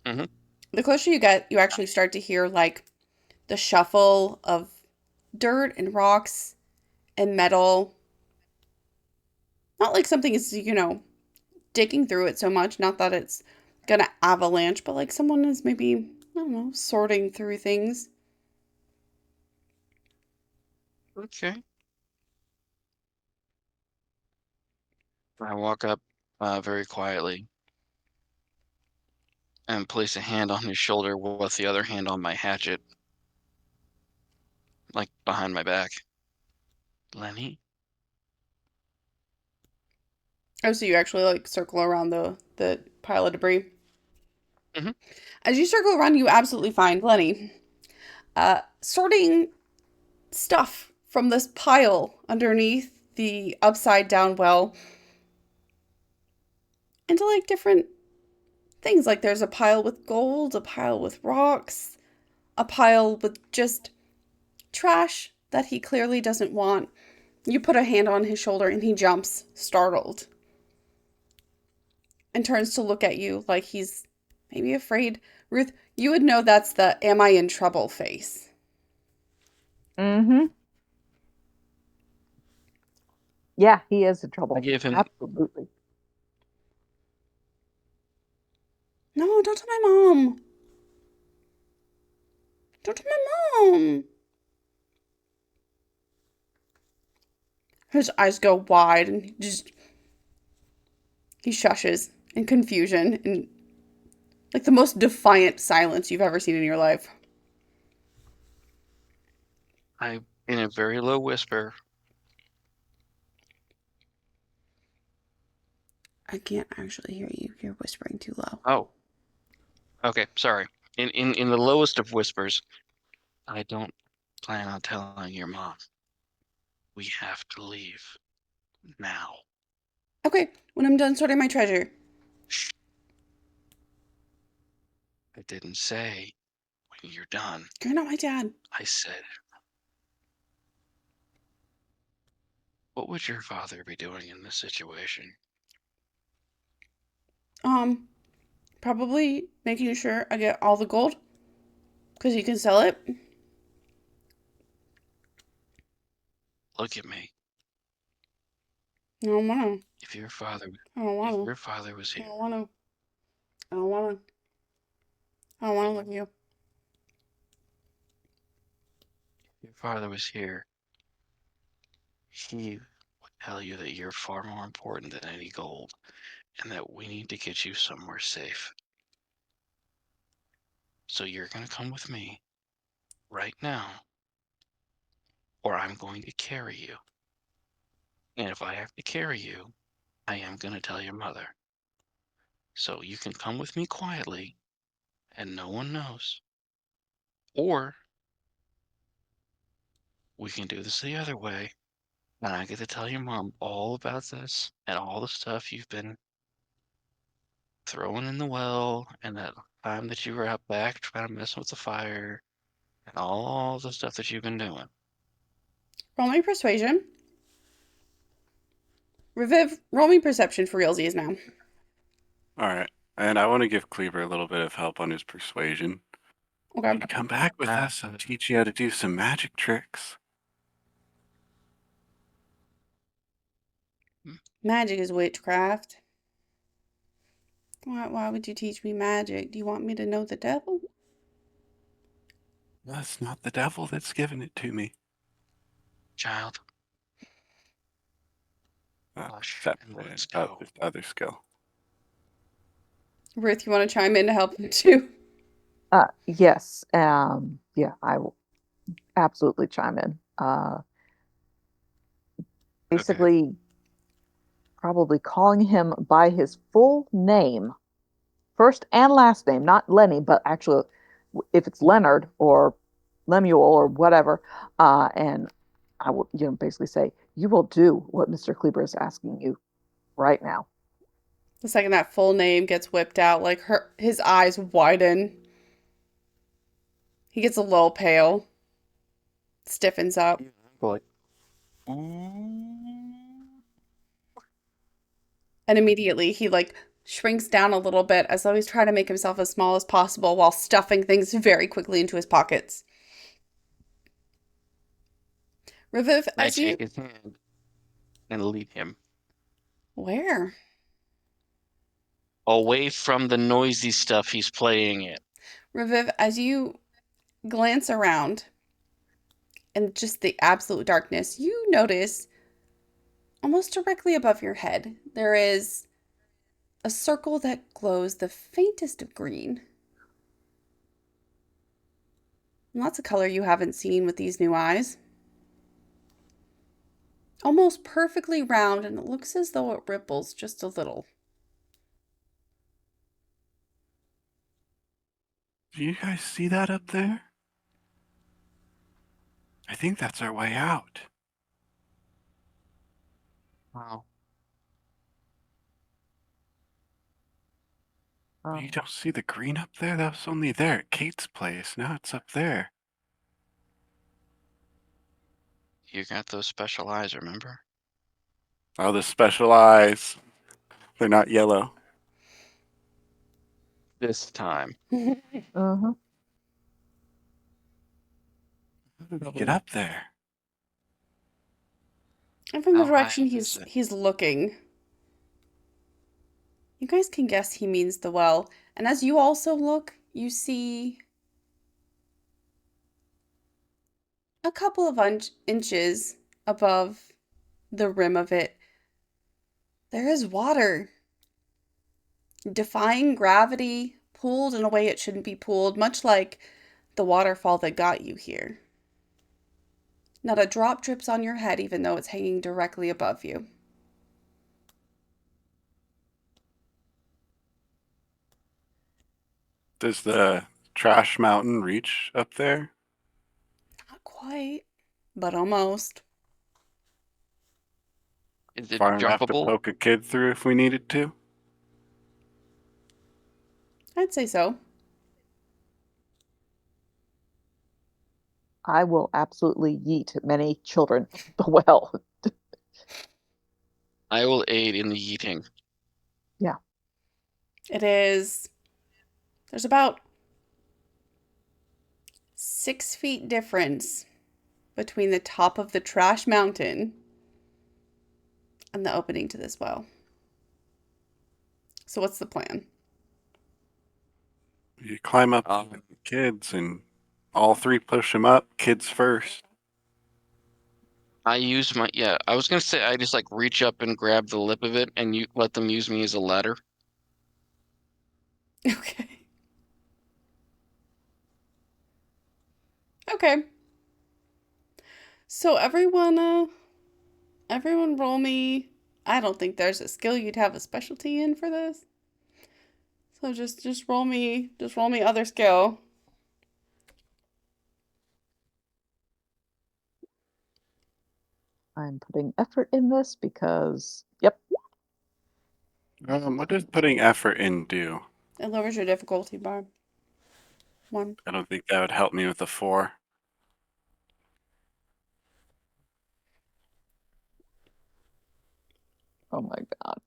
Mm-hmm. The closer you get, you actually start to hear like the shuffle of dirt and rocks and metal. Not like something is, digging through it so much. Not that it's gonna avalanche, but like someone is maybe, I don't know, sorting through things. Okay. I walk up very quietly and place a hand on his shoulder with the other hand on my hatchet, like behind my back. Lenny? Oh, so you actually like circle around the pile of debris. Mm-hmm. As you circle around, you absolutely find Lenny sorting stuff from this pile underneath the upside down well into like different things. Like there's a pile with gold, a pile with rocks, a pile with just trash that he clearly doesn't want. You put a hand on his shoulder and he jumps, startled. and turns to look at you like he's maybe afraid. Ruth, you would know that's the am I in trouble face. Mm-hmm. Yeah, he is in trouble. I give him. Absolutely. No, don't tell my mom. Don't tell my mom. His eyes go wide and he shushes in confusion and like the most defiant silence you've ever seen in your life. In a very low whisper, I can't actually hear you. You're whispering too low. oh, okay, sorry. In the lowest of whispers, I don't plan on telling your mom. We have to leave now. Okay, when I'm done sorting my treasure. I didn't say when you're done. You're not my dad. I said, what would your father be doing in this situation? Probably making sure I get all the gold because he can sell it. Look at me. I don't want to. If your father, I don't want if to. your father was I here, don't want to. I don't want to. I don't want to look at you. if your father was here, he would tell you that you're far more important than any gold, and that we need to get you somewhere safe. So you're gonna come with me right now, or I'm going to carry you. And if I have to carry you, I am gonna tell your mother. So you can come with me quietly, and no one knows. Or we can do this the other way, and I get to tell your mom all about this and all the stuff you've been throwing in the well, and that time that you were out back trying to mess with the fire, and all the stuff that you've been doing. Roll me persuasion. Reviv, roll me perception for realsies now. All right. And I want to give Cleaver a little bit of help on his persuasion. Okay. Come back with us. I'll teach you how to do some magic tricks. Magic is witchcraft. Why would you teach me magic? Do you want me to know the devil? That's not the devil that's given it to me. Child, hush, Except and let's for go. this other skill. Ruth, you want to chime in to help him too? Yes. Yeah, I will absolutely chime in. Basically, probably calling him by his full name, first and last name, not Lenny, but actually, if it's Leonard or Lemuel or whatever, and I will, basically say, you will do what Mr. Kleber is asking you right now. The second that full name gets whipped out, like his eyes widen. He gets a little pale, stiffens up, Like, and immediately he like shrinks down a little bit as though he's trying to make himself as small as possible while stuffing things very quickly into his pockets. Reviv, I as you take his hand and lead him where? away from the noisy stuff he's playing in. Reviv, as you glance around in just the absolute darkness, you notice almost directly above your head there is a circle that glows the faintest of green. And that's a color you haven't seen with these new eyes. Almost perfectly round, and it looks as though it ripples just a little. Do you guys see that up there? I think that's our way out. Wow. You don't see the green up there? That was only there at Kate's place. Now it's up there. You got those special eyes, remember? Oh, the special eyes. They're not yellow. this time. Uh-huh. Get up there. And from the How high direction is it? he's looking, you guys can guess he means the well. And as you also look, you see a couple of inches above the rim of it. There is water, defying gravity, pooled in a way it shouldn't be pooled, much like the waterfall that got you here. Not a drop drips on your head, even though it's hanging directly above you. Does the trash mountain reach up there? Not quite, but almost. Is it Far enough to jumpable? poke a kid through if we needed to? I'd say so. I will absolutely yeet many children the well. I will aid in the yeeting. Yeah. It is. There's about 6 feet difference between the top of the trash mountain and the opening to this well. So what's the plan? You climb up Um, with the kids and all three push them up, kids first. I use my I was gonna say I just like reach up and grab the lip of it and you let them use me as a ladder. Okay. Okay. So everyone roll me. I don't think there's a skill you'd have a specialty in for this. So just roll me other skill. I'm putting effort in this because, yep, What does putting effort in do? It lowers your difficulty bar. 1. I don't think that would help me with a 4. oh my God.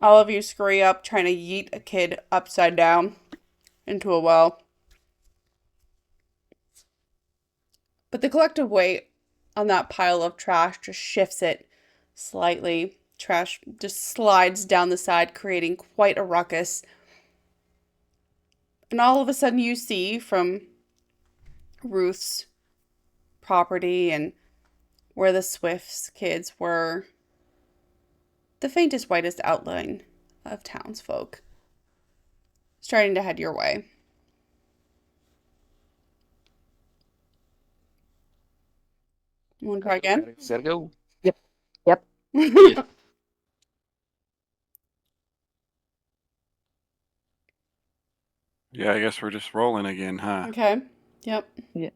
All of you scurry up trying to yeet a kid upside down into a well. But the collective weight on that pile of trash just shifts it slightly. Trash just slides down the side, creating quite a ruckus. And all of a sudden, you see from Ruth's property and where the Swifts kids were the faintest, whitest outline of townsfolk starting to head your way. You want to try again? Gotta go. Yep. Yep. Yeah. Yeah, I guess we're just rolling again, huh? Okay. Yep. Yeah.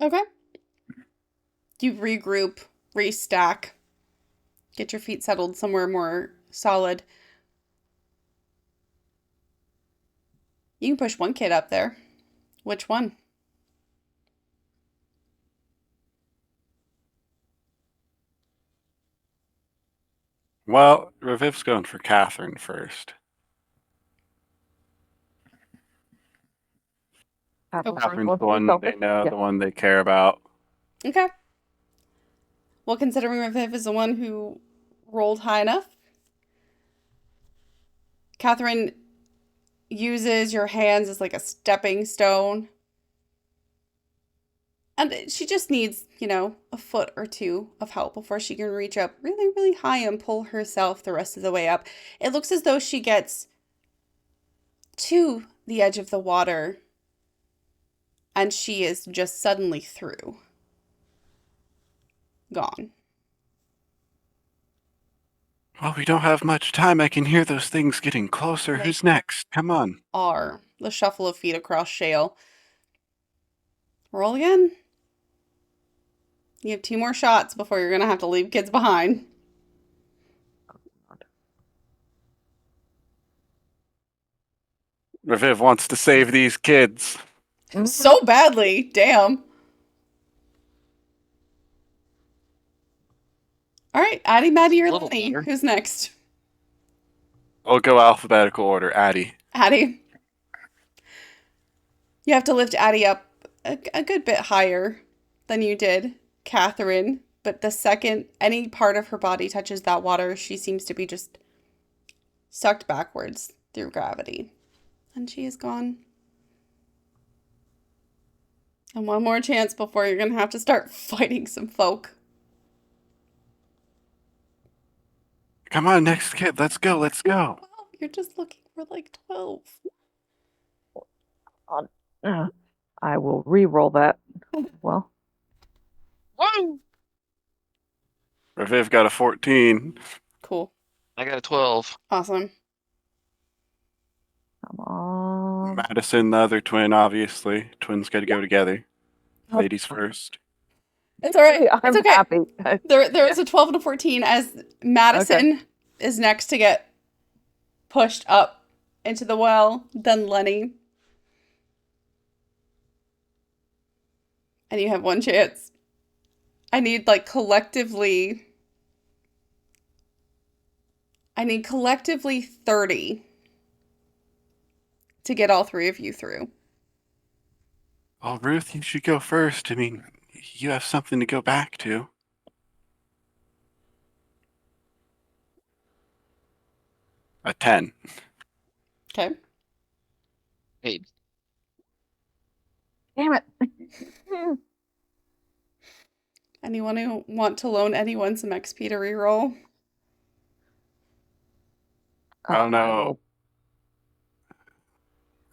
Okay. You regroup, restack, get your feet settled somewhere more solid. You can push one kid up there. Which one? Well, Reviv's going for Catherine first. Catherine's the one they know, Yeah. the one they care about. Okay. Well, considering Reviv is the one who rolled high enough, Catherine uses your hands as like a stepping stone. And she just needs, a foot or two of help before she can reach up really, really high and pull herself the rest of the way up. It looks as though she gets to the edge of the water and she is just suddenly through. Gone. Well, we don't have much time. I can hear those things getting closer. Who's next? Come on. Are the shuffle of feet across shale. Roll again. You have 2 more shots before you're going to have to leave kids behind. Reviv wants to save these kids. So badly. Damn. All right, Addie, Maddie, A or little Lenny. better. Who's next? I'll go alphabetical order. Addie. Addie. You have to lift Addie up a good bit higher than you did Catherine. But the second any part of her body touches that water, she seems to be just sucked backwards through gravity. And she is gone. And one more chance before you're going to have to start fighting some folk. Come on, next kid. Let's go. Let's go. Well, you're just looking for like 12. I will re-roll that. Well, Whoa! Reviv got a 14. Cool. I got a 12. Awesome. come on. Madison, the other twin, obviously. Twins got to go together. Oh. Ladies first. It's all right. I'm It's okay. happy. There's a 12 and a 14 as Madison is next to get pushed up into the well, then Lenny. And you have one chance. I need collectively 30 to get all three of you through. Oh, Ruth, you should go first. I mean, you have something to go back to. A 10. Okay. Hey, Damn it. Anyone who want to loan anyone some XP to reroll? I don't know.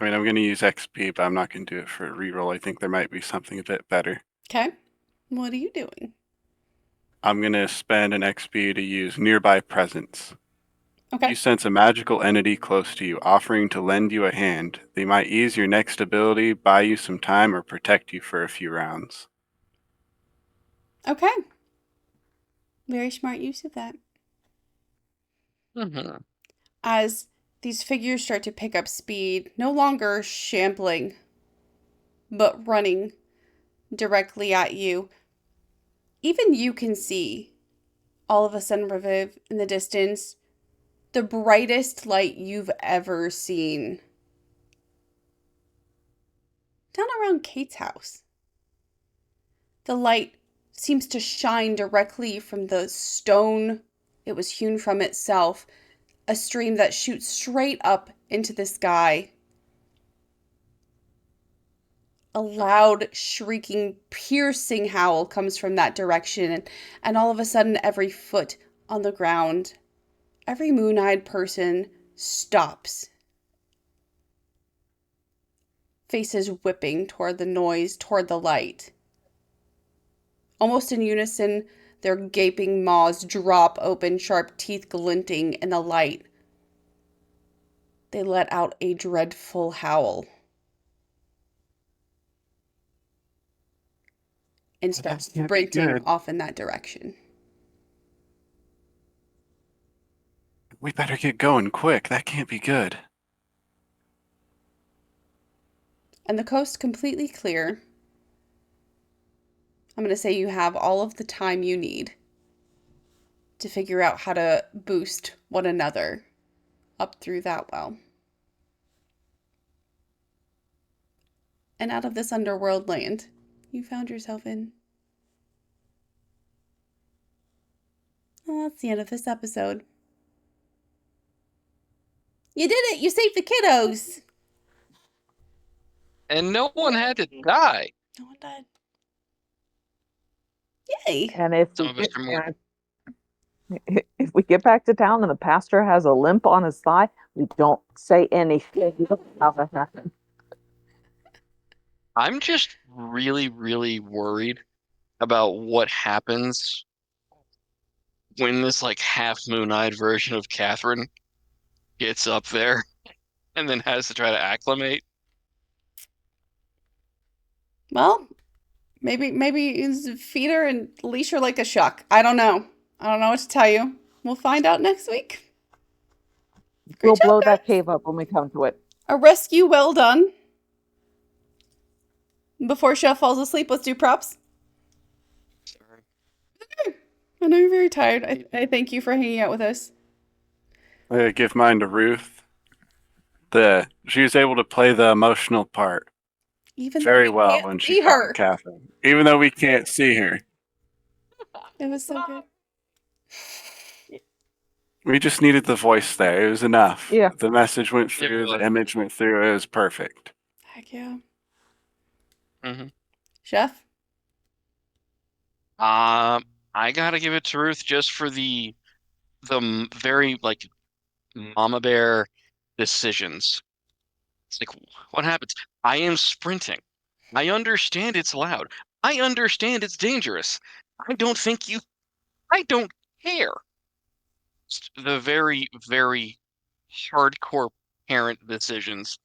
I mean, I'm going to use XP, but I'm not going to do it for a reroll. I think there might be something a bit better. Okay. What are you doing? I'm going to spend an XP to use Nearby Presence. Okay. You sense a magical entity close to you, offering to lend you a hand. They might ease your next ability, buy you some time, or protect you for a few rounds. Okay. Very smart use of that. mhm. As these figures start to pick up speed, no longer shambling, but running directly at you, even you can see, all of a sudden, Reviv, in the distance, the brightest light you've ever seen. Down around Kate's house. The light seems to shine directly from the stone it was hewn from itself, a stream that shoots straight up into the sky. A loud, shrieking, piercing howl comes from that direction, and all of a sudden, every foot on the ground, every moon-eyed person stops. Faces whipping toward the noise, toward the light. Almost in unison, their gaping maws drop open, sharp teeth glinting in the light. They let out a dreadful howl and start That can't be sprinting good. off in that direction. We better get going quick. That can't be good. And the coast completely clear. I'm going to say you have all of the time you need to figure out how to boost one another up through that well. And out of this underworld land you found yourself in. Well, that's the end of this episode. You did it! You saved the kiddos! And no one had to die. No one died. Yay! And if Some we of us get, are more. if we get back to town and the pastor has a limp on his thigh, we don't say anything about that happened. I'm just really, really worried about what happens when this half moon-eyed version of Catherine gets up there and then has to try to acclimate. Well, maybe feed her and leash her like a shuck. I don't know. I don't know what to tell you. We'll find out next week. Great We'll job, blow that guys. cave up when we come to it. A rescue well done. Before Chef falls asleep, let's do props. Sorry. I know you're very tired. I thank you for hanging out with us. I give mine to Ruth. She was able to play the emotional part Even though very we well can't when she see found her. Catherine, even though we can't see her. It was so good. We just needed the voice there. It was enough. Yeah. The message went It through, was. the image went through. It was perfect. Heck yeah. Hmm. Chef? I gotta give it to Ruth just for the very like mama bear decisions. It's like, what happens? I am sprinting. I understand it's loud. I understand it's dangerous. I don't think you. I don't care. The very, very hardcore parent decisions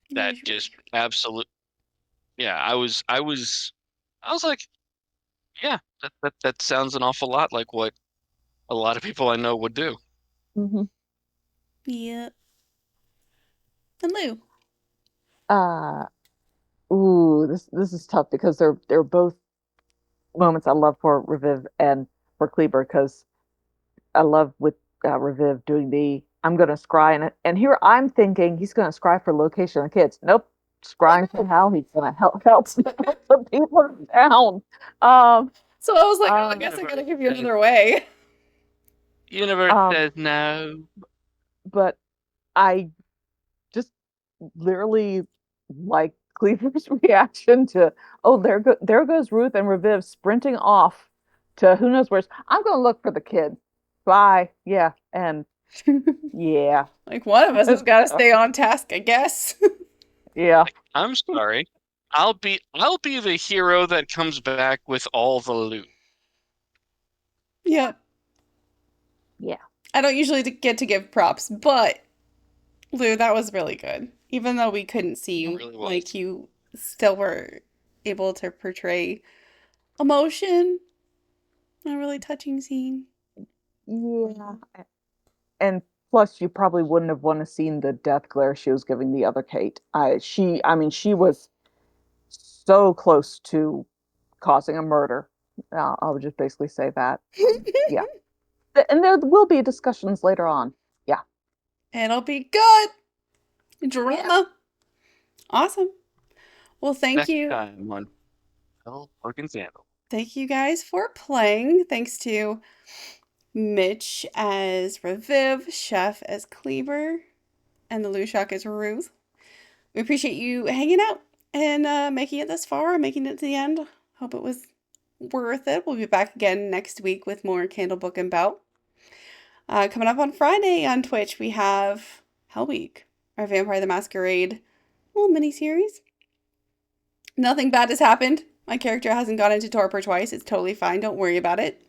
Yeah, that you were just absolute. Yeah, I was like, yeah, that sounds an awful lot like what a lot of people I know would do. Hmm. Yeah. And Lou. Uh, ooh, this is tough because they're both moments I love for Reviv and for Kleber because I love with Reviv doing the I'm gonna scry and here I'm thinking he's gonna scry for location of the kids. Nope, scrying for how he's gonna help the people in town. Um, So I was like, oh, I um, guess I gotta Universe give you says, another way. universe um, says no. but I just literally like Cleaver's reaction to oh there goes Ruth and Reviv sprinting off to who knows where. I'm gonna look for the kids. Bye. Yeah, and yeah. Like, one of us has got to stay on task, I guess. Yeah. I'm sorry. I'll be the hero that comes back with all the loot. Yep. Yeah. I don't usually get to give props, but Lou, that was really good. Even though we couldn't see It you, really like was. you still were able to portray emotion. A really touching scene. Yeah. And plus you probably wouldn't have want to seen the death glare she was giving the other Kate. I mean she was so close to causing a murder. I would just basically say that. Yeah. And there will be discussions later on. Yeah. It'll be good. Yeah. Drama. Awesome. Well, thank Next you. time on Hell Fucking Sandal. Thank you guys for playing. Thanks to Mitch as Reviv, Chef as Kleber, and the Lushak as Ruth. We appreciate you hanging out and making it this far, making it to the end. Hope it was worth it. We'll be back again next week with more Candlebook and Bout. Coming up on Friday on Twitch, we have Hell Week, our Vampire the Masquerade little mini series. Nothing bad has happened. My character hasn't gone into torpor twice. It's totally fine. Don't worry about it.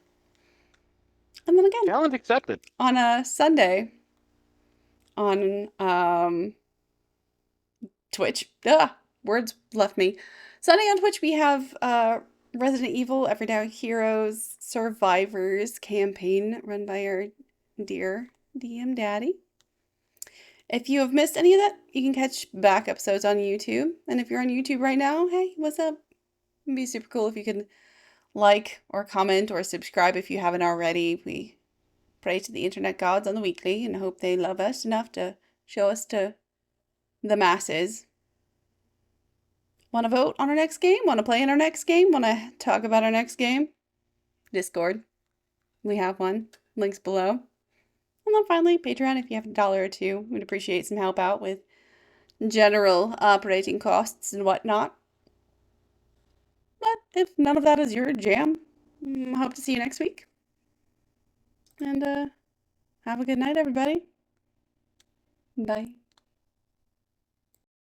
And then again, Challenge accepted. on a Sunday on Twitch. Words left me. Sunday on Twitch, we have Resident Evil Everyday Heroes Survivors campaign run by our dear DM Daddy. If you have missed any of that, you can catch back episodes on YouTube. And if you're on YouTube right now, hey, what's up? It'd be super cool if you can like or comment or subscribe if you haven't already. We pray to the internet gods on the weekly and hope they love us enough to show us to the masses. Want to vote on our next game? Want to play in our next game? Want to talk about our next game? Discord. We have one. Links below. And then finally, Patreon if you have $1 or two. We'd appreciate some help out with general operating costs and whatnot. But if none of that is your jam, hope to see you next week. And have a good night, everybody. Bye.